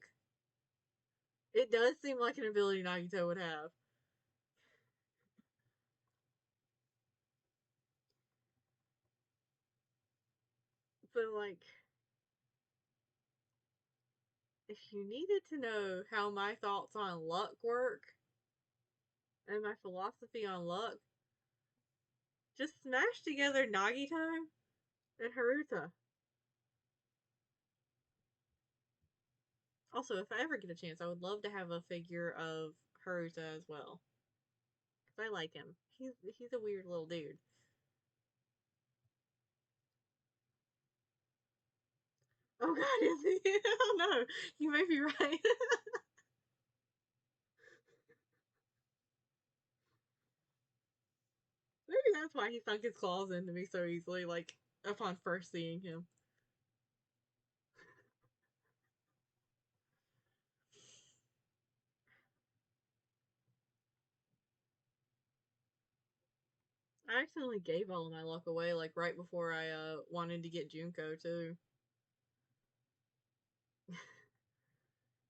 Speaker 1: It does seem like an ability Nagito would have. So, like, if you needed to know how my thoughts on luck work and my philosophy on luck, just smash together Nagito and Haruta. Also, if I ever get a chance, I would love to have a figure of Haruta as well. Because I like him. He's a weird little dude. Oh god, is he? Oh no, you may be right. Maybe that's why he sunk his claws into me so easily, like, upon first seeing him. I accidentally gave all of my luck away, like, right before I wanted to get Junko, too.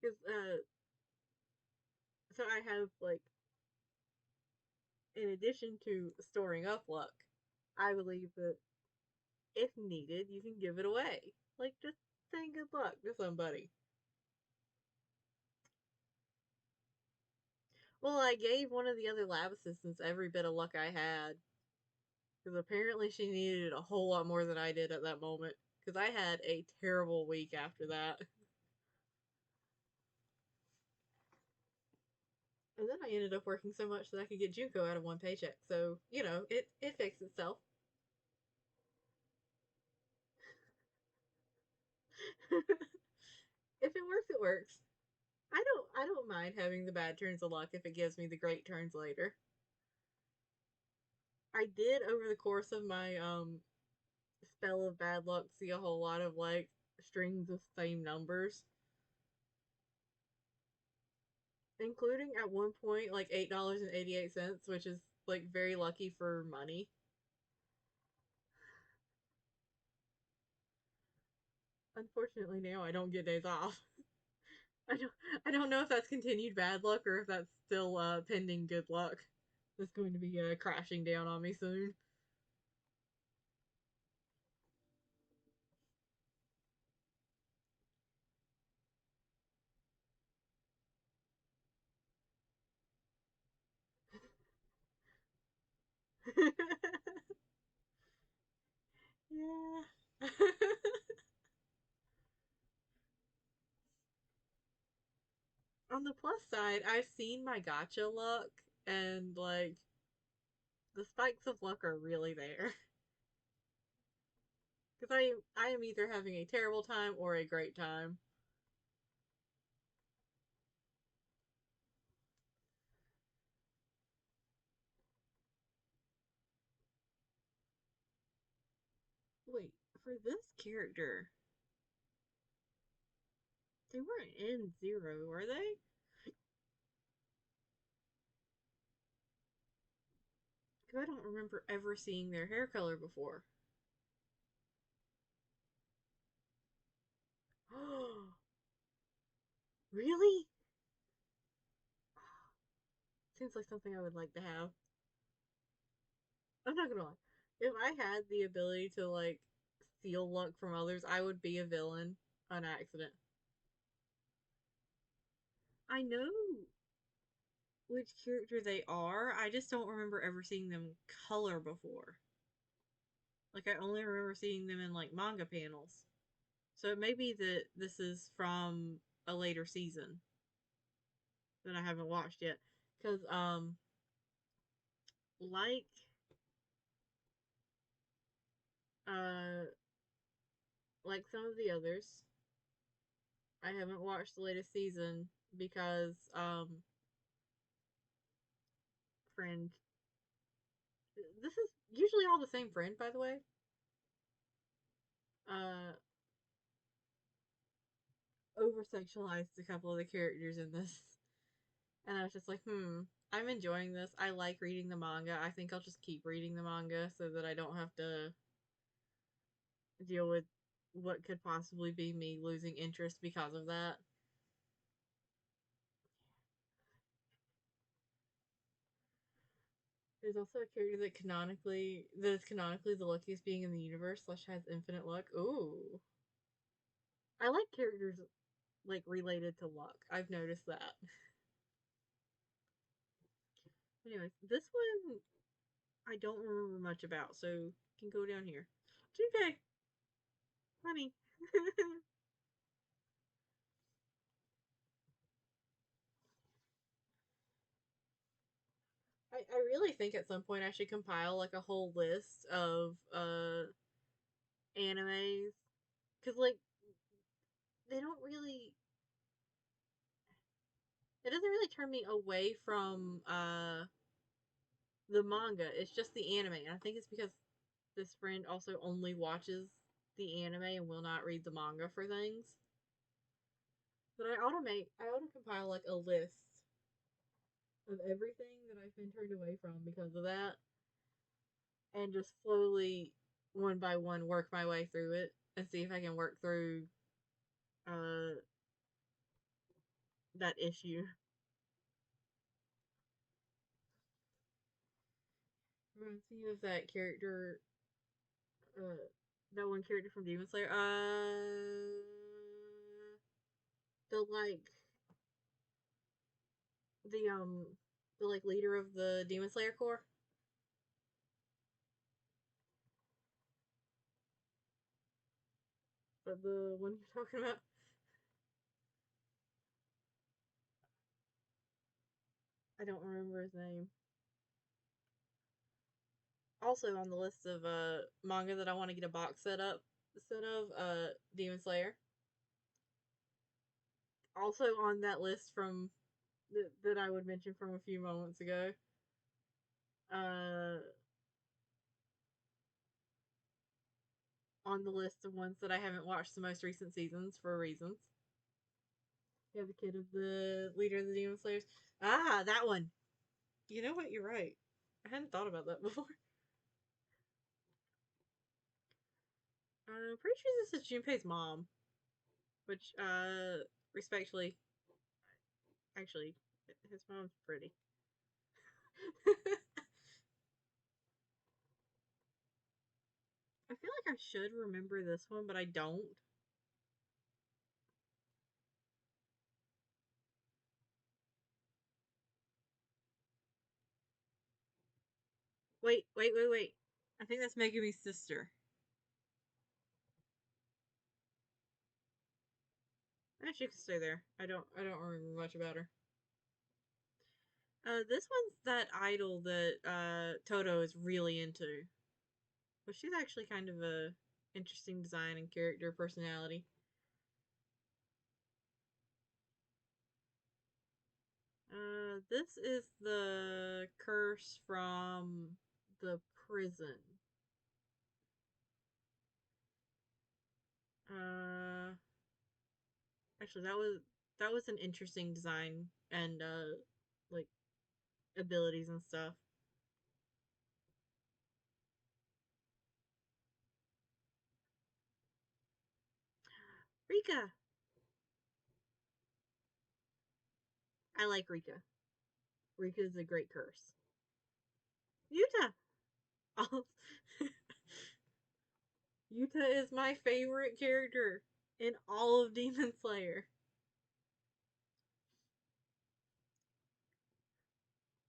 Speaker 1: Because, so I have, like, in addition to storing up luck, I believe that if needed, you can give it away. Like, just saying good luck to somebody. Well, I gave one of the other lab assistants every bit of luck I had. Because apparently she needed a whole lot more than I did at that moment. Because I had a terrible week after that. And then I ended up working so much that I could get Junko out of one paycheck. So, it fixed itself. If it works, it works. I don't mind having the bad turns of luck if it gives me the great turns later. I did over the course of my spell of bad luck see a whole lot of like strings of same numbers, including at one point like $8.88, which is like very lucky for money. Unfortunately, now I don't get days off. I don't I don't know if that's continued bad luck or if that's still pending good luck. That's going to be crashing down on me soon. Yeah. On the plus side, I've seen my gotcha luck, and like the spikes of luck are really there. Because I am either having a terrible time or a great time. Wait, for this character, they weren't in zero, were they? Because I don't remember ever seeing their hair color before. Really? Seems like something I would like to have. I'm not gonna lie. If I had the ability to like steal luck from others, I would be a villain on accident. I know which character they are. I just don't remember ever seeing them color before. Like I only remember seeing them in like manga panels. So it may be that this is from a later season that I haven't watched yet. Cause like uh like some of the others, I haven't watched the latest season because friend, this is usually all the same friend, by the way. Uh, over sexualized a couple of the characters in this, and I was just like, I'm enjoying this. I like reading the manga. I think I'll just keep reading the manga so that I don't have to deal with what could possibly be me losing interest because of that. There's also a character that is canonically the luckiest being in the universe slash has infinite luck. Ooh, I like characters like related to luck. I've noticed that. Anyways, this one I don't remember much about, so can go down here. 2K, honey. I really think at some point I should compile like a whole list of animes because like they don't really it doesn't really turn me away from the manga. It's just the anime, and I think it's because this friend also only watches the anime and will not read the manga for things. But I auto compile like a list of everything that I've been turned away from because of that, and just slowly, one by one, work my way through it and see if I can work through uh that issue. Reminds me of that character, uh, that one character from Demon Slayer. The like the the like leader of the Demon Slayer Corps. But the one you're talking about, I don't remember his name. Also on the list of manga that I want to get a box set of Demon Slayer. Also on that list from that I would mention from a few moments ago. Uh, on the list of ones that I haven't watched the most recent seasons for reasons. Yeah, the kid of the leader of the Demon Slayers. Ah, that one. You know what? You're right. I hadn't thought about that before. I'm pretty sure this is Junpei's mom, which, respectfully, Actually, his mom's pretty. I feel like I should remember this one, but I don't. Wait. I think that's Megumi's sister. She can stay there. I don't remember much about her. This one's that idol that Toto is really into. But she's actually kind of a interesting design and character personality. This is the curse from the prison. Uh, Actually, that was an interesting design and like abilities and stuff. Rika, I like Rika. Rika is a great curse. Yuta, Yuta is my favorite character in all of Demon Slayer,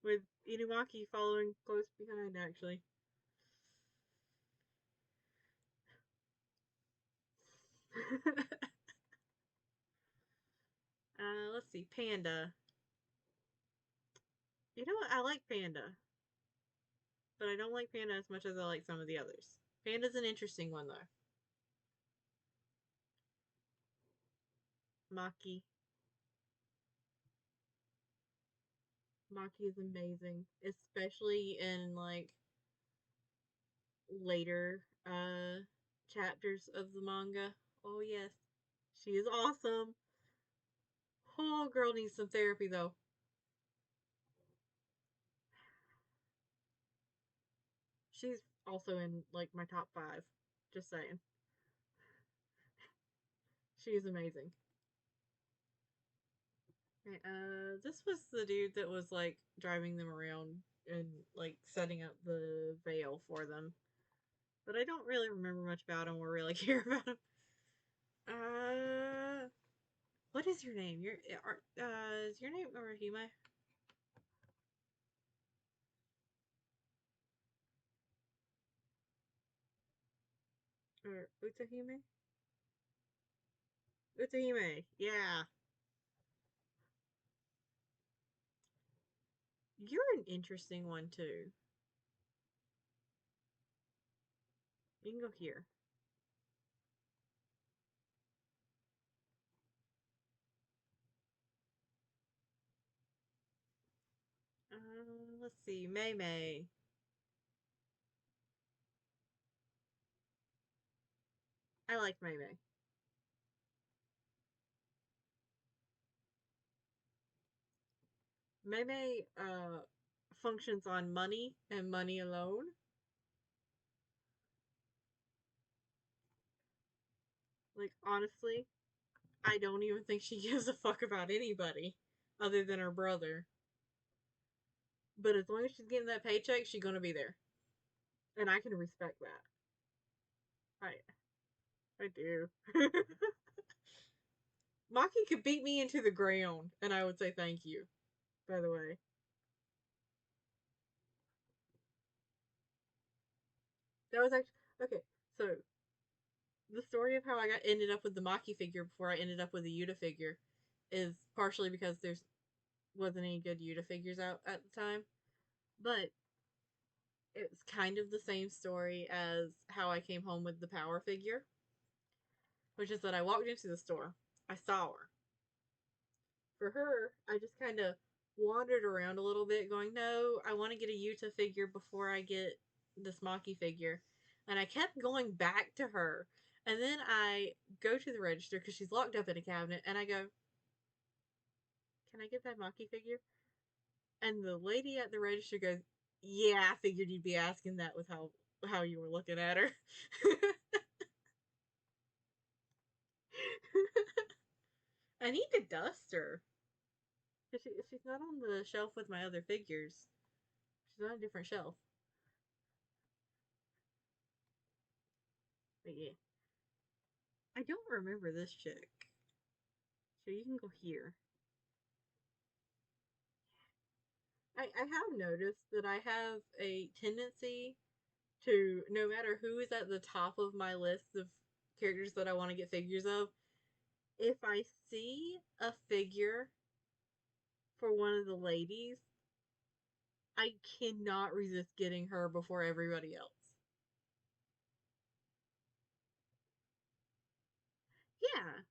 Speaker 1: with Inumaki following close behind. Actually, let's see, Panda. You know what? I like Panda, but I don't like Panda as much as I like some of the others. Panda's an interesting one though. Maki. Maki is amazing, especially in like later chapters of the manga. Oh yes, she is awesome. Oh, girl needs some therapy though. She's also in like my top 5. Just saying. She is amazing. Okay, this was the dude that was like driving them around and like setting up the veil for them. But I don't really remember much about him or really care about him. Uh, what is your name? Is your name Orihime? Or Utahime? Utahime, yeah. You're an interesting one too. You can go here. Let's see, Mei Mei. I like Mei Mei. Mei Mei functions on money and money alone. Like honestly, I don't even think she gives a fuck about anybody other than her brother. But as long as she's getting that paycheck, she's gonna be there, and I can respect that. I do. Maki could beat me into the ground, and I would say thank you. By the way, that was actually okay. So the story of how I got ended up with the Maki figure before I ended up with the Yuta figure is partially because there's wasn't any good Yuta figures out at the time, but it's kind of the same story as how I came home with the Power figure, which is that I walked into the store, I saw her. For her, I just kind of wandered around a little bit, going, "No, I want to get a Yuta figure before I get this Maki figure," and I kept going back to her. And then I go to the register because she's locked up in a cabinet, and I go, "Can I get that Maki figure?" And the lady at the register goes, "Yeah, I figured you'd be asking that with how you were looking at her." I need to dust her. She's not on the shelf with my other figures. She's on a different shelf. But yeah, I don't remember this chick. So you can go here. I have noticed that I have a tendency to, no matter who is at the top of my list of characters that I want to get figures of, if I see a figure for one of the ladies, I cannot resist getting her before everybody else. Yeah,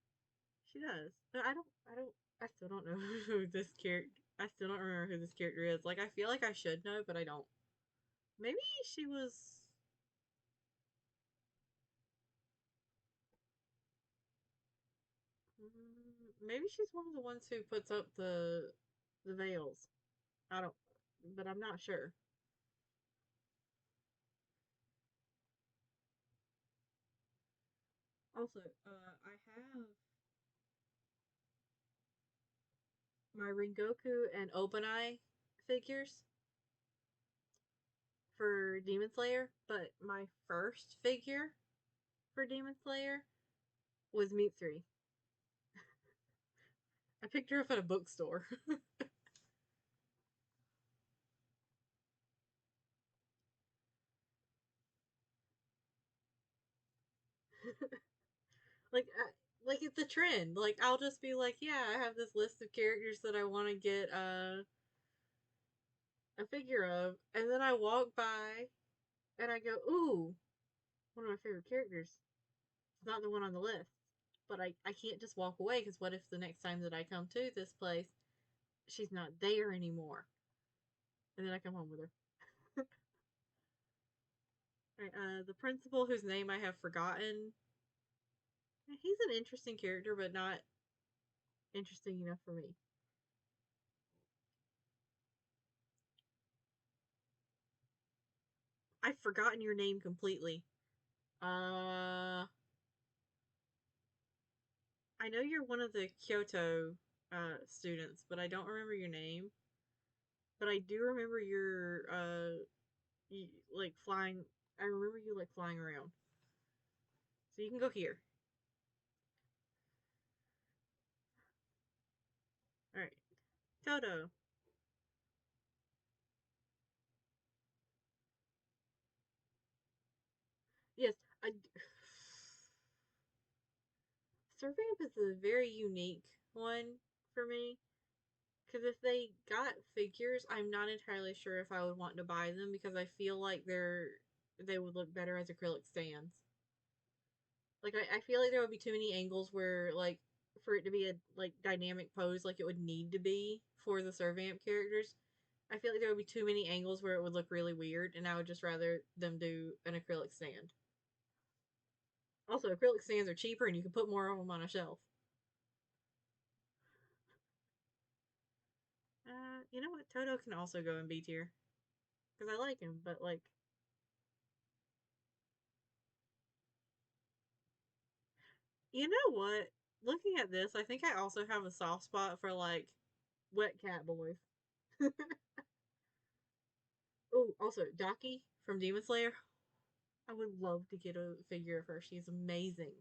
Speaker 1: she does. But I still don't know who this character, I still don't remember who this character is. Like, I feel like I should know, but I don't. Maybe she was, maybe she's one of the ones who puts up the veils. I don't, but I'm not sure. Also, I have my Rengoku and Obanai figures for Demon Slayer, but my first figure for Demon Slayer was Mitsuri. I picked her up at a bookstore. like, like it's a trend. Like I'll just be like, yeah, I have this list of characters that I want to get a figure of, and then I walk by and I go, ooh, one of my favorite characters. It's not the one on the list, but I can't just walk away because what if the next time that I come to this place, she's not there anymore, and then I come home with her. Right, the principal whose name I have forgotten. He's an interesting character, but not interesting enough for me. I've forgotten your name completely. Uh, I know you're one of the Kyoto students, but I don't remember your name. But I do remember your like flying. I remember you like flying around. So you can go here. All right, Toto. Yes, I. Survamp is a very unique one for me because if they got figures, I'm not entirely sure if I would want to buy them because I feel like they would look better as acrylic stands. Like I feel like there would be too many angles where like for it to be a like dynamic pose like it would need to be for the Servamp characters. I feel like there would be too many angles where it would look really weird, and I would just rather them do an acrylic stand. Also, acrylic stands are cheaper, and you can put more of them on a shelf. You know what? Toto can also go in B tier because I like him, but like, you know what? Looking at this, I think I also have a soft spot for like wet cat boys. Oh, also Daki from Demon Slayer. I would love to get a figure of her. She's amazing.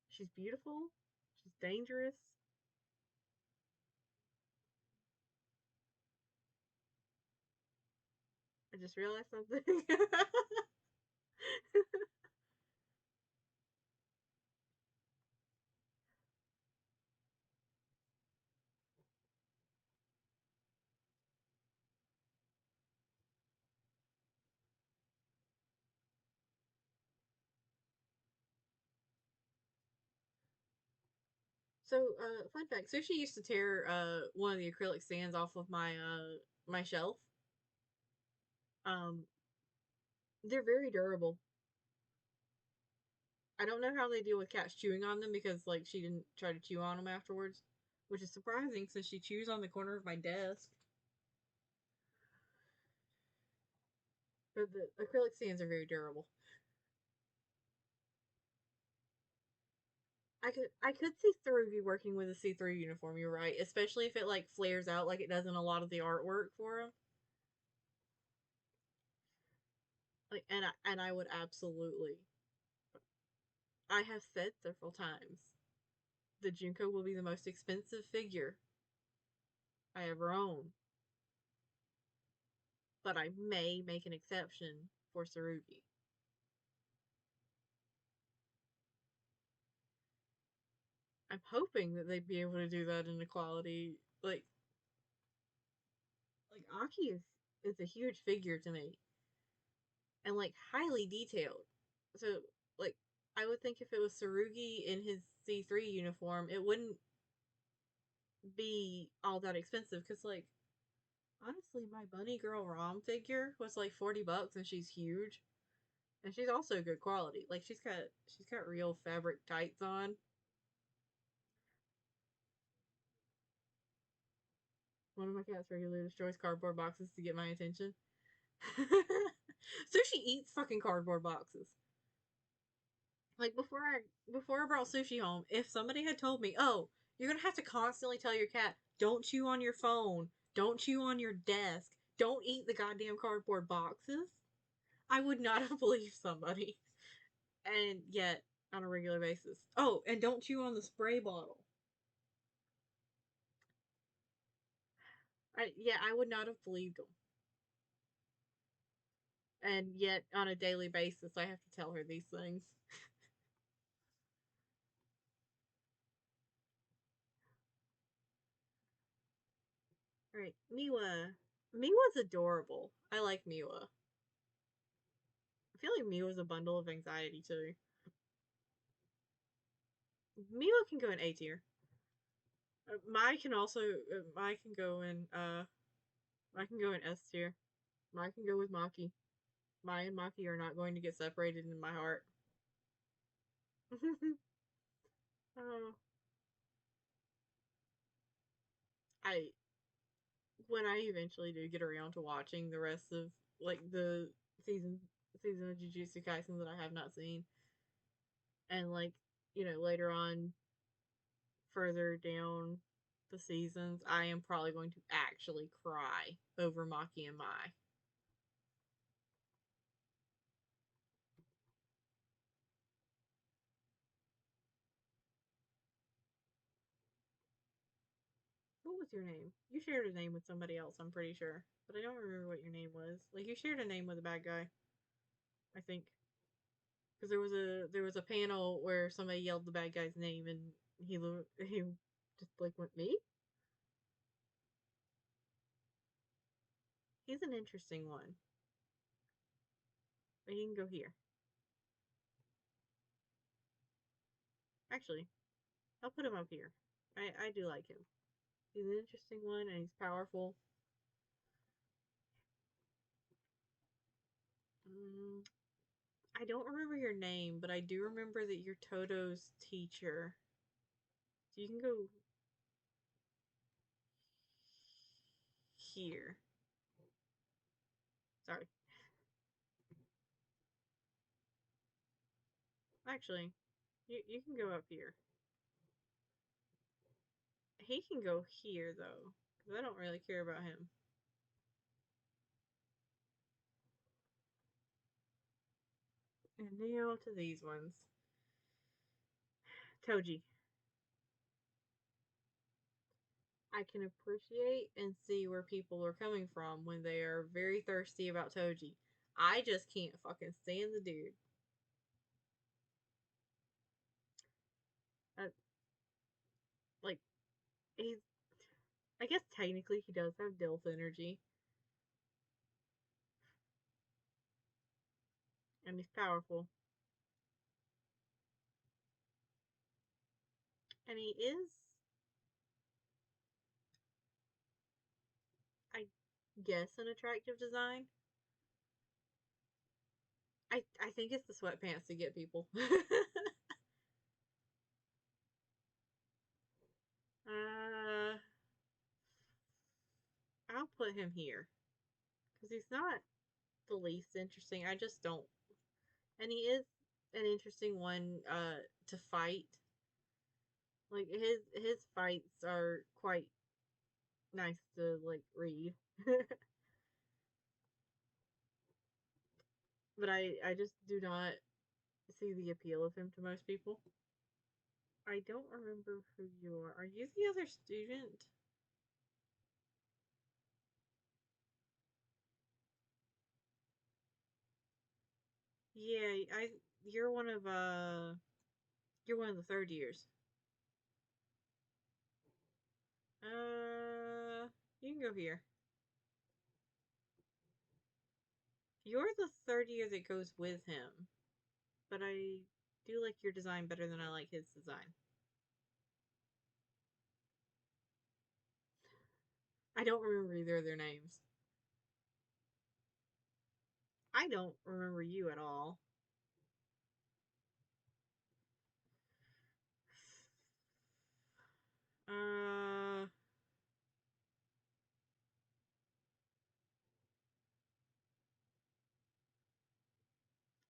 Speaker 1: She's beautiful. She's dangerous. I just realized something. So, fun fact: Sushi used to tear one of the acrylic stands off of my shelf. Um, they're very durable. I don't know how they deal with cats chewing on them because like she didn't try to chew on them afterwards, which is surprising since she chews on the corner of my desk. But the acrylic stands are very durable. I could see Tsurugi working with a see-through uniform. You're right, especially if it like flares out like it does in a lot of the artwork for him. Like, and I would absolutely. I have said several times the Junko will be the most expensive figure I ever own, but I may make an exception for Tsurugi. I'm hoping that they'd be able to do that in a quality like Aki is a huge figure to me and like highly detailed. So like I would think if it was Tsurugi in his C3 uniform, it wouldn't be all that expensive because like honestly, my bunny girl Rom figure was like $40 and she's huge. And she's also good quality. Like she's got real fabric tights on. One of my cats regularly destroys cardboard boxes to get my attention. So she eats fucking cardboard boxes. Like before I brought sushi home, if somebody had told me, "Oh, you're gonna have to constantly tell your cat, don't chew on your phone, don't chew on your desk, don't eat the goddamn cardboard boxes," I would not have believed somebody. And yet, on a regular basis. Oh, and don't chew on the spray bottle. I would not have believed them. And yet, on a daily basis, I have to tell her these things. All right, Miwa. Miwa's adorable. I like Miwa. I feel like Miwa's a bundle of anxiety too. Miwa can go in A tier. Mai can also Mai can go in Mai can go in S tier. Mai can go with Maki. Mai and Maki are not going to get separated in my heart. Oh, I when I eventually do get around to watching the rest of like the season season of Jujutsu Kaisen that I have not seen, and like later on further down the seasons, I am probably going to actually cry over Maki and Mai. What was your name? You shared a name with somebody else, I'm pretty sure, but I don't remember what your name was. Like you shared a name with a bad guy, I think, because there was a panel where somebody yelled the bad guy's name and he just like went me. He's an interesting one. But he can go here. Actually, I'll put him up here. I do like him. He's an interesting one and he's powerful. Mm, I don't remember your name, but I do remember that you're Toto's teacher. So you can go here. Sorry. Actually, you can go up here. He can go here, though, because I don't really care about him. And now to these ones. Toji. I can appreciate and see where people are coming from when they are very thirsty about Toji. I just can't fucking stand the dude. Uh, like, he's. I guess technically he does have Dilf energy, and he's powerful. And he is, I guess, an attractive design. I think it's the sweatpants to get people. uh, I'll put him here because he's not the least interesting. I just don't, and he is an interesting one to fight. Like his fights are quite nice to like read. But I just do not see the appeal of him to most people. I don't remember who you are. Are you the other student? Yeah, I you're one of you're one of the third years. Uh you can go here. You're the third year that goes with him, but I do like your design better than I like his design. I don't remember either of their names. I don't remember you at all. Uh,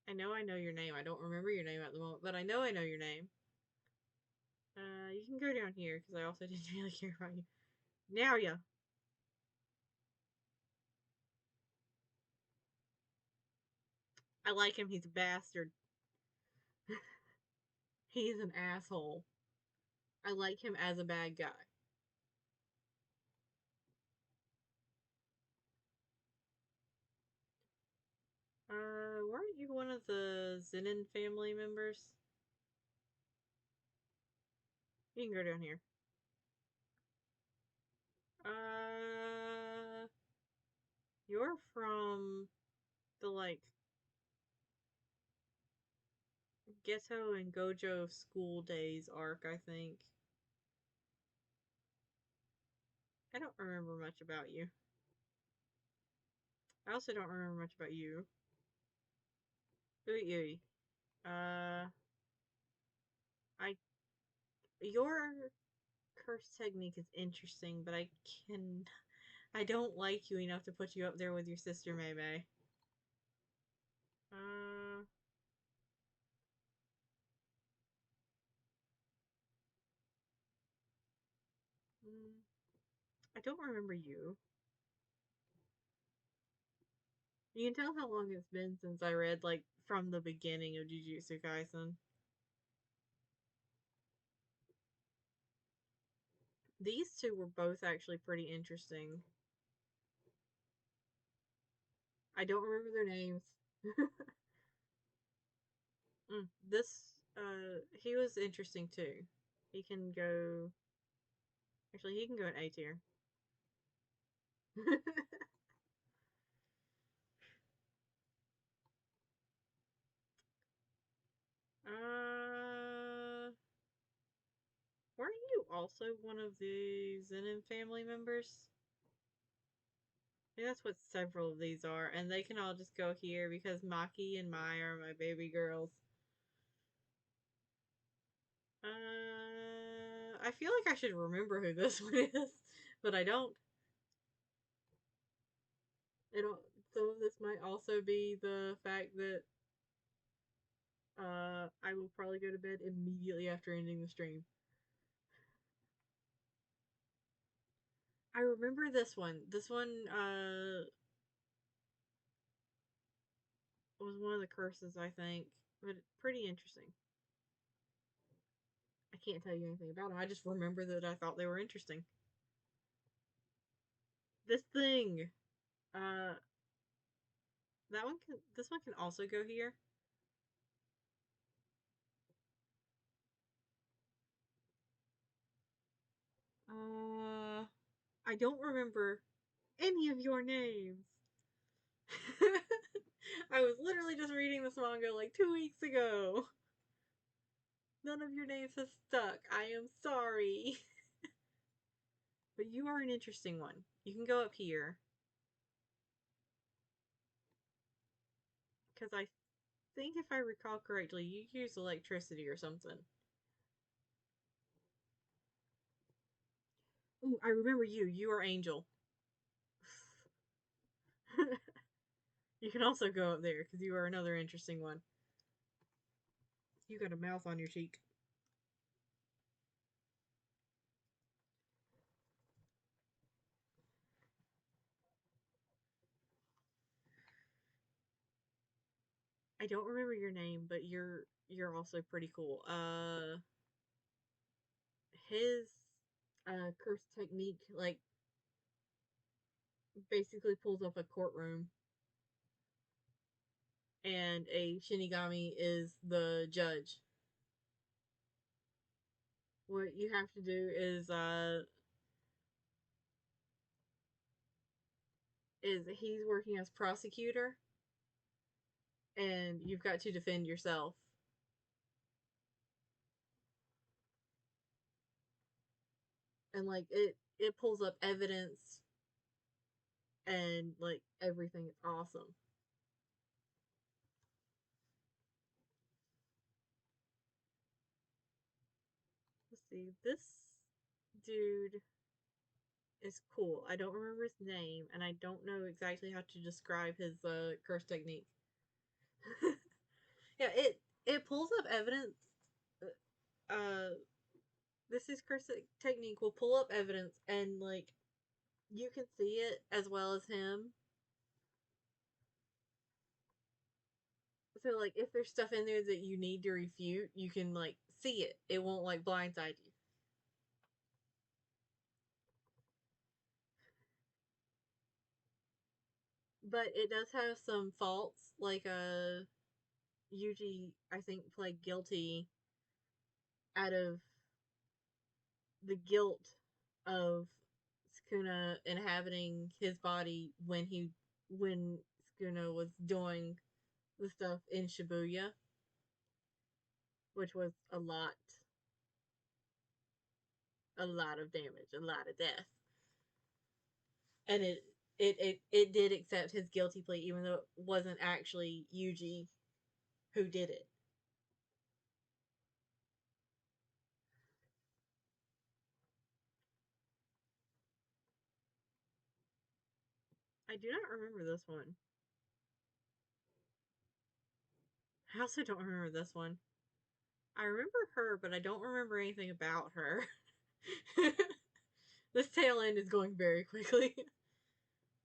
Speaker 1: I know your name. I don't remember your name at the moment, but I know your name. You can go down here because I also didn't really care about you. Now, yeah, I like him. He's a bastard. He's an asshole. I like him as a bad guy. Weren't you one of the Zenin family members? You can go down here. Uh, you're from the like Ghetto and Gojo school days arc, I think. I don't remember much about you. I also don't remember much about you. Ooey ooey. Uh, I your curse technique is interesting, but I don't like you enough to put you up there with your sister Mei Mei. Uh, mm, I don't remember you. You can tell how long it's been since I read like from the beginning of Jujutsu Kaisen. These two were both actually pretty interesting. I don't remember their names. This he was interesting too. He can go actually he can go in A tier. uh weren't you also one of the Zenin family members? I think that's what several of these are, and they can all just go here because Maki and Mai are my baby girls. I feel like I should remember who this one is, but I don't. I don't. Some of this might also be the fact that I will probably go to bed immediately after ending the stream. I remember this one. This one was one of the curses, I think, but pretty interesting. I can't tell you anything about them. I just remember that I thought they were interesting. This thing, uh, that one can. This one can also go here. Uh, I don't remember any of your names. I was literally just reading this manga like 2 weeks ago. None of your names have stuck. I am sorry. But you are an interesting one. You can go up here. Because I think if I recall correctly, you use electricity or something. Ooh, I remember you. You are Angel. You can also go up there because you are another interesting one. You got a mouth on your cheek. I don't remember your name, but you're also pretty cool. His curse technique like basically pulls up a courtroom, and a Shinigami is the judge. What you have to do is he's working as prosecutor, and you've got to defend yourself. And like it pulls up evidence and like everything. It's awesome. Let's see. This dude is cool. I don't remember his name, and I don't know exactly how to describe his curse technique. Yeah, it pulls up evidence. Uh, this is curse technique will pull up evidence, and like you can see it as well as him. So like if there's stuff in there that you need to refute, you can like see it. It won't like blindside you. But it does have some faults, like Yuji I think pled guilty out of the guilt of Sukuna inhabiting his body when Sukuna was doing the stuff in Shibuya, which was a lot of damage, a lot of death. And it did accept his guilty plea, even though it wasn't actually Yuji who did it. I do not remember this one. I also don't remember this one. I remember her, but I don't remember anything about her. This tail end is going very quickly.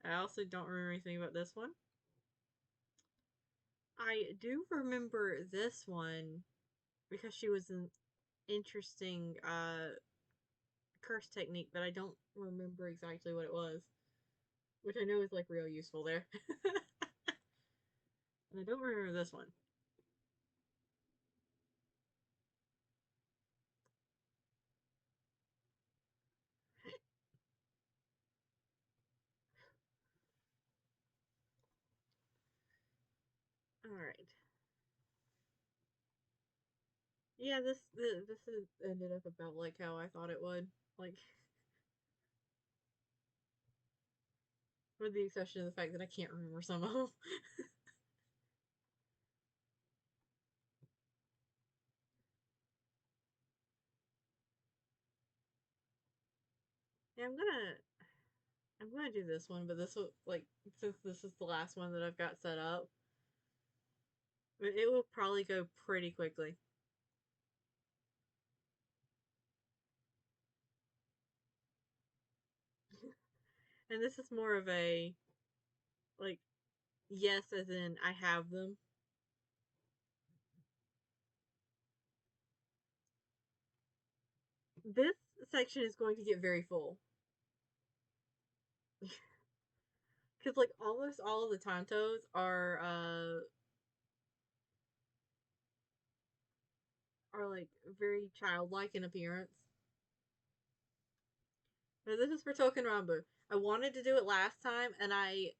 Speaker 1: I also don't remember anything about this one. I do remember this one because she was an interesting curse technique, but I don't remember exactly what it was. Which I know is like real useful there. And I don't remember this one. Alright. Yeah, this is ended up about like how I thought it would. Like, with the exception of the fact that I can't remember some of them. Yeah, I'm gonna do this one, but this will like since this is the last one that I've got set up, it will probably go pretty quickly. And this is more of a like yes, as in I have them. This section is going to get very full because like almost all of the Tantos are like very childlike in appearance. Now this is for Token Rambu. I wanted to do it last time and I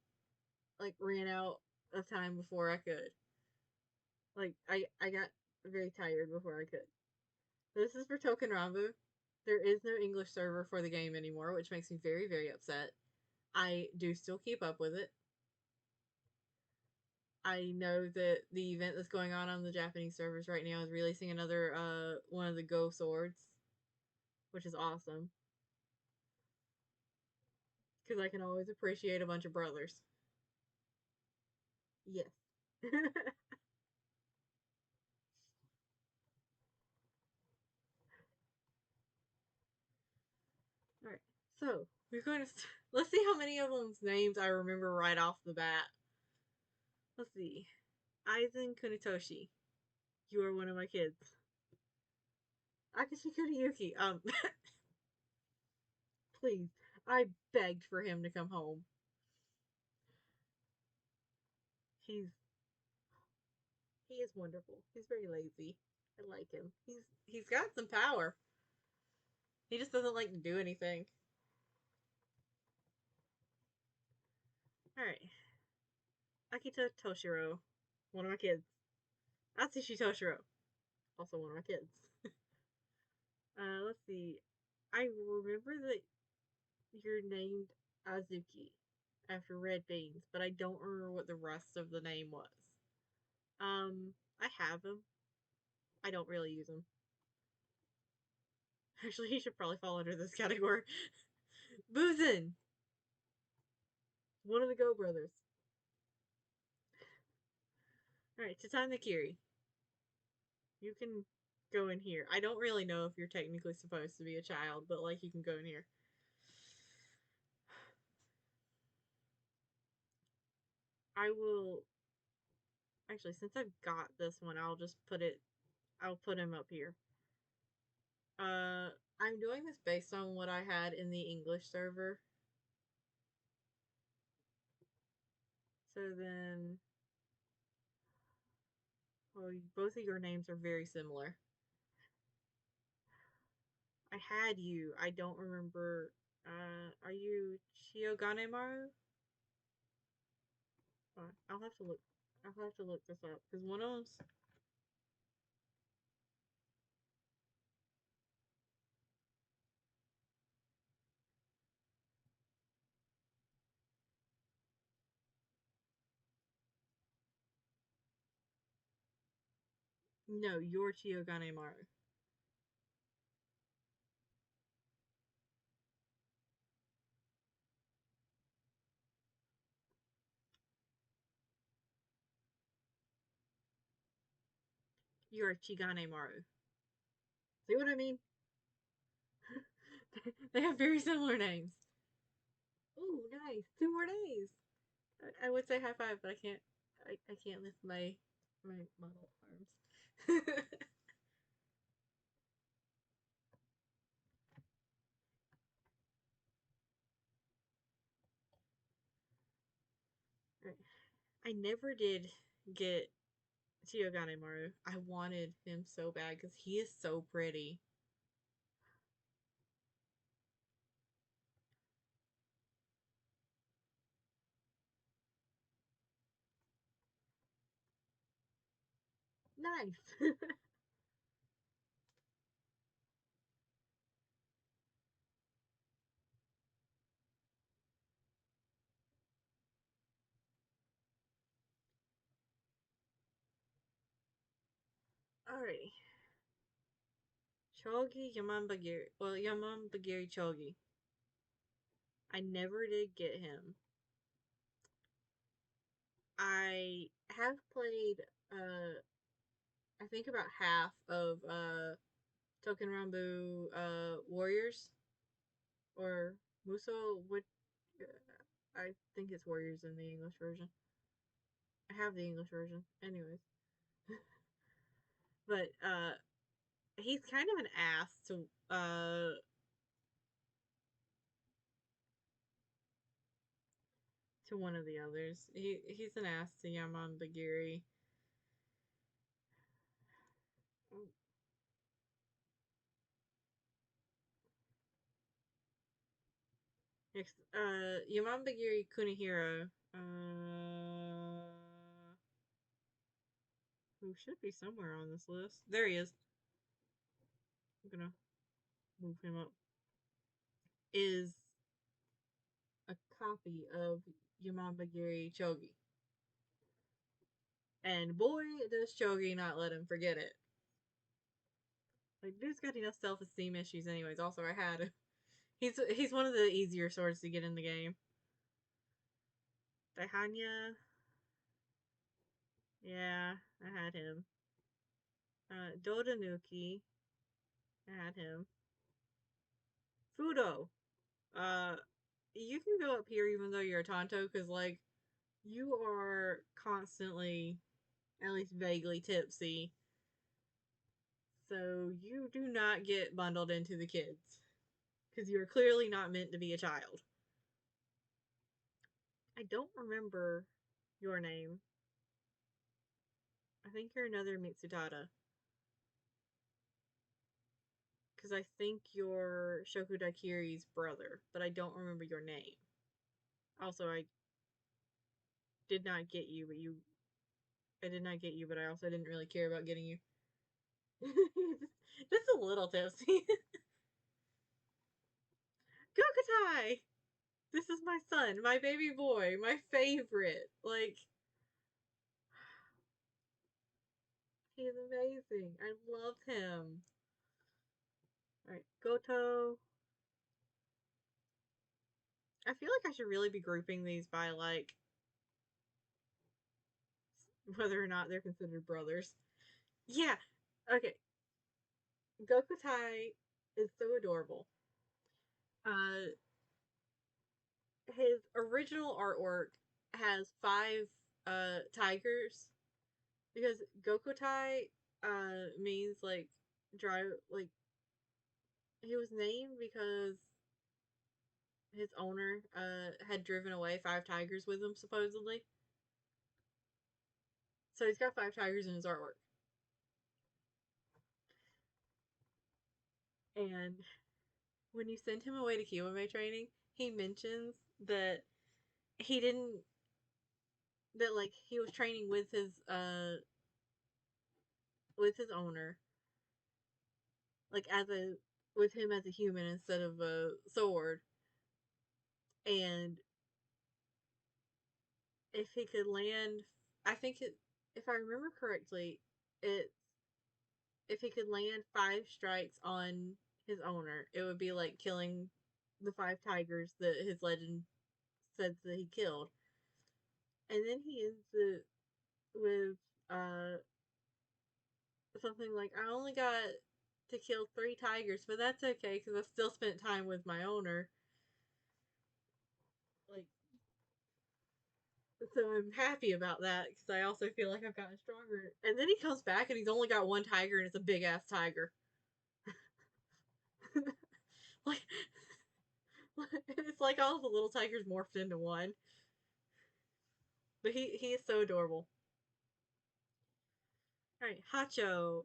Speaker 1: like ran out of time before I could. Like I got very tired before I could. This is for Token Rambu. There is no English server for the game anymore, which makes me very, very upset. I do still keep up with it. I know that the event that's going on the Japanese servers right now is releasing another one of the Go swords, which is awesome because I can always appreciate a bunch of brothers. Yes. All right. So we're going to let's see how many of them's names I remember right off the bat. Let's see. Aizen Kunitoshi, you are one of my kids. Akashi Kuniyuki, please. I begged for him to come home. He's he is wonderful. He's very lazy. I like him. He's got some power. He just doesn't like to do anything. Alright. Akita Toshiro. One of my kids. Atsushi Toshiro. Also one of my kids. Let's see. I remember that you're named Azuki after red beans, but I don't remember what the rest of the name was. I have him. I don't really use him. Actually, he should probably fall under this category. Buzin! One of the Go brothers. Alright, Titan Nakiri. You can go in here. I don't really know if you're technically supposed to be a child, but like you can go in here. I will actually, since I've got this one, I'll put him up here. I'm doing this based on what I had in the English server. So then, well, both of your names are very similar. I had you. I don't remember. Are you Chioganemaru? I'll have to look. I'll have to look this up because one of them's. No, you're Chioganemaru. You're Chiganemaru. See what I mean? They have very similar names. Ooh, nice. 2 more days. I would say high five, but I can't. I can't lift my model arms. I never did get Chiyogane Maru. I wanted him so bad because he is so pretty. Nice. Alrighty. Chogi Yamanbagiri. Well, Yamanbagiri Chogi. I never did get him. I have played, I think about half of, Token Rambu, Warriors. Or Muso. What? I think it's Warriors in the English version. I have the English version. Anyways. But, he's kind of an ass to one of the others. He's an ass to Yaman Bagiri. Next, Yaman Bagiri Kunihiro. Who should be somewhere on this list. There he is. I'm gonna move him up. Is a copy of Yaman Bagiri Chogi. And boy, does Chogi not let him forget it. Like, dude's got enough self-esteem issues anyways. Also, I had him. He's one of the easier swords to get in the game. Daihanya. Yeah, I had him. Dodanuki. I had him. Fudo. Uh, you can go up here even though you're a Tonto, because, like, you are constantly at least vaguely tipsy. So you do not get bundled into the kids because you are clearly not meant to be a child. I don't remember your name. I think you're another Mitsutada. Because I think you're Shokudakiri's brother, but I don't remember your name. Also, I did not get you, but you. I did not get you, but I also didn't really care about getting you. Just a little tipsy. Gokutai! This is my son, my baby boy, my favorite. Like, he's amazing. I love him. Alright, Goto. I feel like I should really be grouping these by, like, whether or not they're considered brothers. Yeah, okay. Gokutai is so adorable. Uh, his original artwork has five tigers because Gokutai means like drive like he was named because his owner had driven away five tigers with him supposedly. So he's got five tigers in his artwork. And when you send him away to Kiwame training, he mentions that he didn't that like he was training with his owner, like as a with him as a human instead of a sword. And if he could land, I think it, if I remember correctly, it if he could land five strikes on his owner, it would be like killing the five tigers that his legend says that he killed. And then he ends it with uh something like, I only got to kill three tigers, but that's okay because I still spent time with my owner. Like, so I'm happy about that because I also feel like I've gotten stronger. And then he comes back and he's only got one tiger and it's a big ass tiger. Like, it's like all the little tigers morphed into one. But he is so adorable. All right, Hacho.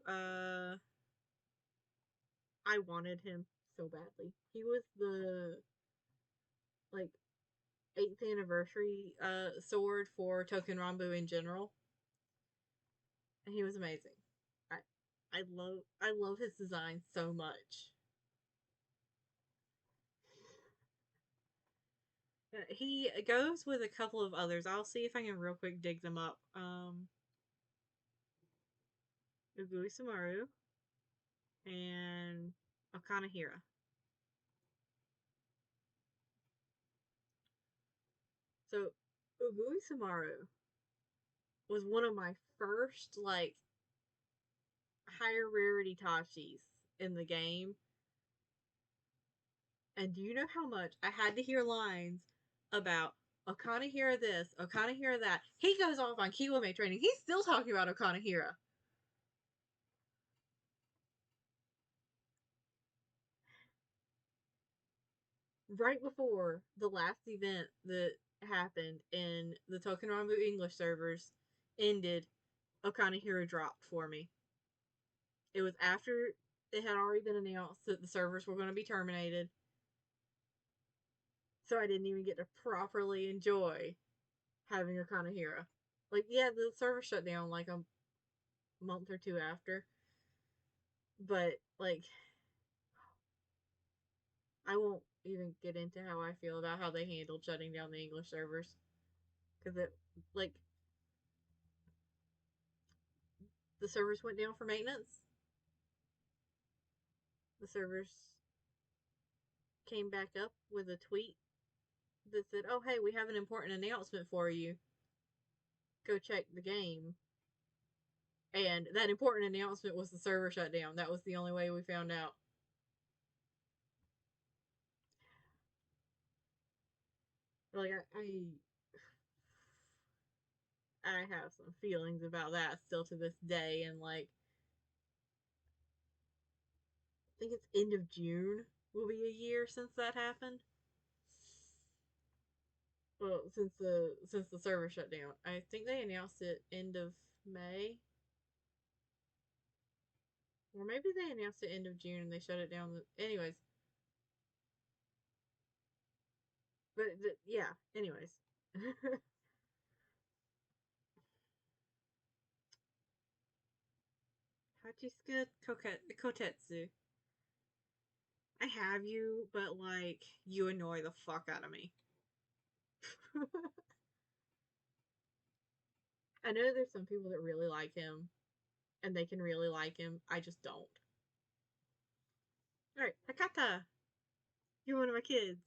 Speaker 1: I wanted him so badly. He was the like 8th anniversary sword for Token Rambu in general, and he was amazing. I I love his design so much. He goes with a couple of others. I'll see if I can real quick dig them up. Ugui Samaru and Akanahira. So Ugui Samaru was one of my first like higher rarity Tashis in the game. And do you know how much I had to hear lines about Okanahira this, Okanahira that? He goes off on Kiwame training. He's still talking about Okanahira. Right before the last event that happened in the Token Rambu English servers ended, Okanahira dropped for me. It was after it had already been announced that the servers were going to be terminated. So I didn't even get to properly enjoy having a Kanahira. Like, yeah, the server shut down like a month or two after. But, like, I won't even get into how I feel about how they handled shutting down the English servers. Because it, like, the servers went down for maintenance. The servers came back up with a tweet that said, oh, hey, we have an important announcement for you. Go check the game. And that important announcement was the server shut down. That was the only way we found out. Like, I have some feelings about that still to this day, and like I think it's end of June will be a year since that happened. Well, since the server shut down. I think they announced it end of May. Or maybe they announced it end of June and they shut it down. Anyways, but yeah. Anyways, Hachiska Kotetsu. I have you, but like you annoy the fuck out of me. I know there's some people that really like him, and they can really like him. I just don't. All right, Hakata, you're one of my kids.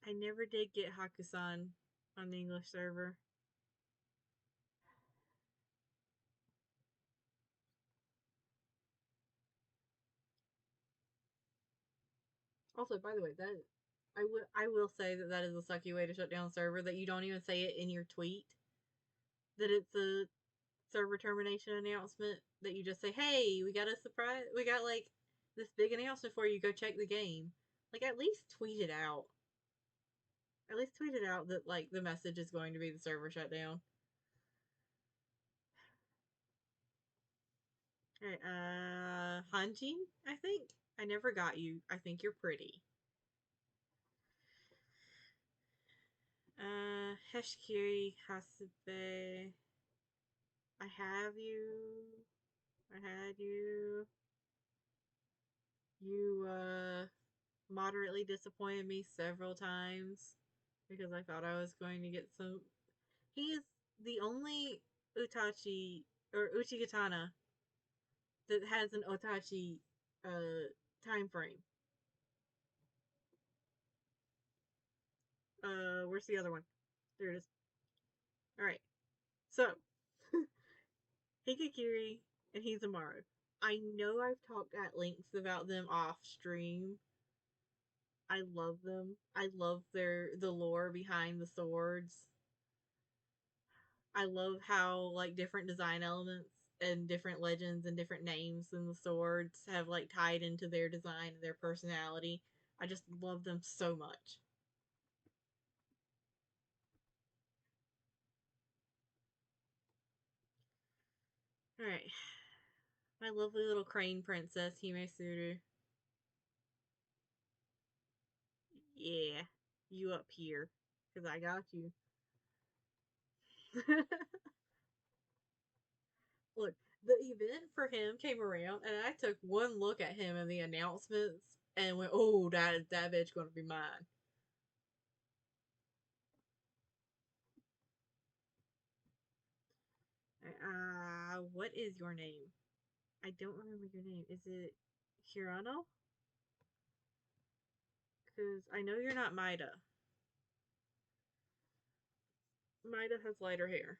Speaker 1: I never did get Hakusan on the English server. Also, by the way, that I will say that that is a sucky way to shut down a server. That you don't even say it in your tweet. That it's a server termination announcement. That you just say, "Hey, we got a surprise. We got like this big announcement for you. Go check the game." Like at least tweet it out. At least tweet it out that like the message is going to be the server shut down. All right, Hanjin, I think. I never got you. I think you're pretty. Heshikiri Hasube. I have you. I had you. You moderately disappointed me several times because I thought I was going to get some. He is the only Utachi or Uchigatana that has an Otachi time frame. Where's the other one? There it is. All right. So Hikikiri and Hizamaru. I know I've talked at length about them off stream. I love them. I love the lore behind the swords. I love how like different design elements and different legends and different names in the swords have like tied into their design and their personality. I just love them so much. All right, my lovely little crane princess Himesuru. Yeah, you up here because I got you. Look, the event for him came around, and I took one look at him in the announcements and went, "Oh, that bitch gonna be mine." What is your name? I don't remember your name. Is it Hirano? Because I know you're not Maida. Maida has lighter hair.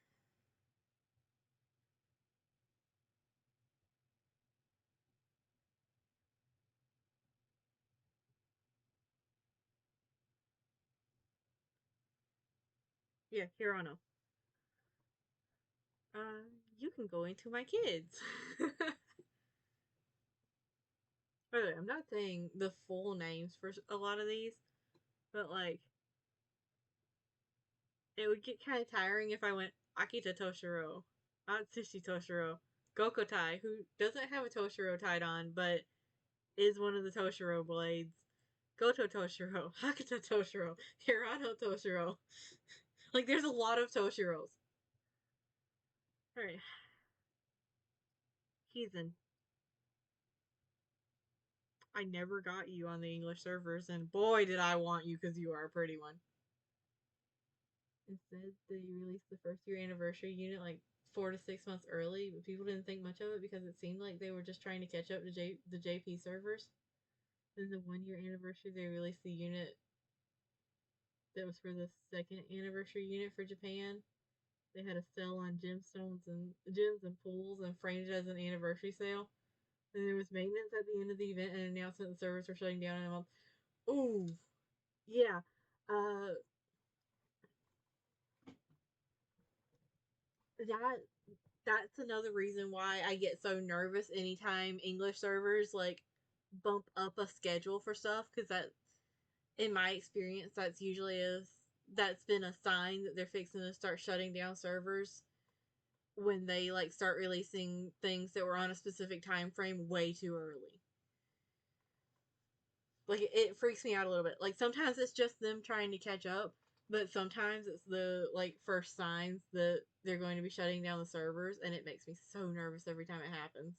Speaker 1: Yeah, Hirano. You can go into my kids. By the way, I'm not saying the full names for a lot of these, but like, it would get kind of tiring if I went Akita Toshiro, Atsushi Toshiro, Gokotai, who doesn't have a Toshiro tied on, but is one of the Toshiro blades, Goto Toshiro, Hakata Toshiro, Hirano Toshiro. Like, there's a lot of Toshiros. Alright, Heathen. I never got you on the English servers, and boy, did I want you because you are a pretty one. Instead, they released the first year anniversary unit like 4 to 6 months early, but people didn't think much of it because it seemed like they were just trying to catch up to the JP servers. Then the 1 year anniversary, they released the unit that was for the second anniversary unit for Japan. They had a sale on gemstones and gems and pools and framed it as an anniversary sale. And there was maintenance at the end of the event and an announcement the servers were shutting down in a month. Ooh, yeah. Uh, that that's another reason why I get so nervous anytime English servers like bump up a schedule for stuff, because that, in my experience, that's been a sign that they're fixing to start shutting down servers when they like start releasing things that were on a specific time frame way too early. Like it freaks me out a little bit. Like sometimes it's just them trying to catch up, but sometimes it's the like first signs that they're going to be shutting down the servers, and it makes me so nervous every time it happens.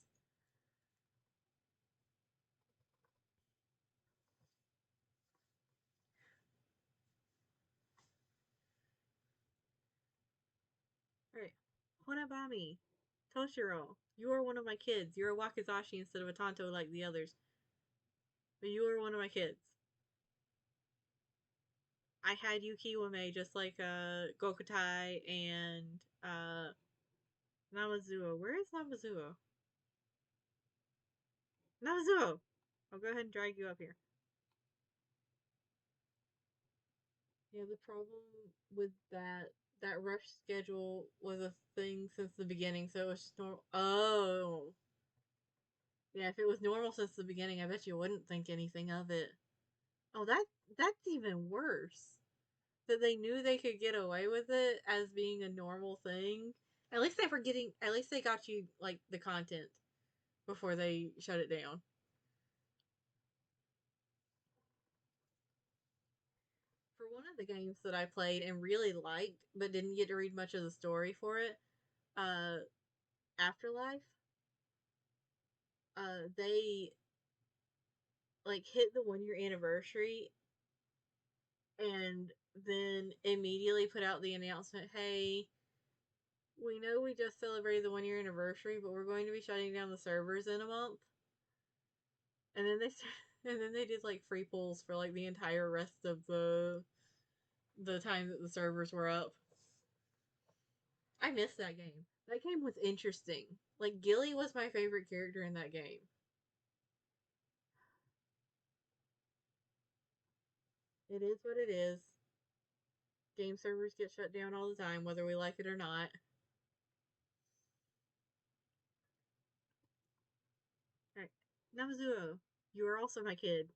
Speaker 1: All right, Honabami, Toshiro, you are one of my kids. You're a Wakizashi instead of a Tonto like the others, but you are one of my kids. I had Yukiwame just like Gokutai and Namazuo. Where is Namazuo? Namazuo! I'll go ahead and drag you up here. Yeah, the problem with that rush schedule was a thing since the beginning, so it was just normal. Oh, yeah. If it was normal since the beginning, I bet you wouldn't think anything of it. Oh, that's even worse. That they knew they could get away with it as being a normal thing. At least they were getting. At least they got you like the content before they shut it down. For one of the games that I played and really liked, but didn't get to read much of the story for it, uh, Afterlife, they like hit the 1 year anniversary and then immediately put out the announcement, hey, we know we just celebrated the 1 year anniversary, but we're going to be shutting down the servers in a month. And then they and then they did like free pulls for like the entire rest of the time that the servers were up. I missed that game. That game was interesting. Like Gilly was my favorite character in that game. It is what it is. Game servers get shut down all the time, whether we like it or not. Alright. Namazuo, you are also my kid.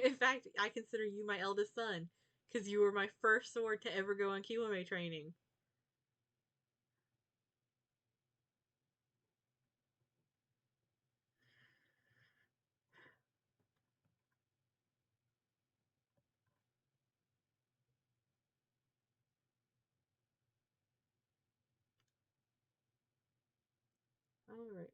Speaker 1: In fact, I consider you my eldest son, because you were my first sword to ever go on Kiwame training. Alright.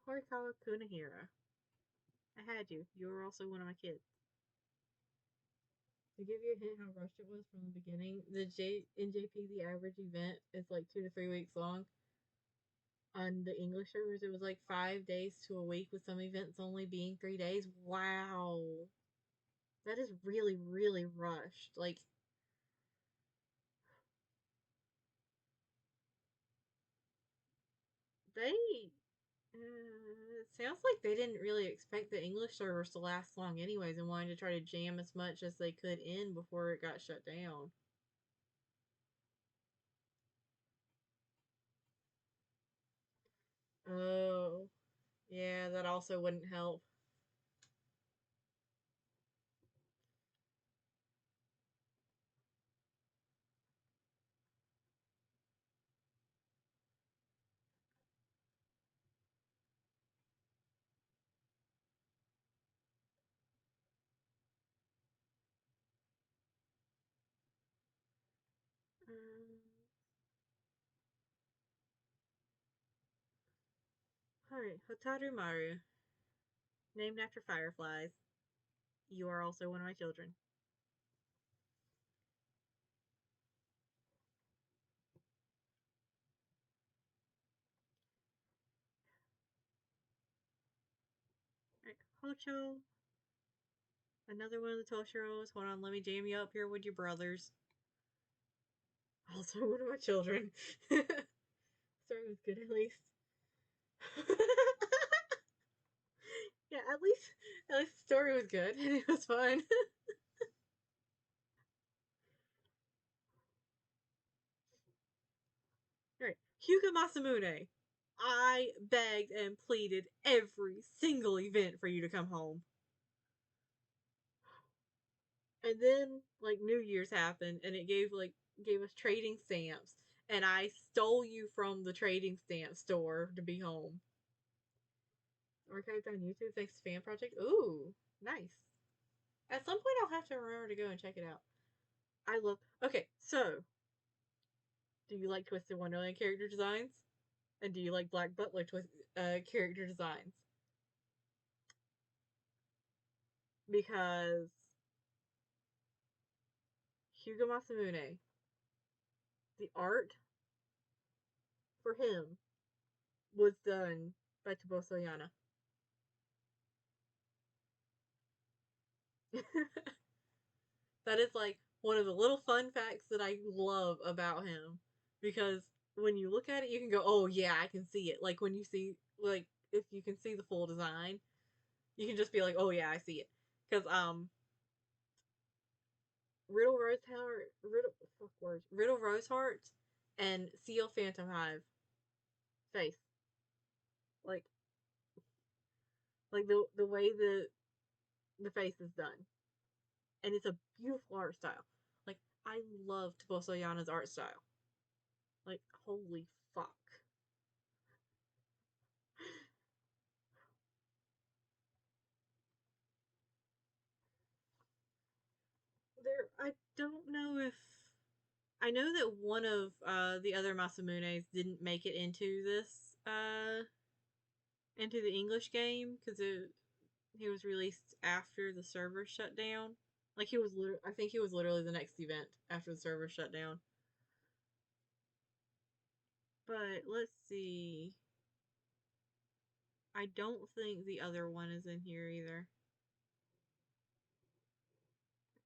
Speaker 1: Horikawa Kunihira. I had you. You were also one of my kids. To give you a hint how rushed it was from the beginning, in JP the average event is like 2 to 3 weeks long. On the English servers, it was like 5 days to a week, with some events only being 3 days. Wow, that is really really rushed. Like they, it sounds like they didn't really expect the English servers to last long, anyways, and wanted to try to jam as much as they could in before it got shut down. Oh, yeah, that also wouldn't help. Um, Alright, Hotaru Maru, named after fireflies. You are also one of my children. Alright, Hocho, another one of the Toshiros. Hold on, let me jam you up here with your brothers. Also one of my children. story was good at least. Yeah, at least the story was good and it was fun. Alright, Hyuga Masamune. I begged and pleaded every single event for you to come home. And then like New Year's happened and it gave us trading stamps and I stole you from the trading stamp store to be home. Archived on YouTube thanks to Fan Project. Ooh, nice. At some point I'll have to remember to go and check it out. I love. Okay, so do you like Twisted Wonderland character designs? And do you like Black Butler character designs? Because Hyuga Masamune, the art for him was done by Toboso Yana. That is like one of the little fun facts that I love about him because when you look at it, you can go, "Oh yeah, I can see it." Like when you see, like if you can see the full design, you can just be like, "Oh yeah, I see it." Because Riddle Roseheart, and Seal Phantom Hive face, like the way the face is done, and it's a beautiful art style. Like I love Toboso Yana's art style. Like holy fuck. I don't know if I know that one of the other Masamunes didn't make it into this into the English game because he was released after the server shut down. Like I think he was literally the next event after the server shut down. But let's see. I don't think the other one is in here either.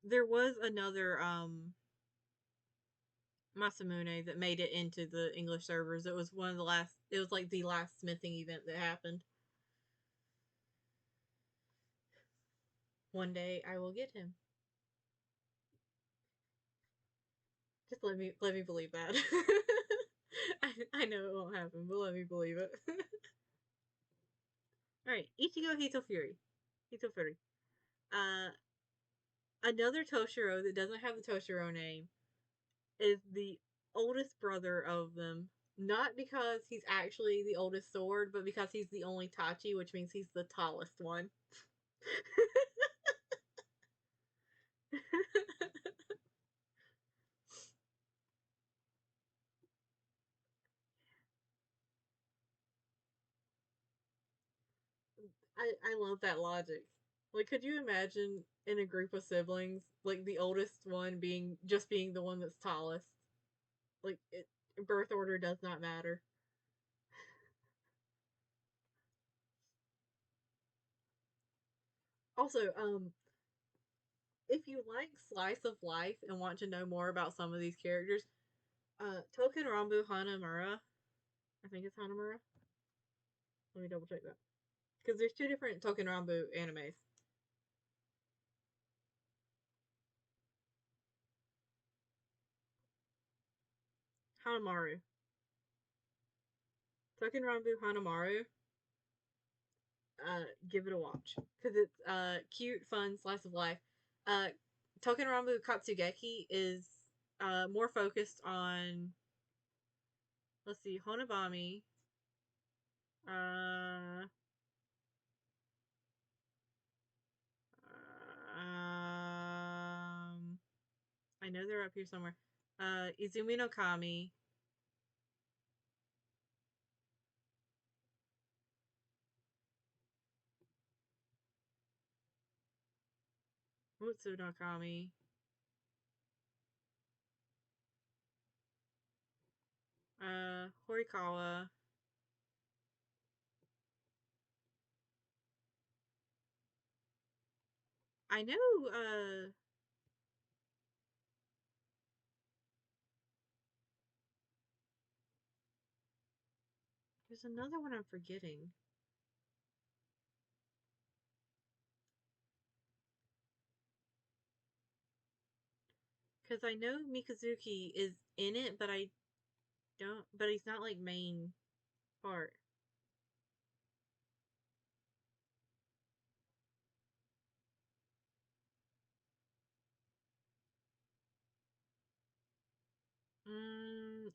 Speaker 1: There was another Masamune that made it into the English servers. It was one of the last. It was like the last smithing event that happened. One day I will get him. Just let me believe that. I know it won't happen, but let me believe it. All right, Ichigo Hito Fury. Hito Fury. Uh, Another Toshiro that doesn't have the Toshiro name is the oldest brother of them. Not because he's actually the oldest sword, but because he's the only Tachi, which means he's the tallest one. I love that logic. Like, could you imagine in a group of siblings, like the oldest one being the one that's tallest? Like, birth order does not matter. Also, if you like slice of life and want to know more about some of these characters, Token Rambu Hanamura, I think it's Hanamura. Let me double check that because there's two different Token Rambu animes. Hanamaru, Token Rambu Hanamaru. Give it a watch because it's cute, fun slice of life. Uh, Token Rambu Katsugeki is more focused on, let's see, Honobami. Uh, I know they're up here somewhere. Izumi no Kami. Mutsu no Kami. Horikawa. I know, There's another one I'm forgetting. Because I know Mikazuki is in it, but I don't. But he's not like main part.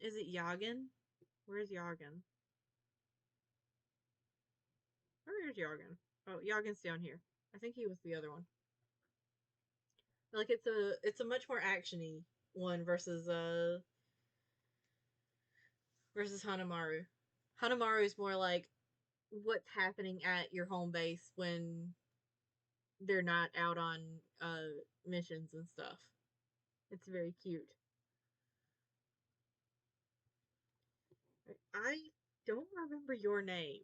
Speaker 1: Is it Yagen? Where's Yagen? Where's Yagen? Oh, Yagen's down here. I think he was the other one. Like it's a much more actiony one versus Hanamaru. Hanamaru is more like what's happening at your home base when they're not out on missions and stuff. It's very cute. I don't remember your name,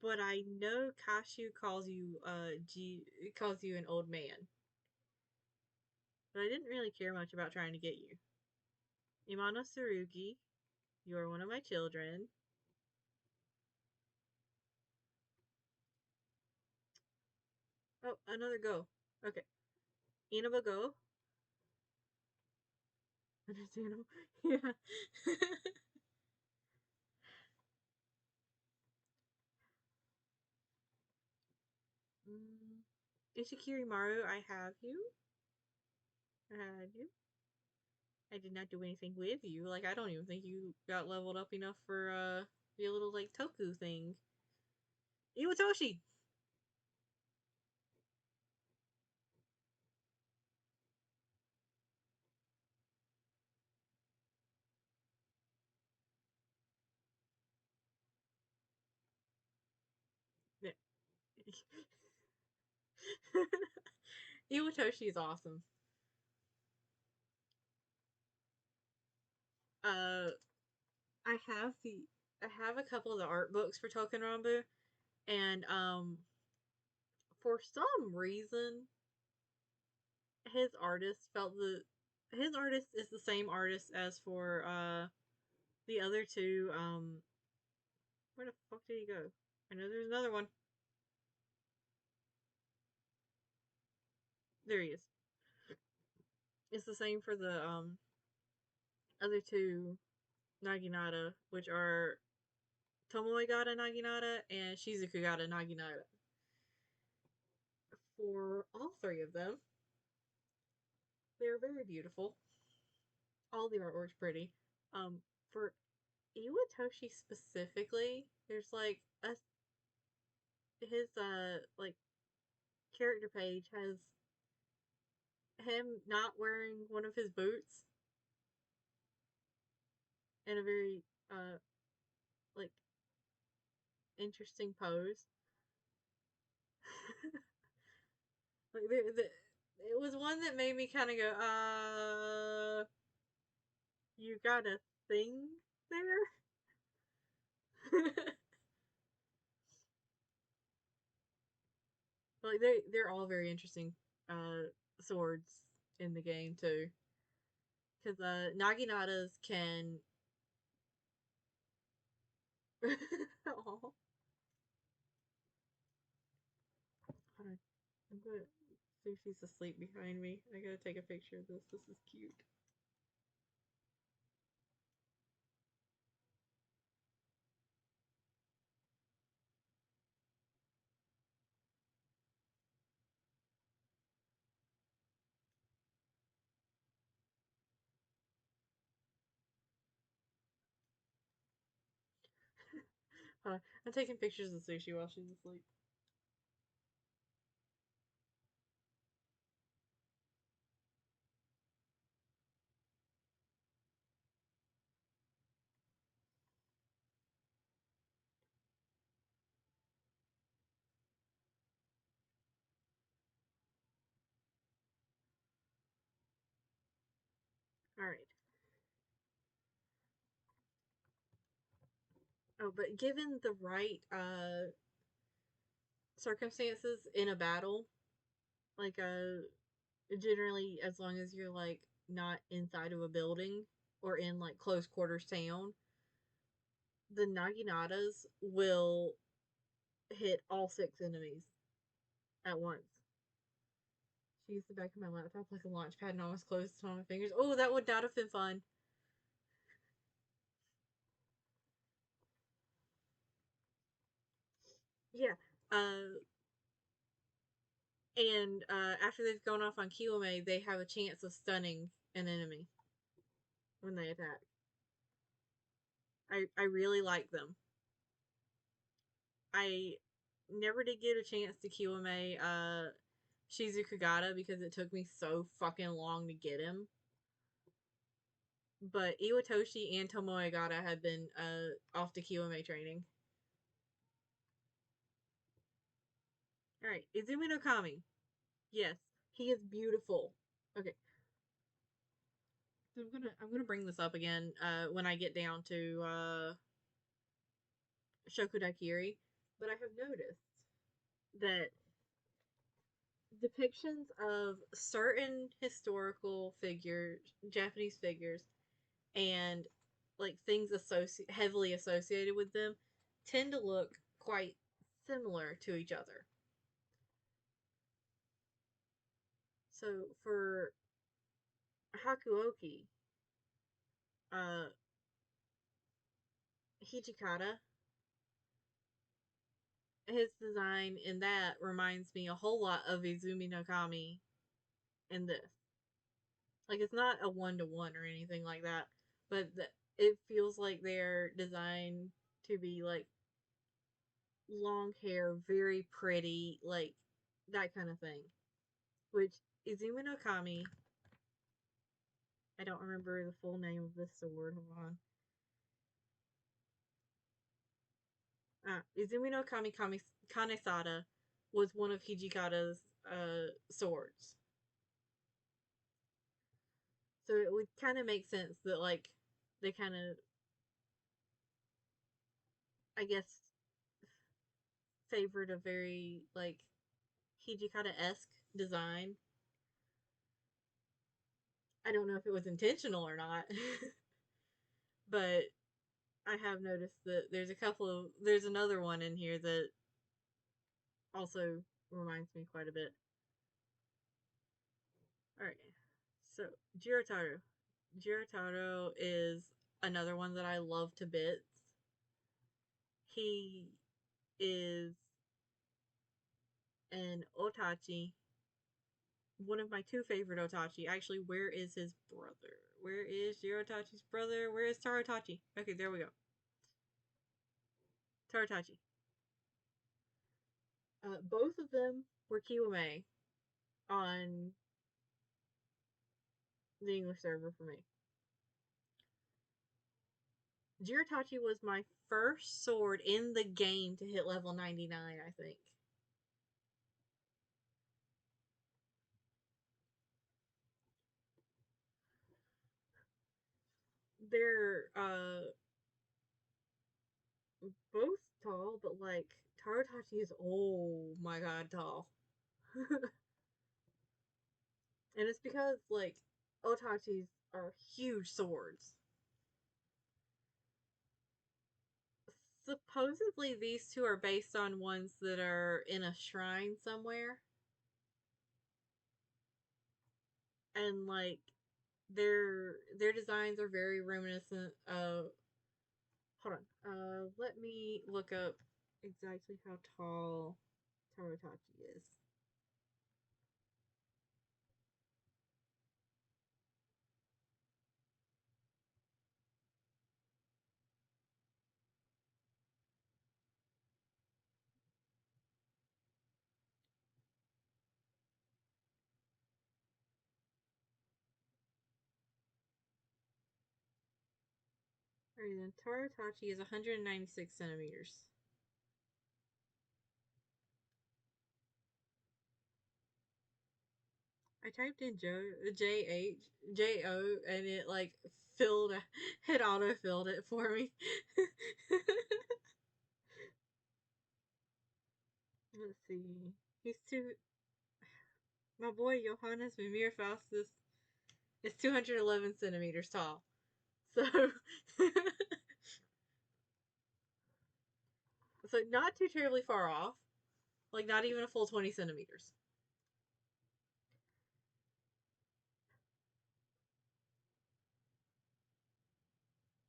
Speaker 1: but I know Kashu calls you an old man. But I didn't really care much about trying to get you. Imano Sarugi, you are one of my children. Oh, another go. Okay. Inaba go. Understandable. Yeah. mm, Ishikiri Maru, I have you. I had you. I did not do anything with you. Like, I don't even think you got leveled up enough for, the little, like, Toku thing. Iwatoshi! Iwatoshi is awesome. Uh, I have the I have a couple of the art books for Token Rambu, and for some reason, his artist felt the his artist is the same artist as for the other two. Where the fuck did he go? I know there's another one. There he is. It's the same for the other two Naginata, which are Tomoe Gata Naginata and Shizuku Gata Naginata. For all three of them, they're very beautiful. All the artwork's pretty. For Iwatoshi specifically, there's like a his like character page has him not wearing one of his boots in a very like interesting pose. Like it was one that made me kind of go, you got a thing there? Like they're all very interesting swords in the game too. Because Naginatas can. Hold on. I'm gonna. Sushi's asleep behind me. I gotta take a picture of this. This is cute. Hold on. I'm taking pictures of Sushi while she's asleep. Alright. Oh, but given the right circumstances in a battle, like generally as long as you're like not inside of a building, or in like close quarters town, the Naginatas will hit all 6 enemies at once. She used the back of my laptop like a launch pad and almost closed it on my fingers. Oh, that would not have been fun. Yeah. And after they've gone off on Kiwame, they have a chance of stunning an enemy when they attack. I really like them. I never did get a chance to Kiwame Shizukagata because it took me so fucking long to get him. But Iwatoshi and Tomoegata have been off to Kiwame training. Alright, Izumi no Kami. Yes, he is beautiful. Okay. So I'm gonna bring this up again when I get down to Shokudakiri, but I have noticed that depictions of certain historical figures, Japanese figures, and like things heavily associated with them tend to look quite similar to each other. So for Hakuoki, uh, Hijikata, his design in that reminds me a whole lot of Izumi no Kami in this. Like it's not a 1-to-1 or anything like that, but it feels like they're designed to be like long hair, very pretty, like that kind of thing. Which Izumi no Kami, I don't remember the full name of this sword. Hold on. Izumi no Kami Kanesada was one of Hijikata's swords. So it would kind of make sense that like they kind of, I guess, favored a very like Hijikata-esque design. I don't know if it was intentional or not, but I have noticed that there's another one in here that also reminds me quite a bit. Alright, so Jirotaro. Jirotaro is another one that I love to bits. He is an Otachi, one of my two favorite Otachi. Actually, where is his brother? Where is Jirotachi's brother? Where is Tarotachi? Okay, there we go. Tarotachi. Both of them were Kiwame on the English server for me. Jirotachi was my first sword in the game to hit level 99, I think. They're both tall, but like Tarotachi is oh my god tall. And it's because like Otachis are huge swords. Supposedly these two are based on ones that are in a shrine somewhere. And like their designs are very reminiscent of, hold on. Let me look up exactly how tall Tarotachi is. Alright then, Tarotachi is 196 centimeters. I typed in JHJO and it like filled it auto filled it for me. Let's see. He's too My boy Johannes Mimir Faustus is 211 centimeters tall. So, so not too terribly far off. Like not even a full 20 centimeters.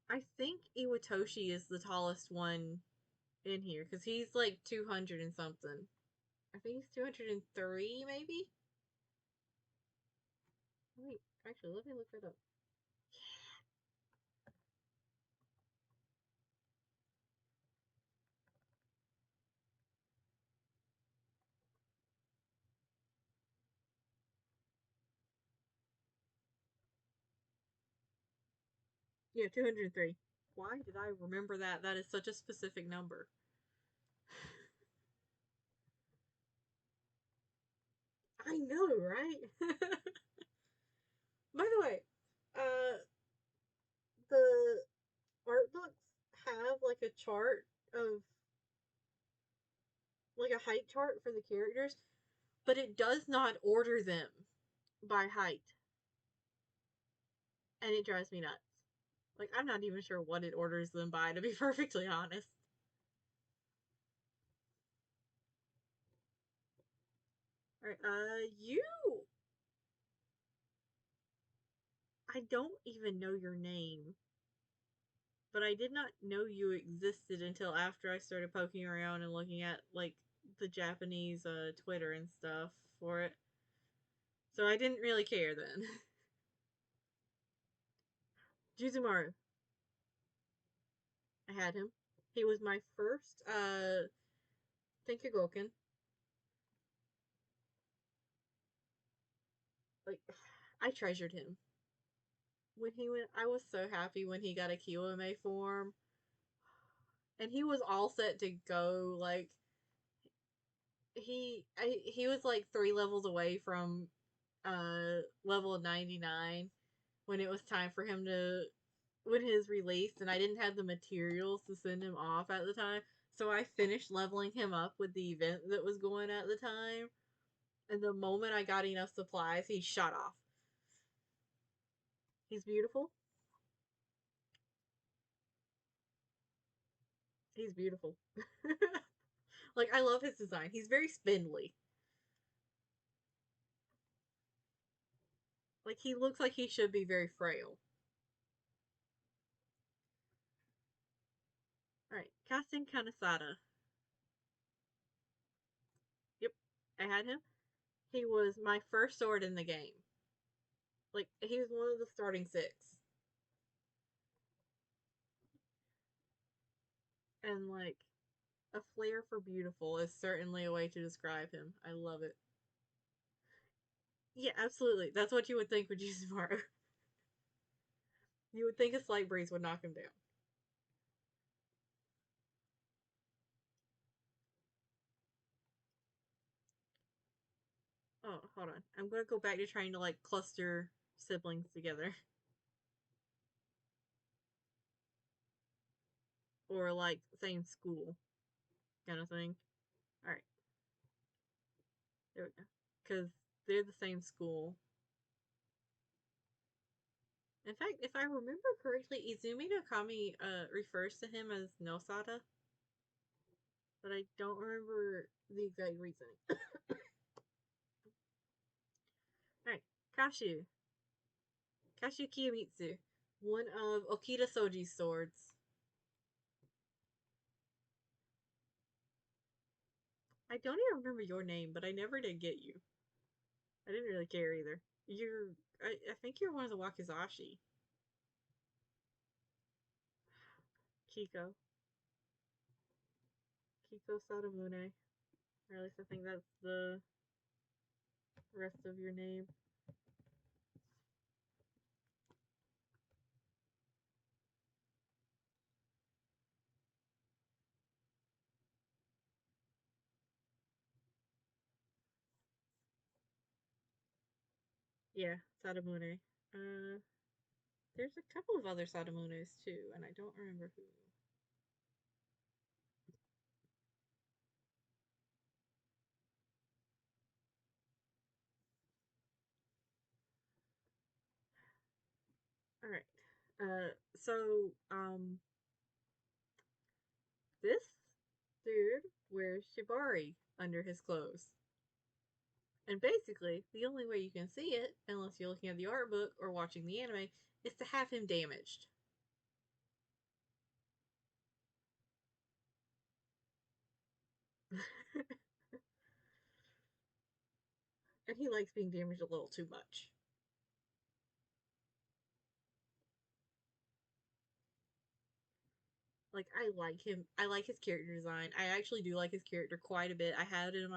Speaker 1: I think Iwatoshi is the tallest one in here because he's like 200 and something. I think he's 203, maybe. Wait, actually, let me look that up. Yeah, 203. Why did I remember that? That is such a specific number. I know, right? By the way, uh, the art books have like a chart of like a height chart for the characters, but it does not order them by height, and it drives me nuts. Like I'm not even sure what it orders them by, to be perfectly honest. All right, you. I don't even know your name, but I did not know you existed until after I started poking around and looking at like the Japanese Twitter and stuff for it. So I didn't really care then. Juzumaru, I had him. He was my first Tenkagoken. Like I treasured him. When he went I was so happy when he got a Kiwame form. And he was all set to go like he was like 3 levels away from level 99 when it was time for him to when his release, and I didn't have the materials to send him off at the time. So I finished leveling him up with the event that was going at the time. And the moment I got enough supplies, he shot off. He's beautiful. He's beautiful. Like I love his design. He's very spindly. Like he looks like he should be very frail. Alright, Kassen Kanesada. Yep, I had him. He was my first sword in the game. Like he was one of the starting six. And like a flair for beautiful is certainly a way to describe him. I love it. Yeah, absolutely. That's what you would think with Jismaru. You would think a slight breeze would knock him down. Oh, hold on. I'm gonna go back to trying to like cluster siblings together. Or like same school kind of thing. Alright, there we go. Because they're the same school. In fact, if I remember correctly, Izumi no Kami refers to him as Nosada, but I don't remember the exact reasoning. Alright, Kashu. Kashu Kiyomitsu. One of Okita Soji's swords. I don't even remember your name, but I never did get you. I didn't really care either. I think you're one of the Wakizashi. Kiko. Kiko Sadamune. Or at least I think that's the rest of your name. Yeah, Sadamune. Uh, there's a couple of other Sadamunes too, and I don't remember who. Alright. This dude wears shibari under his clothes. And basically, the only way you can see it, unless you're looking at the art book or watching the anime, is to have him damaged. And he likes being damaged a little too much. Like I like him. I like his character design. I actually do like his character quite a bit. I had him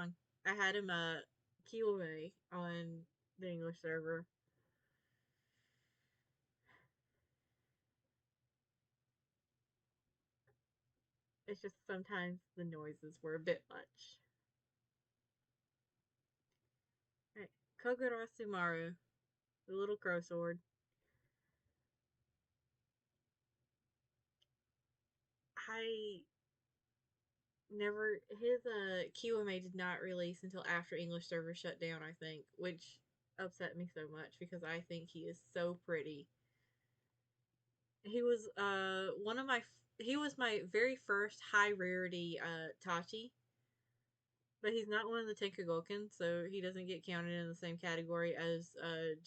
Speaker 1: Kiwame on the English server. It's just sometimes the noises were a bit much. Right. Kogoro Sumaru, the little crow sword. I never his Kiwame did not release until after English server shut down, I think, which upset me so much because I think he is so pretty. He was one of my he was my very first high rarity Tachi, but he's not one of the Tenkagoken, so he doesn't get counted in the same category as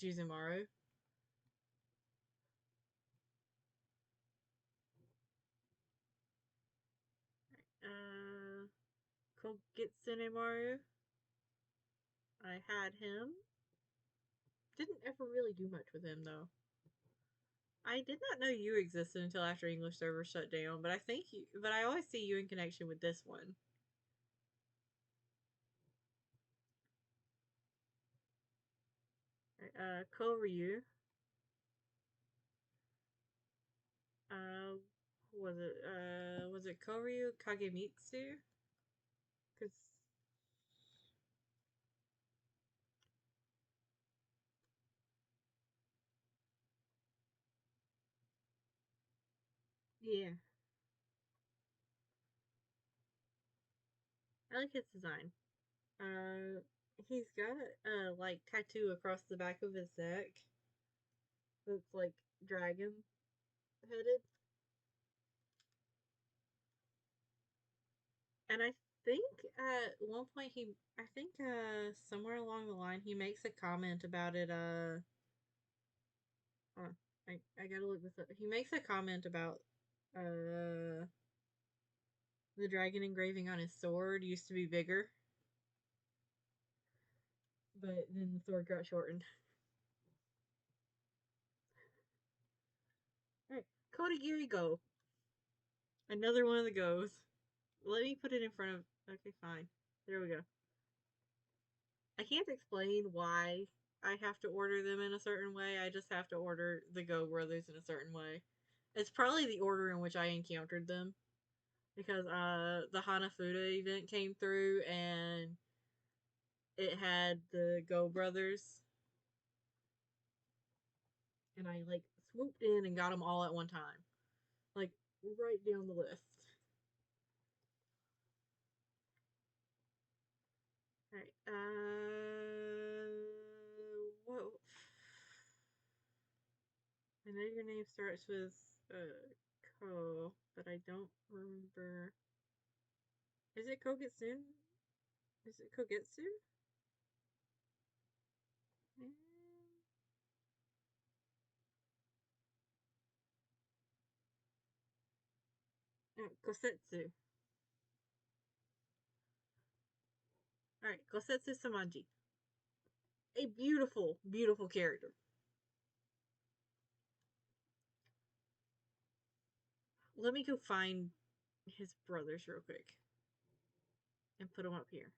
Speaker 1: Juzumaru. Uh Kogitsune Maru. I had him. Didn't ever really do much with him though. I did not know you existed until after English server shut down, but but I always see you in connection with this one. Koryu. Uh, was it Koryu Kagemitsu? Cause yeah, I like his design. Uh, he's got a like tattoo across the back of his neck that's like dragon headed, and I think at one point I think somewhere along the line he makes a comment about it. Uh, I gotta look this up. He makes a comment about uh the dragon engraving on his sword used to be bigger, but then the sword got shortened. Alright, Kodagiri Go. Another one of the goes. Let me put it in front of. Okay, fine. There we go. I can't explain why I have to order them in a certain way. I just have to order the Go Brothers in a certain way. It's probably the order in which I encountered them because the Hanafuda event came through and it had the Go Brothers, and I like swooped in and got them all at one time, like right down the list. All right. Whoa. I know your name starts with Ko, but I don't remember. Is it Kogetsu? Is it Kogetsu? Mm, no, Kosetsu. All right, Kosetsu Samaji. A beautiful, beautiful character. Let me go find his brothers real quick and put them up here.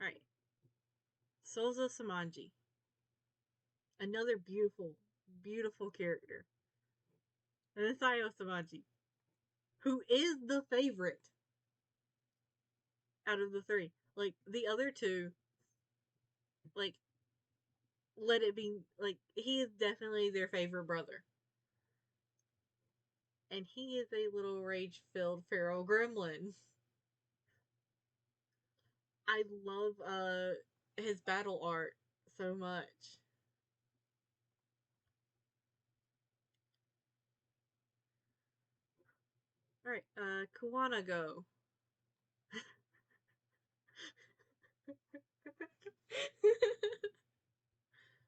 Speaker 1: All right, Souza Samanji. Another beautiful, beautiful character. And then Sayo Samanji, who is the favorite out of the three. Like the other two, like let it be like he is definitely their favorite brother. And he is a little rage filled feral gremlin. I love his battle art so much. Alright, Kuwana go.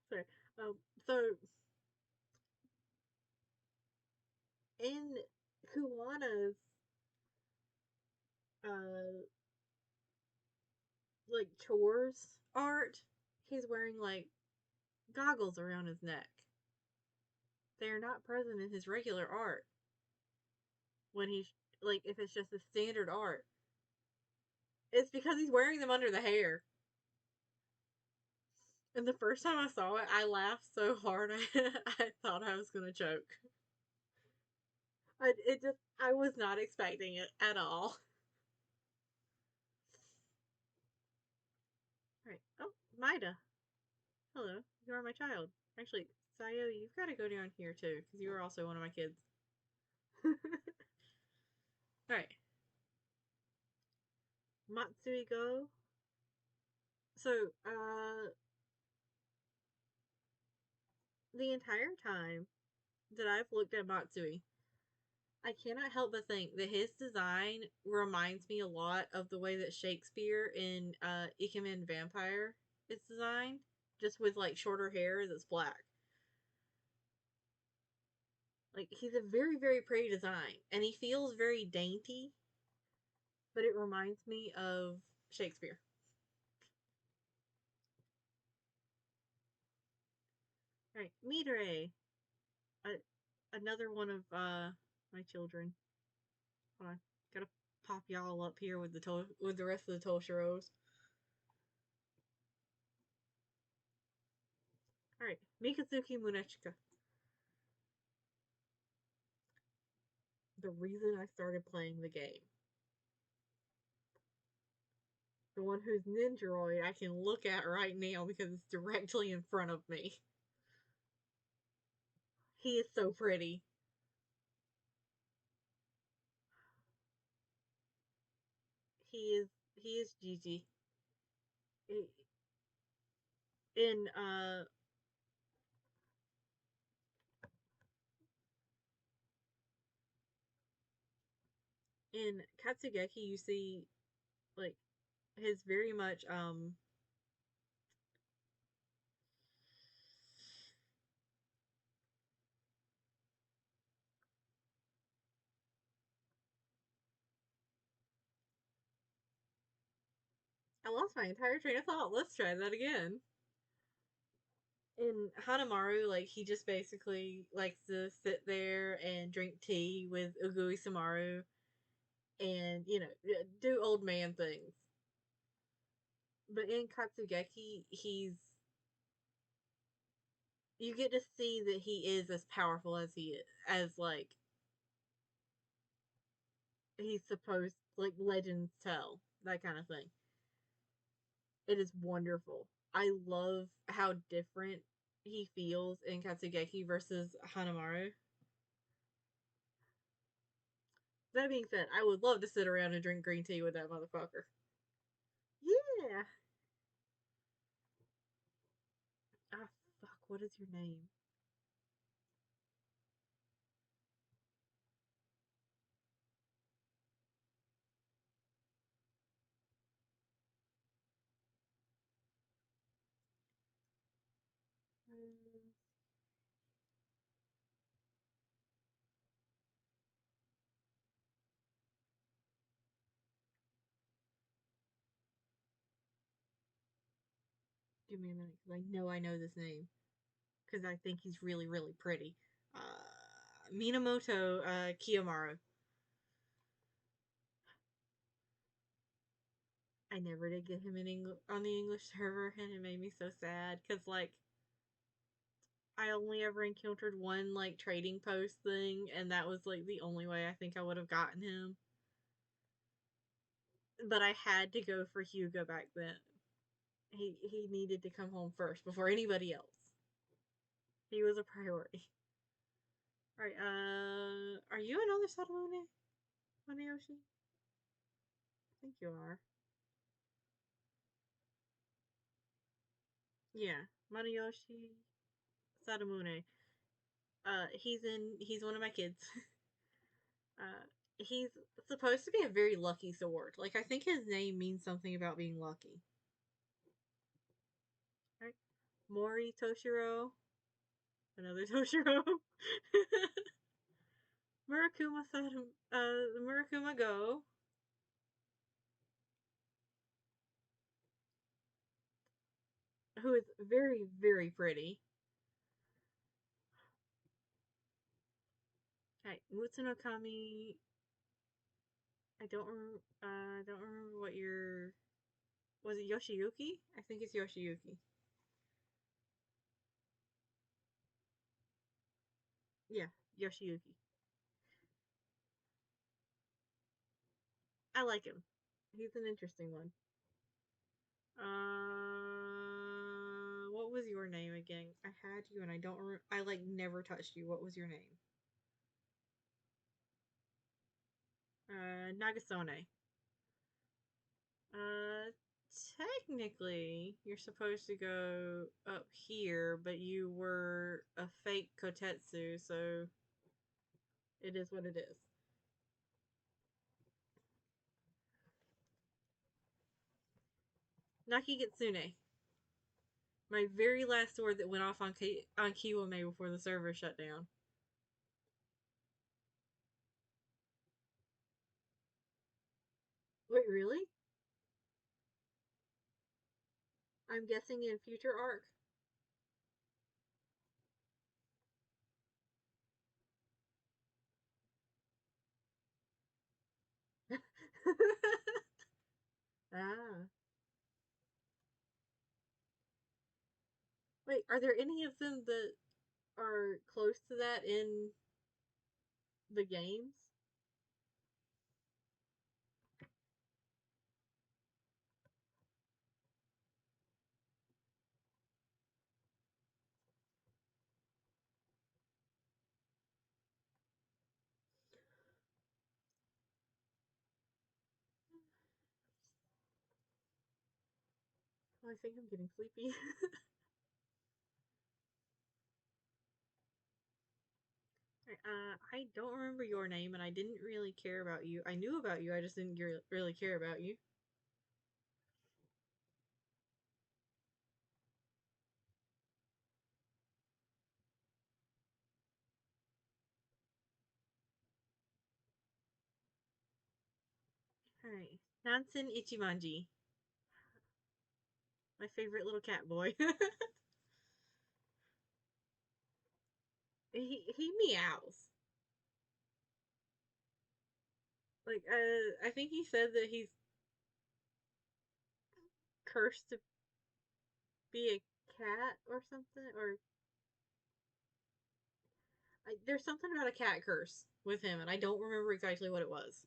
Speaker 1: Sorry. Um, so in Kuwana's uh like chores art, he's wearing like goggles around his neck. They are not present in his regular art when he's like if it's just a standard art. It's because he's wearing them under the hair. And the first time I saw it, I laughed so hard I thought I was gonna choke. I was not expecting it at all. Right. Oh, Maida. Hello. You are my child. Actually, Sayo, you've got to go down here too, because you are also one of my kids. Alright. Matsui go. So, the entire time that I've looked at Matsui, I cannot help but think that his design reminds me a lot of the way that Shakespeare in Ikemen Vampire is designed, just with like shorter hair that's black. Like he's a very very pretty design, and he feels very dainty, but it reminds me of Shakespeare. All right, Midore, uh, another one of my children. Hold on, gotta pop y'all up here with with the rest of the Toshiros. All right, Mikazuki Munechika. The reason I started playing the game. The one whose Nindroid I can look at right now because it's directly in front of me. He is so pretty. He is he is Gigi. In in Katsugeki you see like his very much I lost my entire train of thought. Let's try that again. In Hanamaru, like he just basically likes to sit there and drink tea with Ugui Samaru and, you know, do old man things. But in Katsugeki, you get to see that he is as powerful as he is, as like he's supposed, like legends tell, that kind of thing. It is wonderful. I love how different he feels in Katsugeki versus Hanamaru. That being said, I would love to sit around and drink green tea with that motherfucker. Yeah. Ah, fuck. What is your name? Um, Give me a minute, because I know this name. Because I think he's really, really pretty. Minamoto Kiyomaru. I never did get him on the English server, and it made me so sad. Because, like, I only ever encountered one, like, trading post thing, and that was, like, the only way I think I would have gotten him. But I had to go for Hugo back then. He needed to come home first before anybody else. He was a priority. Alright, are you another Satomune? Maneyoshi? I think you are. Yeah, Maneyoshi Satomune. He's one of my kids. He's supposed to be a very lucky sword. Like, I think his name means something about being lucky. Right? Mori Toshiro. Another Toshiro. Murakuma Murakuma Go. Who is very, very pretty. Okay, Mutsuno Kami. I don't remember what your. Was it Yoshiyuki? I think it's Yoshiyuki. Yeah, Yoshiyuki. I like him. He's an interesting one. What was your name again? I had you and I don't remember. I like never touched you. What was your name? Nagasone. Uh, Technically, you're supposed to go up here, but you were a fake Kotetsu, so it is what it is. Nakigitsune. My very last sword that went off on Kiwame before the server shut down. Wait, really? I'm guessing in future arc. Ah. Wait, are there any of them that are close to that in the games? Oh, I think I'm getting sleepy. I don't remember your name, and I didn't really care about you. I knew about you, I just didn't really care about you. Alright. Nansen Ichimanji. My favorite little cat boy. he meows. Like, I think he said that he's cursed to be a cat or something, or there's something about a cat curse with him, and I don't remember exactly what it was.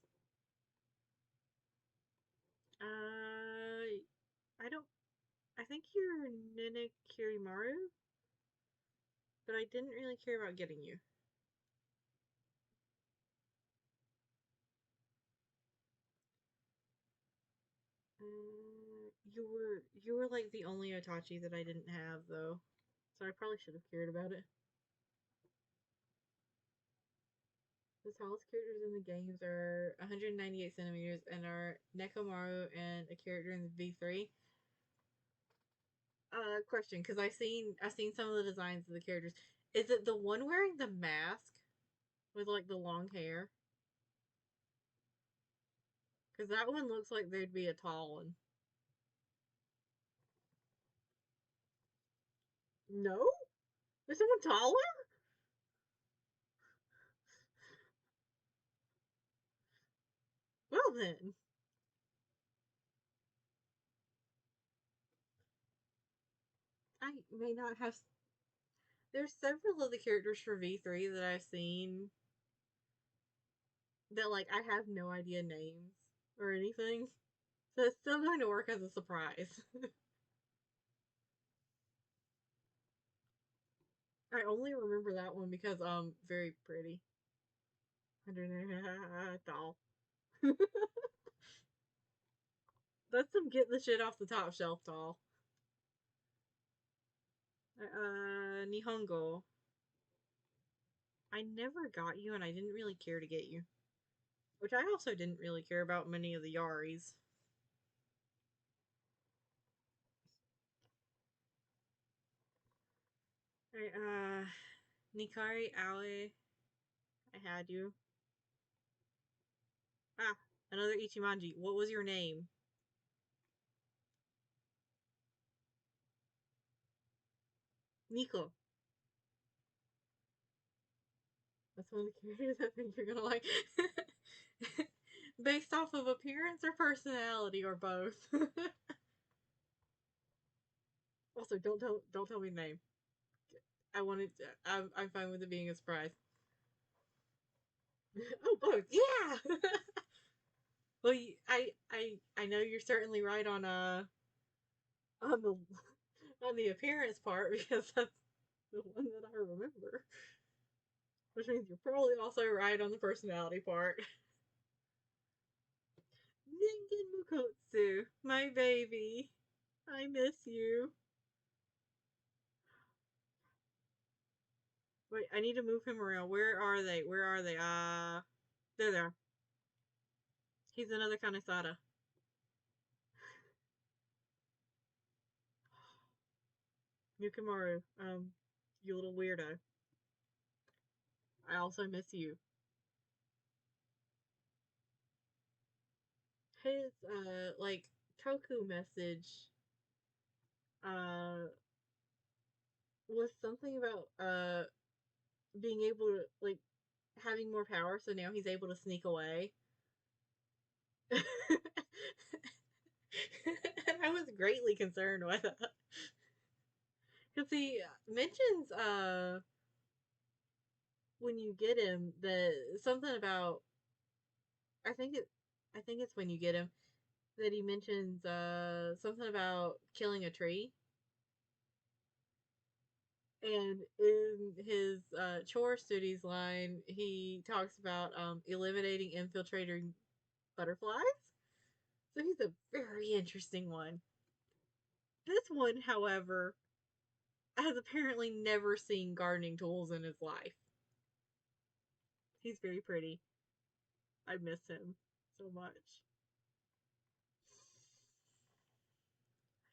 Speaker 1: I don't. I think you're Nene Kirimaru, but I didn't really care about getting you. You were like the only Otachi that I didn't have though, so I probably should have cared about it. The tallest characters in the games are 198 centimeters and are Nekomaru and a character in the V3. Question, because I seen some of the designs of the characters. Is it the one wearing the mask with like the long hair? Because that one looks like they'd be a tall one. No, there's someone taller. Well then, I may not have. There's several of the characters for V3 that I've seen that like I have no idea names or anything. So it's still going to work as a surprise. I only remember that one because very pretty. Doll. That's some get the shit off the top shelf doll. Nihongo. I never got you and I didn't really care to get you. which I also didn't really care about many of the Yaris. Alright, Nikari Aoi, I had you. Ah, another Ichimonji. What was your name? Nico. That's one of the characters I think you're gonna like. Based off of appearance or personality or both. Also, don't tell me the name. I wanted. To, I'm fine with it being a surprise. Oh, both. Yeah. Well, I know you're certainly right on the on the appearance part because that's the one that I remember. Which means you're probably also right on the personality part. Ningen Mukotsu, my baby. I miss you. Wait, I need to move him around. Where are they? Where are they? There they are. He's another Kanesada. Yukamaru, you little weirdo. I also miss you. His, like, Toku message, uh, was something about, being able to, like, having more power, so now he's able to sneak away. And I was greatly concerned with that. Because he mentions, when you get him, the something about, I think it, I think it's when you get him, that he mentions, something about killing a tree. And in his chore studies line, he talks about eliminating infiltrating butterflies. So he's a very interesting one. This one, however, has apparently never seen gardening tools in his life. He's very pretty. I miss him so much.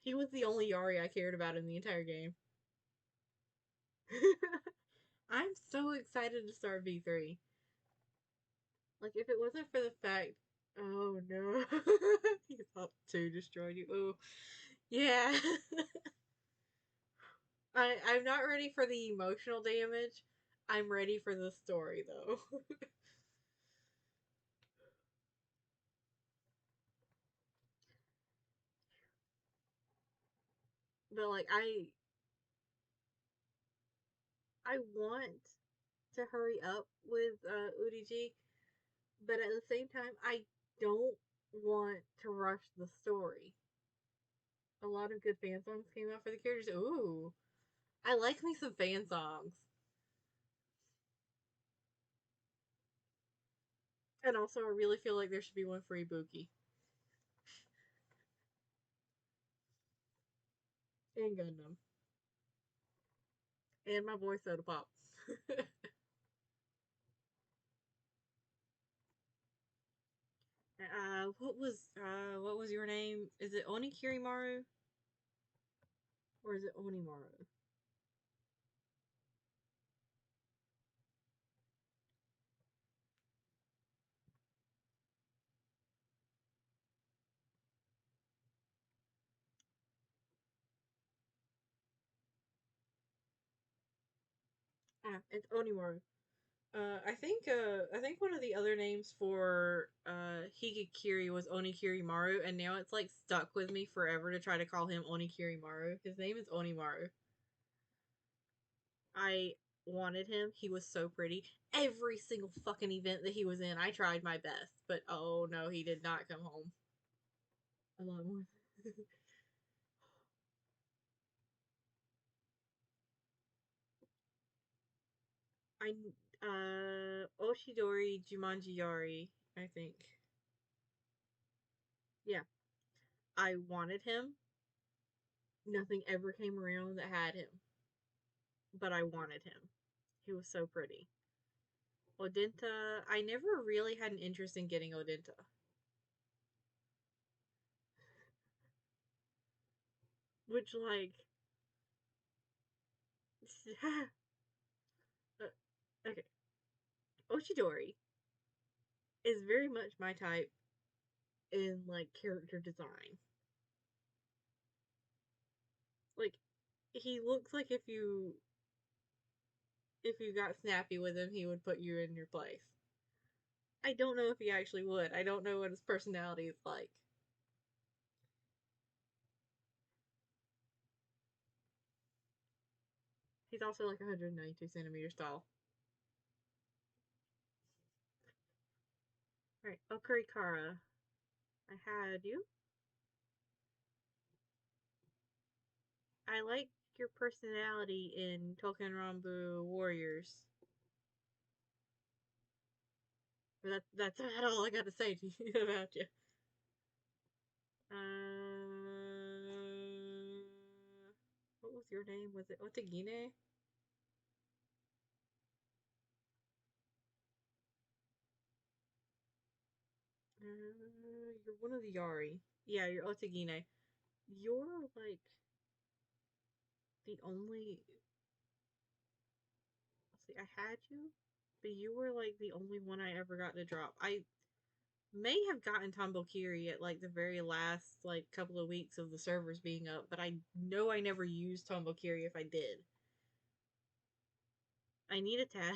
Speaker 1: He was the only Yari I cared about in the entire game. I'm so excited to start V3. Like, if it wasn't for the fact, oh no, you thought 2 destroyed you. Oh, yeah. I'm not ready for the emotional damage. I'm ready for the story, though. But, like, I want to hurry up with UDG, but at the same time, I don't want to rush the story. A lot of good fan songs came out for the characters. Ooh, I like me some fan songs. And also, I really feel like there should be one for Ibuki and Gundam and my boy Soda Pop. What was your name? Is it Onikirimaru or is it Onimaru? Ah, it's Onimaru. I think one of the other names for Higekiri was Onikirimaru, and now it's like stuck with me forever to try to call him Onikirimaru. His name is Onimaru. I wanted him. He was so pretty. Every single fucking event that he was in, I tried my best, but oh no, he did not come home. A lot more. I Oshidori Jumanji Yari, I think. Yeah. I wanted him. Nothing ever came around that had him. But I wanted him. He was so pretty. Odenta. I never really had an interest in getting Odenta. Which, like, okay. Oshidori is very much my type in, like, character design. Like, he looks like if you got snappy with him, he would put you in your place. I don't know if he actually would. I don't know what his personality is like. He's also like 192 centimeters tall. Alright, Okurikara. I had you. I like your personality in Tokenrambu Warriors. But that's about all I got to say to you about you. What was your name? Was it Otagine? You're one of the Yari. Yeah, you're Otagine. You're like the only. Let's see, I had you, but you were like the only one I ever got to drop. I may have gotten Tombokiri at like the very last like couple of weeks of the servers being up, but I know I never used Tombokiri if I did. I need a tag.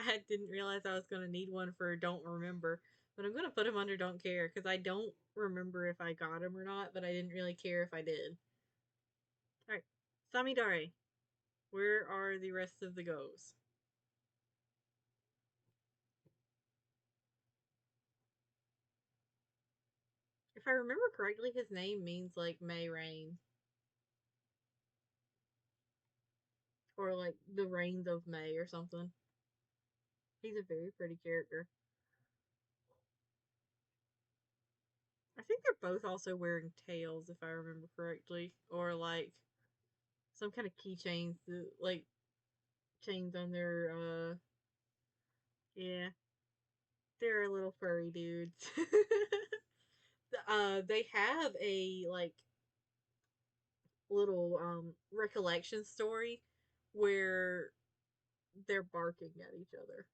Speaker 1: I didn't realize I was going to need one for Don't Remember, but I'm going to put him under Don't Care because I don't remember if I got him or not, but I didn't really care if I did. Alright, Samidare. Where are the rest of the goes? If I remember correctly, his name means like May Rain. Or like the Rains of May or something. He's a very pretty character. I think they're both also wearing tails, if I remember correctly. Or like some kind of keychains, like chains on their, yeah. They're little furry dudes. They have a like little recollection story where they're barking at each other.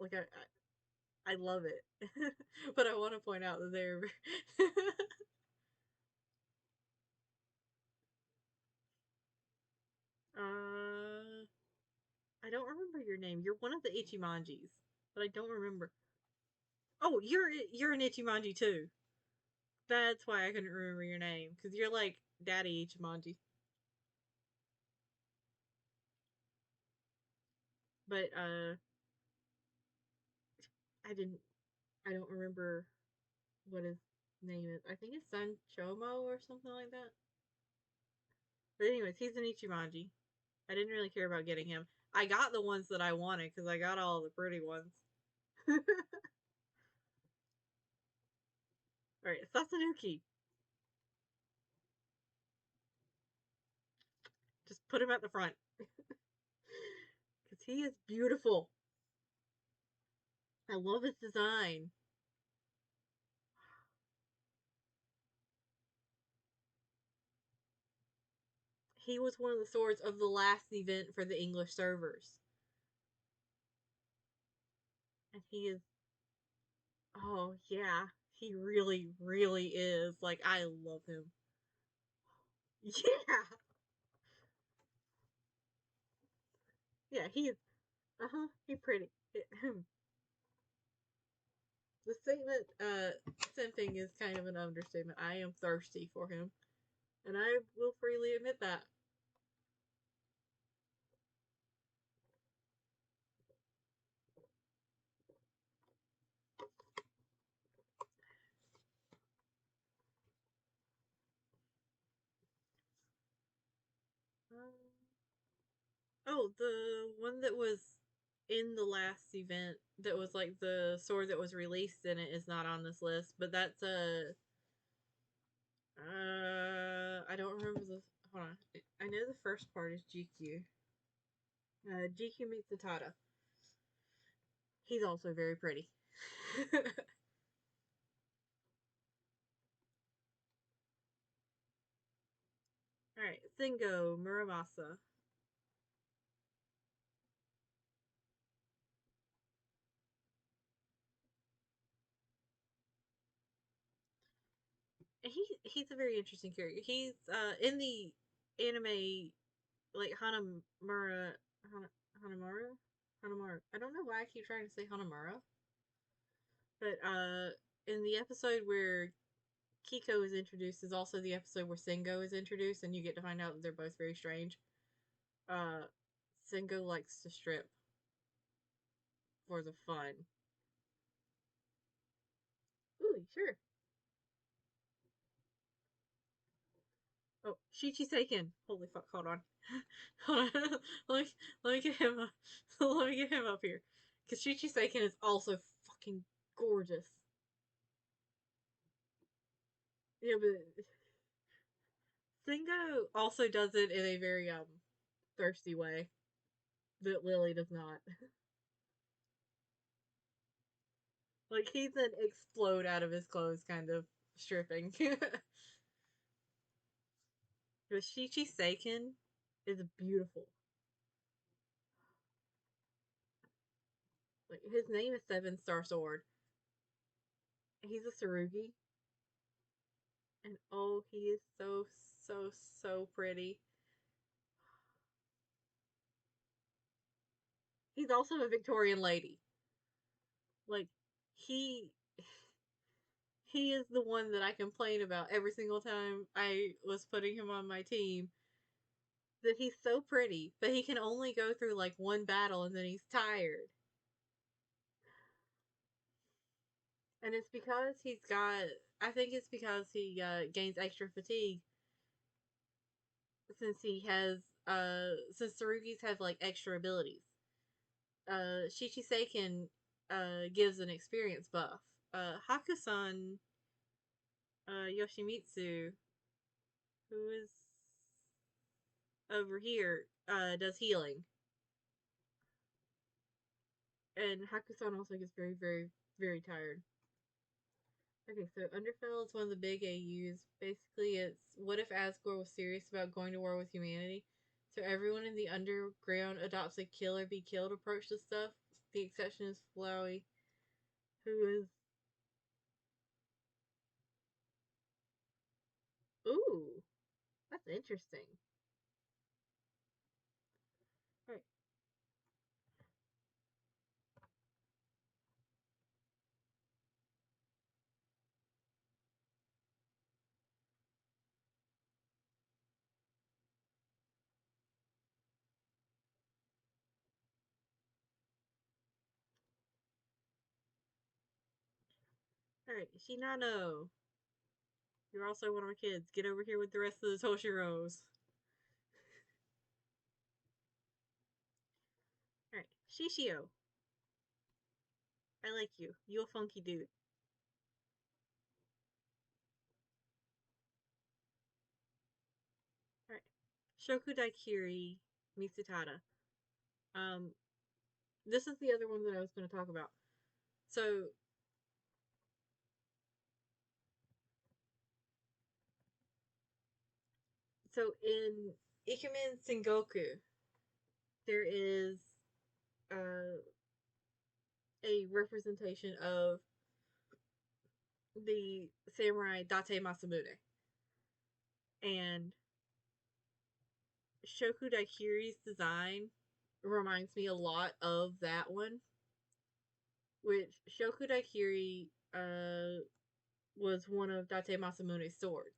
Speaker 1: Like I love it, but I want to point out that they're. uh, I don't remember your name. You're one of the Ichimanjis, but I don't remember. Oh, you're an Ichimanji too. That's why I couldn't remember your name because you're like Daddy Ichimanji. But I didn't. I don't remember what his name is. I think it's Sun Chomo or something like that. But anyways, he's an Ichimanji. I didn't really care about getting him. I got the ones that I wanted because I got all the pretty ones. Alright, Sasunuki. Just put him at the front. Because he is beautiful. I love his design. He was one of the swords of the last event for the English servers. And he is. Oh, yeah. He really, really is. Like, I love him. Yeah. Yeah, he's. Uh huh. He's pretty. The statement, simping is kind of an understatement. I am thirsty for him. And I will freely admit that. Um, oh, the one that was in the last event that was like the sword that was released in it is not on this list, but that's a. I don't remember the. Hold on. I know the first part is GQ. GQ meets Zatada. He's also very pretty. Alright, Singo Muramasa. He's a very interesting character. He's in the anime like Hana, Hanamura Hanamura. I don't know why I keep trying to say Hanamura, but in the episode where Kiko is introduced is also the episode where Sengo is introduced, and you get to find out that they're both very strange. Uh, Sengo likes to strip for the fun. Ooh, sure. Oh, Shichi Seiken. Holy fuck! Hold on, hold on. let me let me get him. Let me get him up here, because Shichi Seiken is also fucking gorgeous. Yeah, but Singo also does it in a very thirsty way that Lily does not. Like he's an explode out of his clothes kind of stripping. But Shichi Seiken is beautiful. Like his name is Seven Star Sword. He's a Tsurugi, and oh, he is so so pretty. He's also a Victorian lady. Like he he is the one that I complain about every single time I was putting him on my team. That he's so pretty, but he can only go through like one battle and then he's tired. And it's because he's got. I think it's because he gains extra fatigue since he has. Since Tsurugis have like extra abilities. Shichiseiken gives an experience buff. Hakusan Yoshimitsu, who is over here, does healing. And Hakusan also gets very, very, very tired. Okay, so Underfell is one of the big AUs. Basically, it's what if Asgore was serious about going to war with humanity? So everyone in the underground adopts a kill or be killed approach to stuff. The exception is Flowey, who is. Ooh, that's interesting. Alright, alright, Shinano. You're also one of my kids. Get over here with the rest of the Toshiros. Alright, Shishio. I like you. You a funky dude. Alright. Shoku Daikiri Mitsutada. Um, this is the other one that I was going to talk about. So, in Ikemen Sengoku, there is uh, a representation of the samurai Date Masamune. And Shoku Daikiri's design reminds me a lot of that one, which Shoku Daikiri was one of Date Masamune's swords.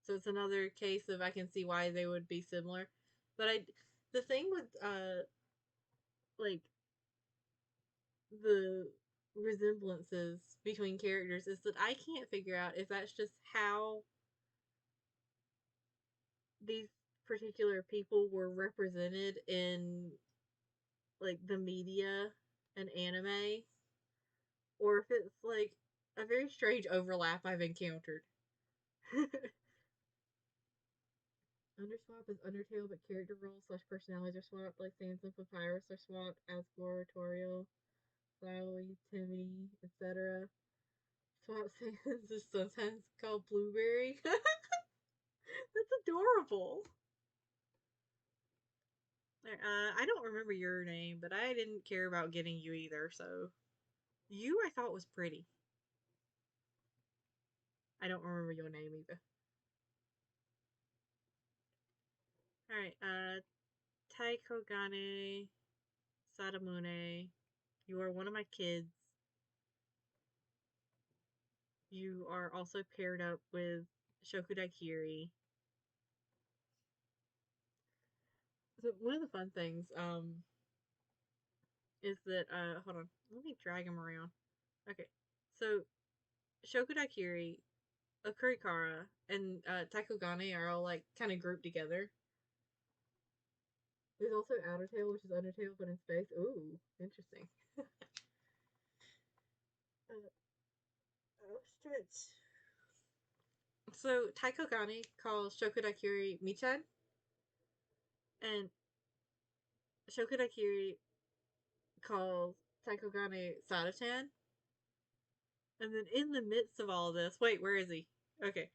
Speaker 1: So it's another case of I can see why they would be similar. But the thing with like the resemblances between characters is that I can't figure out if that's just how these particular people were represented in like the media and anime, or if it's like a very strange overlap I've encountered. Underswap is Undertale, but character roles slash personalities are swapped, like Sans and Papyrus are swapped, Asgore, Toriel. Flowey, Timmy, etc. Swamp Sands is sometimes called Blueberry. That's adorable. I don't remember your name, but I didn't care about getting you either, so. You I thought was pretty. I don't remember your name either. Alright, Taikogane Sadamune. You are one of my kids. You are also paired up with Shokudaikiri. So one of the fun things, is that hold on, let me drag him around. Okay. So Shokudaikiri, Akurikara, and Taikogane are all like kind of grouped together. There's also Outer Tail, which is Undertale, but in space. Ooh, interesting. Stretch. So Taikogane calls Shokudakiri Michan, and Shokudakiri calls Taikogane Sadatan. And then in the midst of all this, wait, where is he? Okay.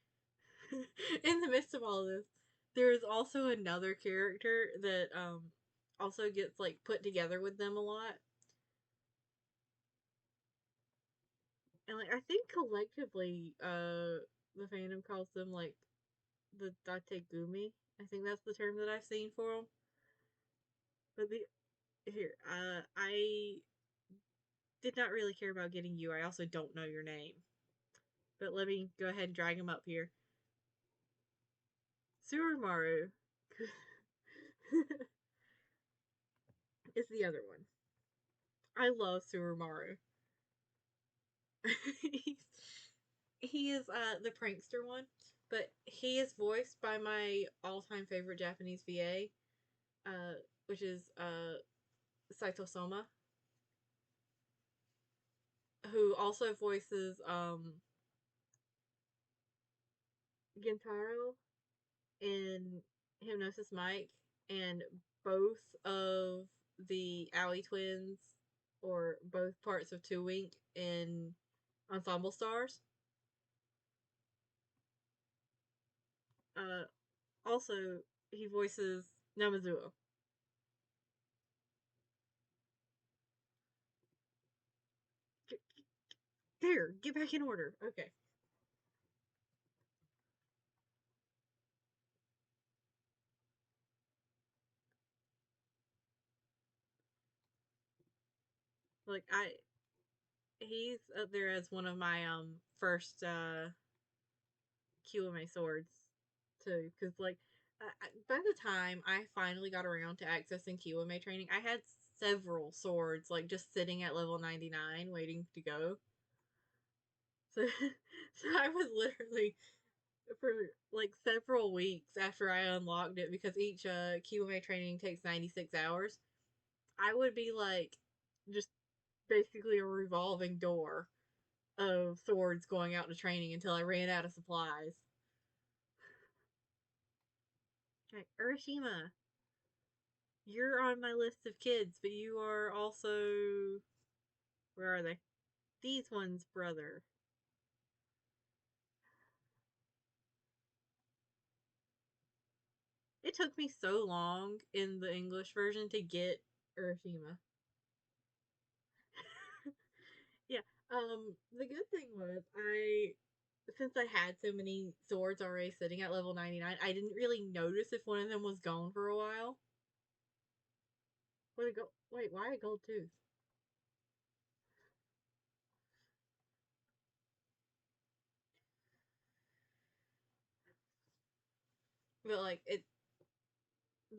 Speaker 1: In the midst of all this, there is also another character that also gets like put together with them a lot. And like I think collectively the fandom calls them like the Dategumi. I think that's the term that I've seen for them. But the here, I did not really care about getting you. I also don't know your name. But let me go ahead and drag him up here. Surumaru is the other one. I love Surumaru. he is the prankster one, but he is voiced by my all-time favorite Japanese VA, which is Saito Soma, who also voices Gintaro in Hypnosis Mike and both of the Owie twins, or both parts of Two Wink in Ensemble Stars. Uh, Also, he voices Namazuo. There, get back in order. Okay. Like he's up there as one of my first QMA swords too, because like by the time I finally got around to accessing QMA training, I had several swords like just sitting at level 99 waiting to go. So, so I was literally for like several weeks after I unlocked it, because each QMA training takes 96 hours. I would be like just basically a revolving door of swords going out to training until I ran out of supplies. Okay, Urashima, you're on my list of kids, but you are also. Where are they? These one's brother. It took me so long in the English version to get Urashima. Yeah. The good thing was since I had so many swords already sitting at level 99, I didn't really notice if one of them was gone for a while. Where go? Wait, why a gold tooth? But like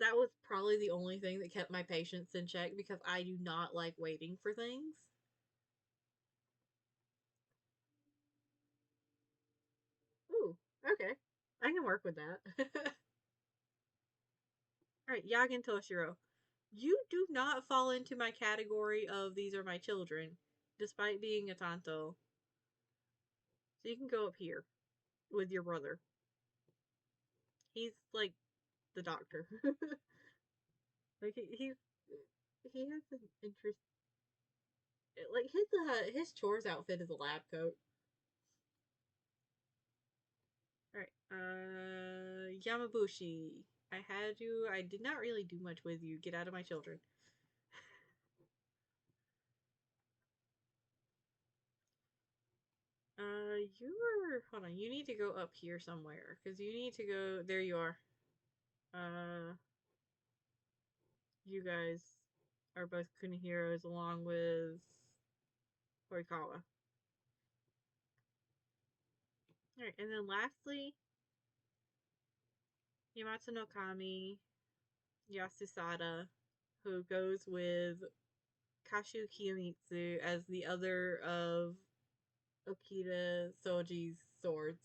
Speaker 1: that was probably the only thing that kept my patience in check, because I do not like waiting for things. Ooh, okay. I can work with that. Alright, Yagen Toshiro. You do not fall into my category of these are my children, despite being a Tanto. So you can go up here with your brother. He's like the doctor. Like he has an interest. Like his chores outfit is a lab coat. All right. Yamabushi. I had you. I did not really do much with you. Get out of my children. You were. Hold on. You need to go up here somewhere because you need to go. There you are. Uh, you guys are both Kunihiros along with Horikawa. All right, and then lastly, Yamato no Kami Yasusada, who goes with Kashu Kiyomitsu as the other of Okita Soji's swords.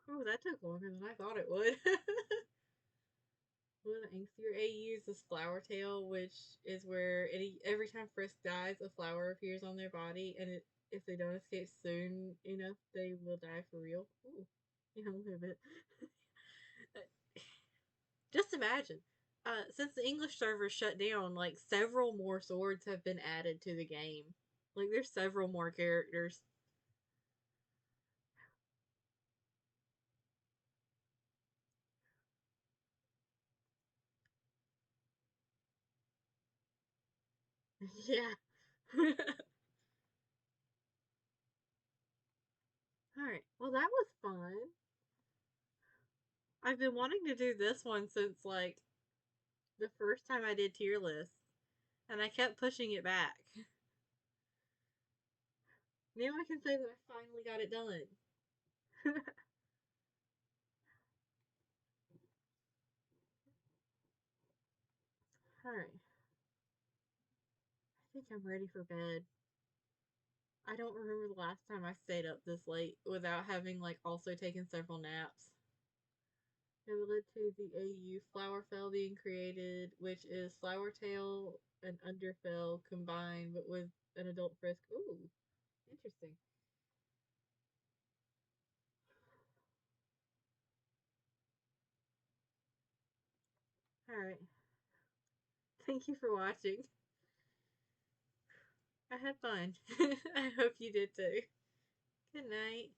Speaker 1: Oh, that took longer than I thought it would. One of the angstier AUs is Flower Tail, which is where every time Frisk dies, a flower appears on their body, and if they don't escape soon enough, they will die for real. Ooh, yeah, a little bit. Just imagine. Since the English server shut down, like several more swords have been added to the game. Like there's several more characters. Yeah. Alright. Well, that was fun. I've been wanting to do this one since like the first time I did tier lists, and I kept pushing it back. Now I can say that I finally got it done. Alright. I think I'm ready for bed. I don't remember the last time I stayed up this late without having like also taken several naps. It led to the AU Flowerfell being created, which is Flowertail and Underfell combined, but with an adult Frisk. Ooh, interesting. Alright. Thank you for watching. I had fun. I hope you did too. Good night.